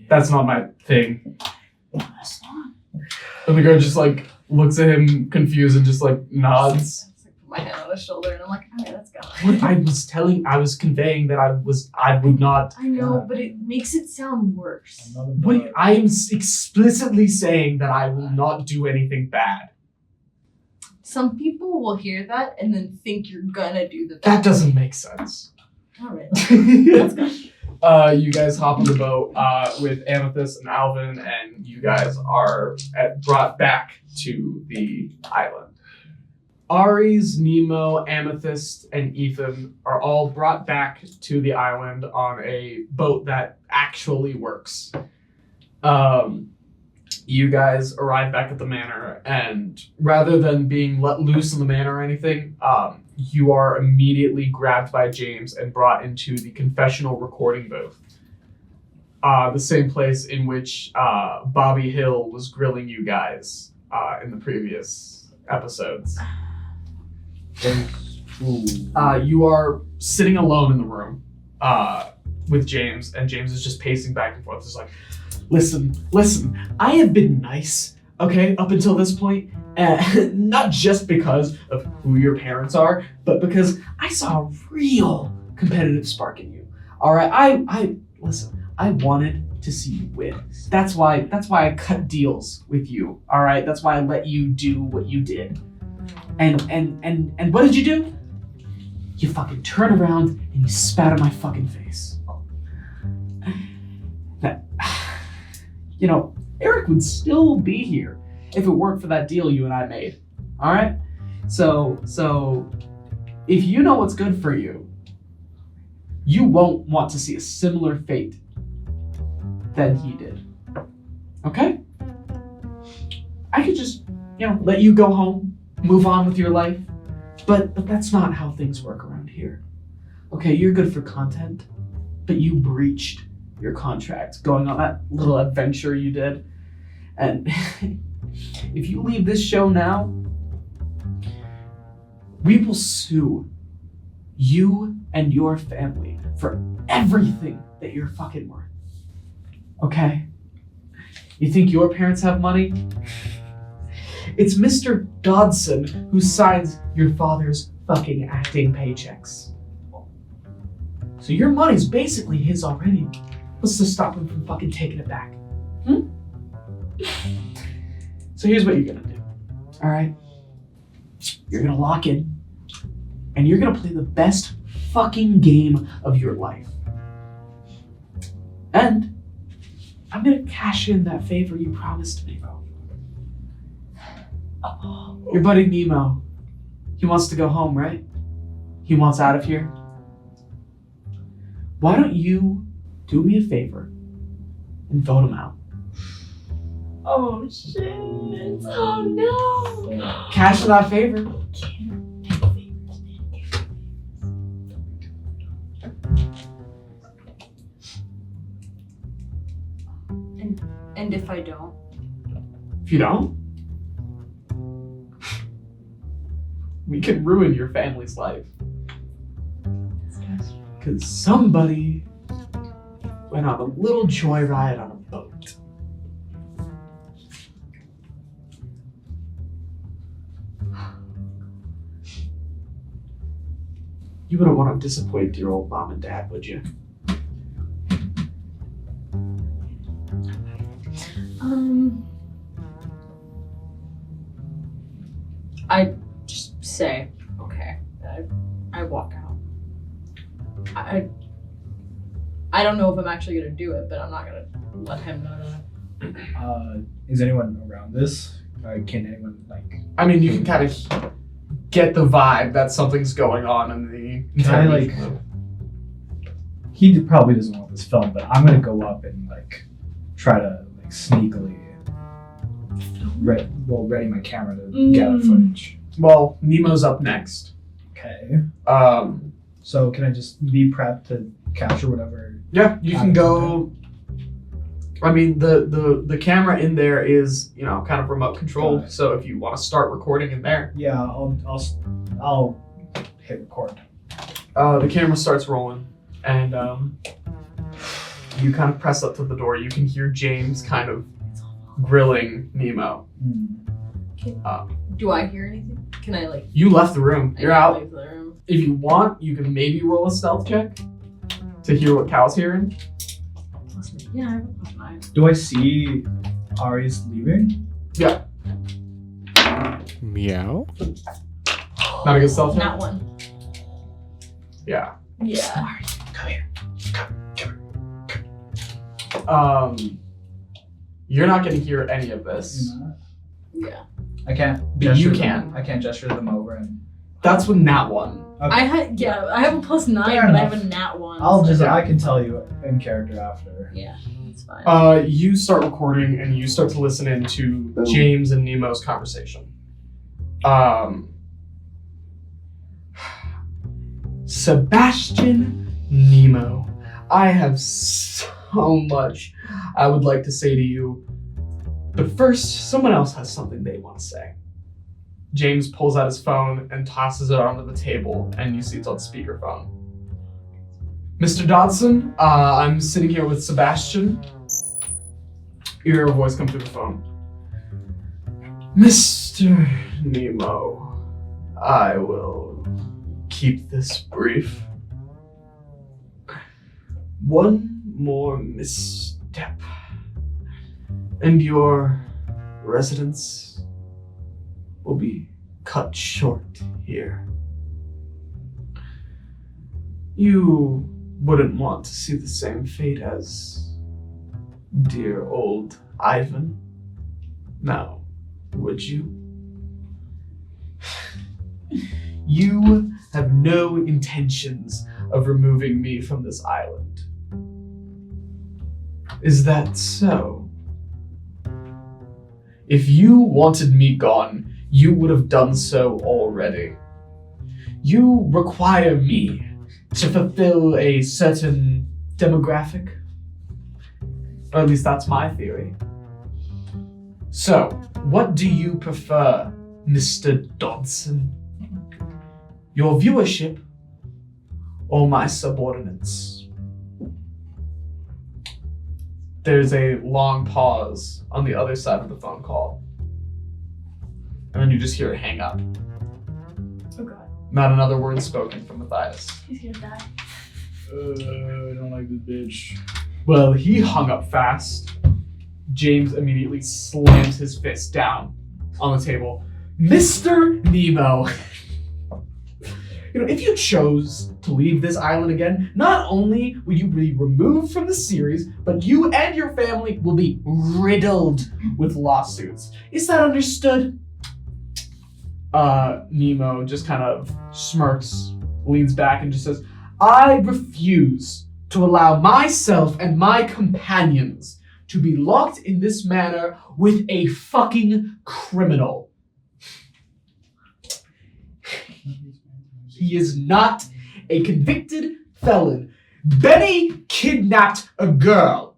That's not my thing. That's not. And the guard just like looks at him confused and just like nods. My hand on his shoulder, and I'm like, okay, let's go. What I was conveying that I would not. I know, but it makes it sound worse. Wait, I am explicitly saying that I will not do anything bad. Some people will hear that and then think you're gonna do the bad. That doesn't make sense. All right, let's go. You guys hop on the boat with Amethyst and Alvin, and you guys are brought back to the island. Aries, Nemo, Amethyst, and Ethan are all brought back to the island on a boat that actually works. You guys arrive back at the manor, and rather than being let loose in the manor or anything, you are immediately grabbed by James and brought into the confessional recording booth. The same place in which Bobby Hill was grilling you guys in the previous episodes. You are sitting alone in the room with James, and James is just pacing back and forth. It's like, listen, I have been nice, okay, up until this point. Not just because of who your parents are, but because I saw a real competitive spark in you. All right, I wanted to see you win. That's why I cut deals with you. All right, that's why I let you do what you did. And what did you do? You fucking turn around and you spat in my fucking face. You know, Eric would still be here if it weren't for that deal you and I made. All right? So if you know what's good for you, you won't want to see a similar fate than he did. Okay? I could just, let you go home, move on with your life, but that's not how things work around here. Okay, you're good for content, but you breached your contract going on that little adventure you did. And if you leave this show now, we will sue you and your family for everything that you're fucking worth. Okay? You think your parents have money? It's Mr. Dodson who signs your father's fucking acting paychecks. So your money's basically his already. What's to stop him from fucking taking it back? So here's what you're gonna do, all right? You're gonna lock in, and you're gonna play the best fucking game of your life. And I'm gonna cash in that favor you promised me, bro. Your buddy Nemo, he wants to go home, right? He wants out of here. Why don't you do me a favor and vote him out? Oh shit. Oh no. Cash in that favor. And if I don't? If you don't, we could ruin your family's life. Because somebody went on a little joyride on a boat. You wouldn't want to disappoint your old mom and dad, would you? I just say, okay. I walk out. I don't know if I'm actually gonna do it, but I'm not gonna let him know that. Is anyone around this? Can anyone I mean, you can kind of get the vibe that something's going on in the Can I, interrogation room. He probably doesn't want this film, but I'm gonna go up and try to sneakily ready my camera to gather footage. Well, Nemo's up next. Okay. So can I just be prepped to capture whatever? Yeah, you can go. I mean, the camera in there is, kind of remote controlled. So if you want to start recording in there, yeah, I'll hit record. The camera starts rolling, and you kind of press up to the door. You can hear James kind of grilling Nemo. Do I hear anything? Can I You left the room. You're out. leave the room? If you want, you can maybe roll a stealth check to hear what Cal's hearing. Yeah, I have a +9. Do I see Aries leaving? Yeah. Meow. Not a good stealth check? Not one. Yeah. Yeah. Come here. You're not going to hear any of this. Yeah. I can't. But you gesture can. them- I can't gesture them over and. That's with nat one. Okay. I have a +9, Fair but I enough. have a nat 1. I'll so- just. I can tell you in character after. Yeah, it's fine. You start recording and you start to listen in to James and Nemo's conversation. Sebastian Nemo, I have so much I would like to say to you, but first, someone else has something they want to say. James pulls out his phone and tosses it onto the table, and you see it's on speakerphone. Mr. Dodson, I'm sitting here with Sebastian. You hear a voice come through the phone. Mr. Nemo, I will keep this brief. One more misstep, and your residence will be cut short here. You wouldn't want to see the same fate as dear old Ivan, now, would you? You have no intentions of removing me from this island. Is that so? If you wanted me gone, you would have done so already. You require me to fulfill a certain demographic. Or at least that's my theory. So, what do you prefer, Mr. Dodson? Your viewership or my subordinates? There's a long pause on the other side of the phone call. And then you just hear it hang up. Oh god, Not another word spoken from Matthias. he's gonna die. I don't like this bitch. Well, he hung up fast. James immediately slams his fist down on the table. Mr. Nemo, if you chose to leave this island again, not only will you be removed from the series, but you and your family will be riddled with lawsuits. Is that understood? Nemo just kind of smirks, leans back, and just says, I refuse to allow myself and my companions to be locked in this manner with a fucking criminal. He is not a convicted felon. Benny kidnapped a girl.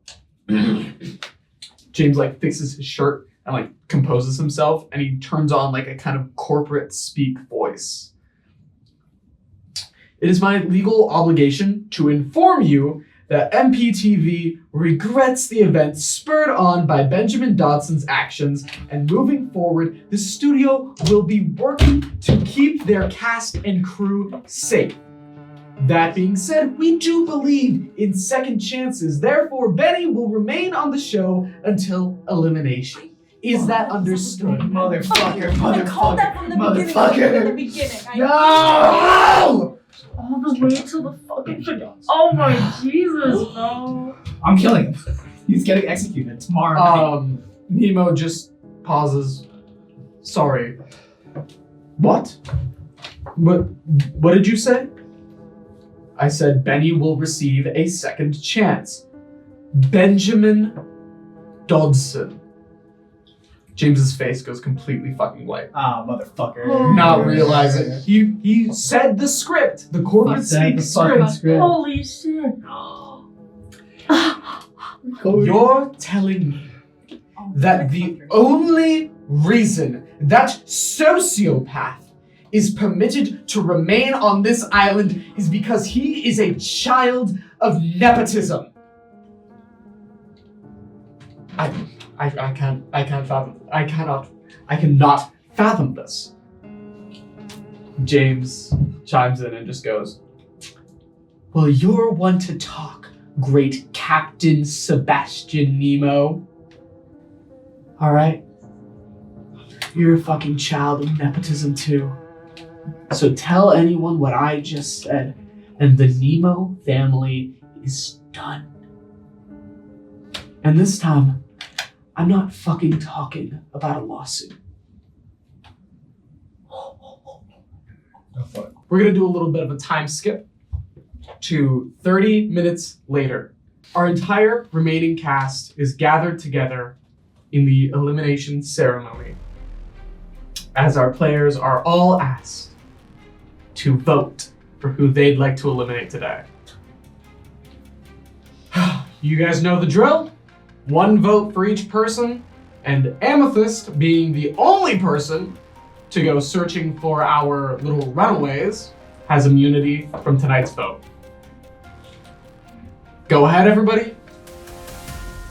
James like fixes his shirt and like composes himself, and he turns on like a kind of corporate speak voice. It is my legal obligation to inform you that MPTV regrets the event spurred on by Benjamin Dodson's actions, and moving forward, the studio will be working to keep their cast and crew safe. That being said, we do believe in second chances. Therefore, Benny will remain on the show until elimination. Is that understood? Motherfucker, I called that from the beginning. Motherfucker. From the beginning. No! All the way till the fucking oh my Jesus, bro. I'm killing him. He's getting executed tomorrow. Nemo just pauses. Sorry. What? What did you say? I said Benny will receive a second chance. Benjamin Dodson. James's face goes completely fucking white. Motherfucker. Not realizing. He said the script. The corporate speak script. Holy shit. You're telling me that the only reason that sociopath is permitted to remain on this island is because he is a child of nepotism. I cannot fathom this. James chimes in and just goes, well, you're one to talk, great Captain Sebastian Nemo. All right? You're a fucking child of nepotism too. So tell anyone what I just said, and the Nemo family is done. And this time, I'm not fucking talking about a lawsuit. We're gonna do a little bit of a time skip to 30 minutes later. Our entire remaining cast is gathered together in the elimination ceremony, as our players are all asked to vote for who they'd like to eliminate today. You guys know the drill. 1 vote for each person, and Amethyst, being the only person to go searching for our little runaways, has immunity from tonight's vote. Go ahead, everybody.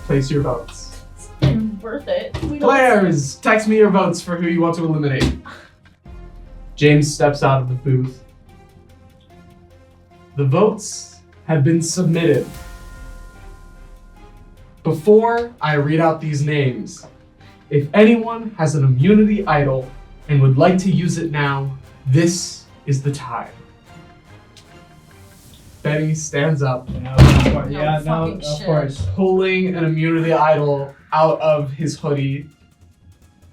Place your votes. It's worth it. Players, text me your votes for who you want to eliminate. James steps out of the booth. The votes have been submitted. Before I read out these names, if anyone has an immunity idol and would like to use it now, this is the time. Benny stands up, Of course. pulling an immunity idol out of his hoodie,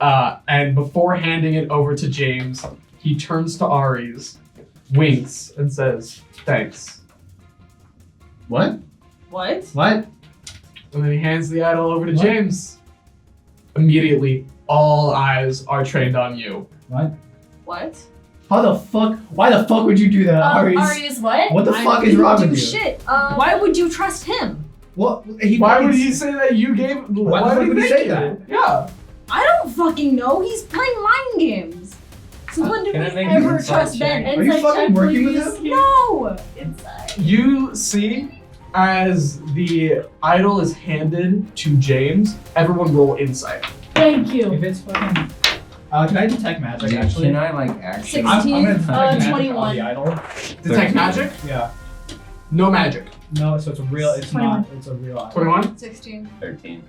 and before handing it over to James, he turns to Aries, winks, and says, thanks. What? What? What? And then he hands the idol over to James. Immediately, all eyes are trained on you. What? What? How the fuck? Why the fuck would you do that, Aries? Aries, what? What the fuck is wrong with you? Shit. Why would you trust him? What? Why would he say that you gave? Why the fuck would he say that? Yeah. I don't fucking know. He's playing mind games. So when do we Can I make an ever inside trust check? Ben? Are you Inside fucking check, working with please? him? No. Inside. You see, as the idol is handed to James, everyone roll insight. Thank you. If it's fucking. Can I detect magic Dude, actually? can I like actually? I'm gonna detect magic 21. on the idol. Detect magic? Yeah. No magic. No, so it's a real. It's 21. not. It's a real idol. 21? 16. 13.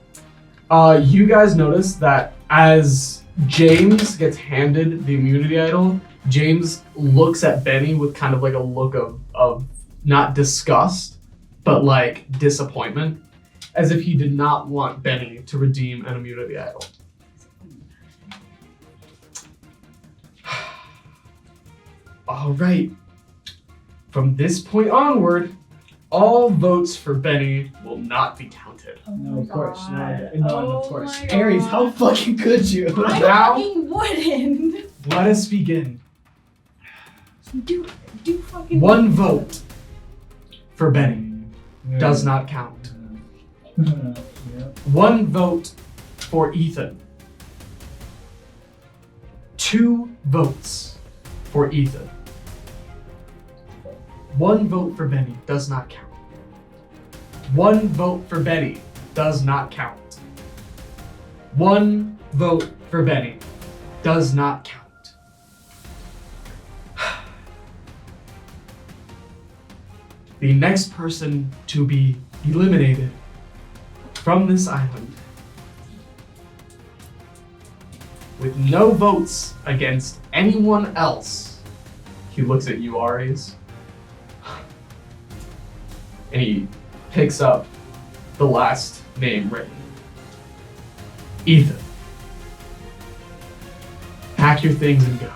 You guys notice that as James gets handed the immunity idol, James looks at Benny with kind of like a look of not disgust, but like disappointment, as if he did not want Benny to redeem an immunity idol. All right. From this point onward, all votes for Benny will not be counted. No, of course. No, Oh of course. my Aries, God. how fucking could you? I Now- fucking wouldn't. Let us begin. Do fucking. 1 vote for Benny does not count. Yeah. 1 vote for Ethan. 2 votes for Ethan. 1 vote for Benny does not count. 1 vote for Benny does not count. 1 vote for Benny does not count. The next person to be eliminated from this island with no votes against anyone else. He looks at you, Aries, and he picks up the last name written. Ethan. Pack your things and go.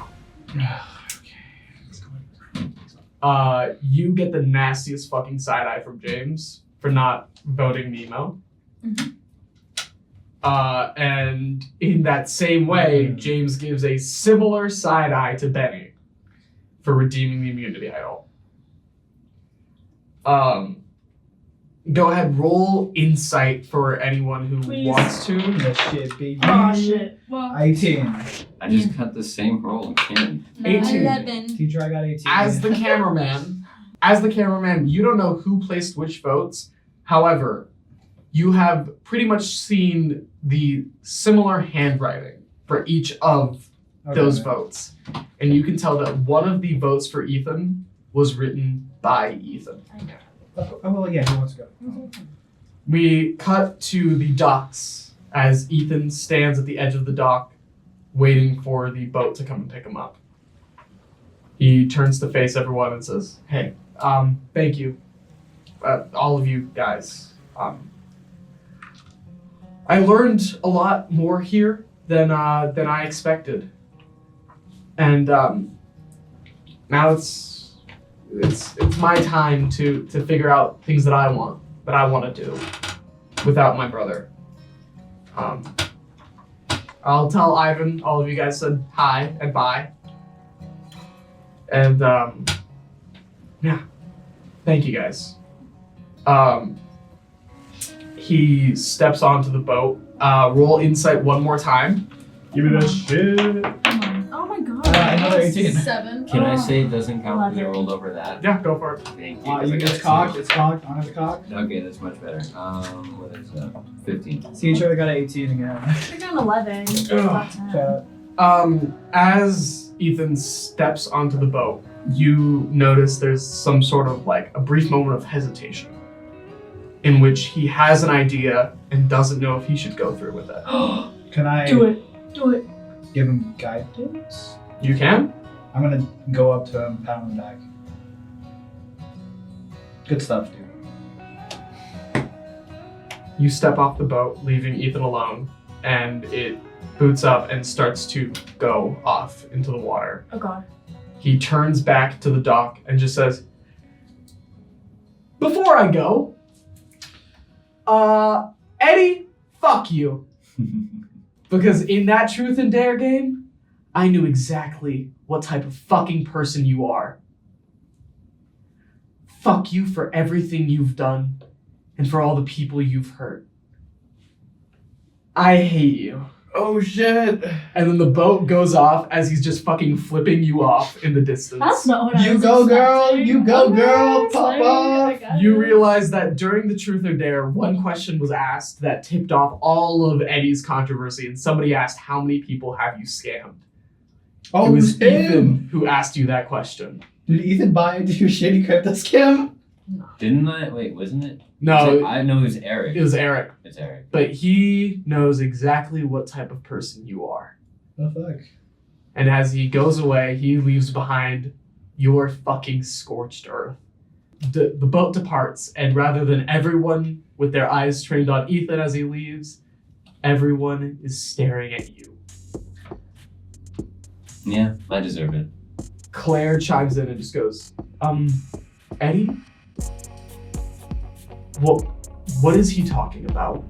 You get the nastiest fucking side eye from James for not voting Nemo. And in that same way, James gives a similar side eye to Benny for redeeming the immunity idol. Go ahead, roll insight for anyone who wants to. That shit, baby. Oh shit. Well, 18. I just got the same roll again. 18. 11. Teacher, I got 18. As the cameraman, you don't know who placed which votes. However, you have pretty much seen the similar handwriting for each of those votes. And you can tell that one of the votes for Ethan was written by Ethan. Oh, well, yeah, who wants to go? We cut to the docks as Ethan stands at the edge of the dock waiting for the boat to come and pick him up. He turns to face everyone and says, hey, thank you, all of you guys. I learned a lot more here than I expected. And now it's my time to figure out things that I want to do without my brother. I'll tell Ivan all of you guys said hi and bye. And yeah, thank you guys. He steps onto the boat. Roll insight one more time. Give me that shit. oh my god. Another 18. 7. Can I say it doesn't count because I rolled over that? Yeah, go for it. Thank you. 'cause I got It's a cocked. 2. It's cocked. On his cock. Okay, that's much better. What is that? 15. Teacher, I got 18 again. I got an 11. Top 10. Chat. As Ethan steps onto the boat, you notice there's some sort of like a brief moment of hesitation in which he has an idea and doesn't know if he should go through with it. Can I Do it. give him guidance? You can? I'm gonna go up to him, pat him back. Good stuff, dude. You step off the boat, leaving Ethan alone, and it boots up and starts to go off into the water. Oh god. He turns back to the dock and just says, before I go, Eddie, fuck you. Because in that Truth and Dare game, I knew exactly what type of fucking person you are. Fuck you for everything you've done and for all the people you've hurt. I hate you. Oh shit. And then the boat goes off as he's just fucking flipping you off in the distance. That's not what I You was go, girl. expecting. You go, Okay, girl. it's Pop like, off. I got You it. realize that during the Truth or Dare, one question was asked that tipped off all of Eddie's controversy, and somebody asked, how many people have you scammed? Oh, It was him. Ethan who asked you that question. Did Ethan buy into your shitty crypto scam? Didn't I? Wait, wasn't it? No, I know it was Eric. it was Eric. It's Eric. But he knows exactly what type of person you are. Oh, fuck. And as he goes away, he leaves behind your fucking scorched earth. The boat departs, and rather than everyone with their eyes trained on Ethan as he leaves, everyone is staring at you. Yeah, I deserve it. Claire chimes in and just goes, Eddie? What is he talking about?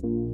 Bye.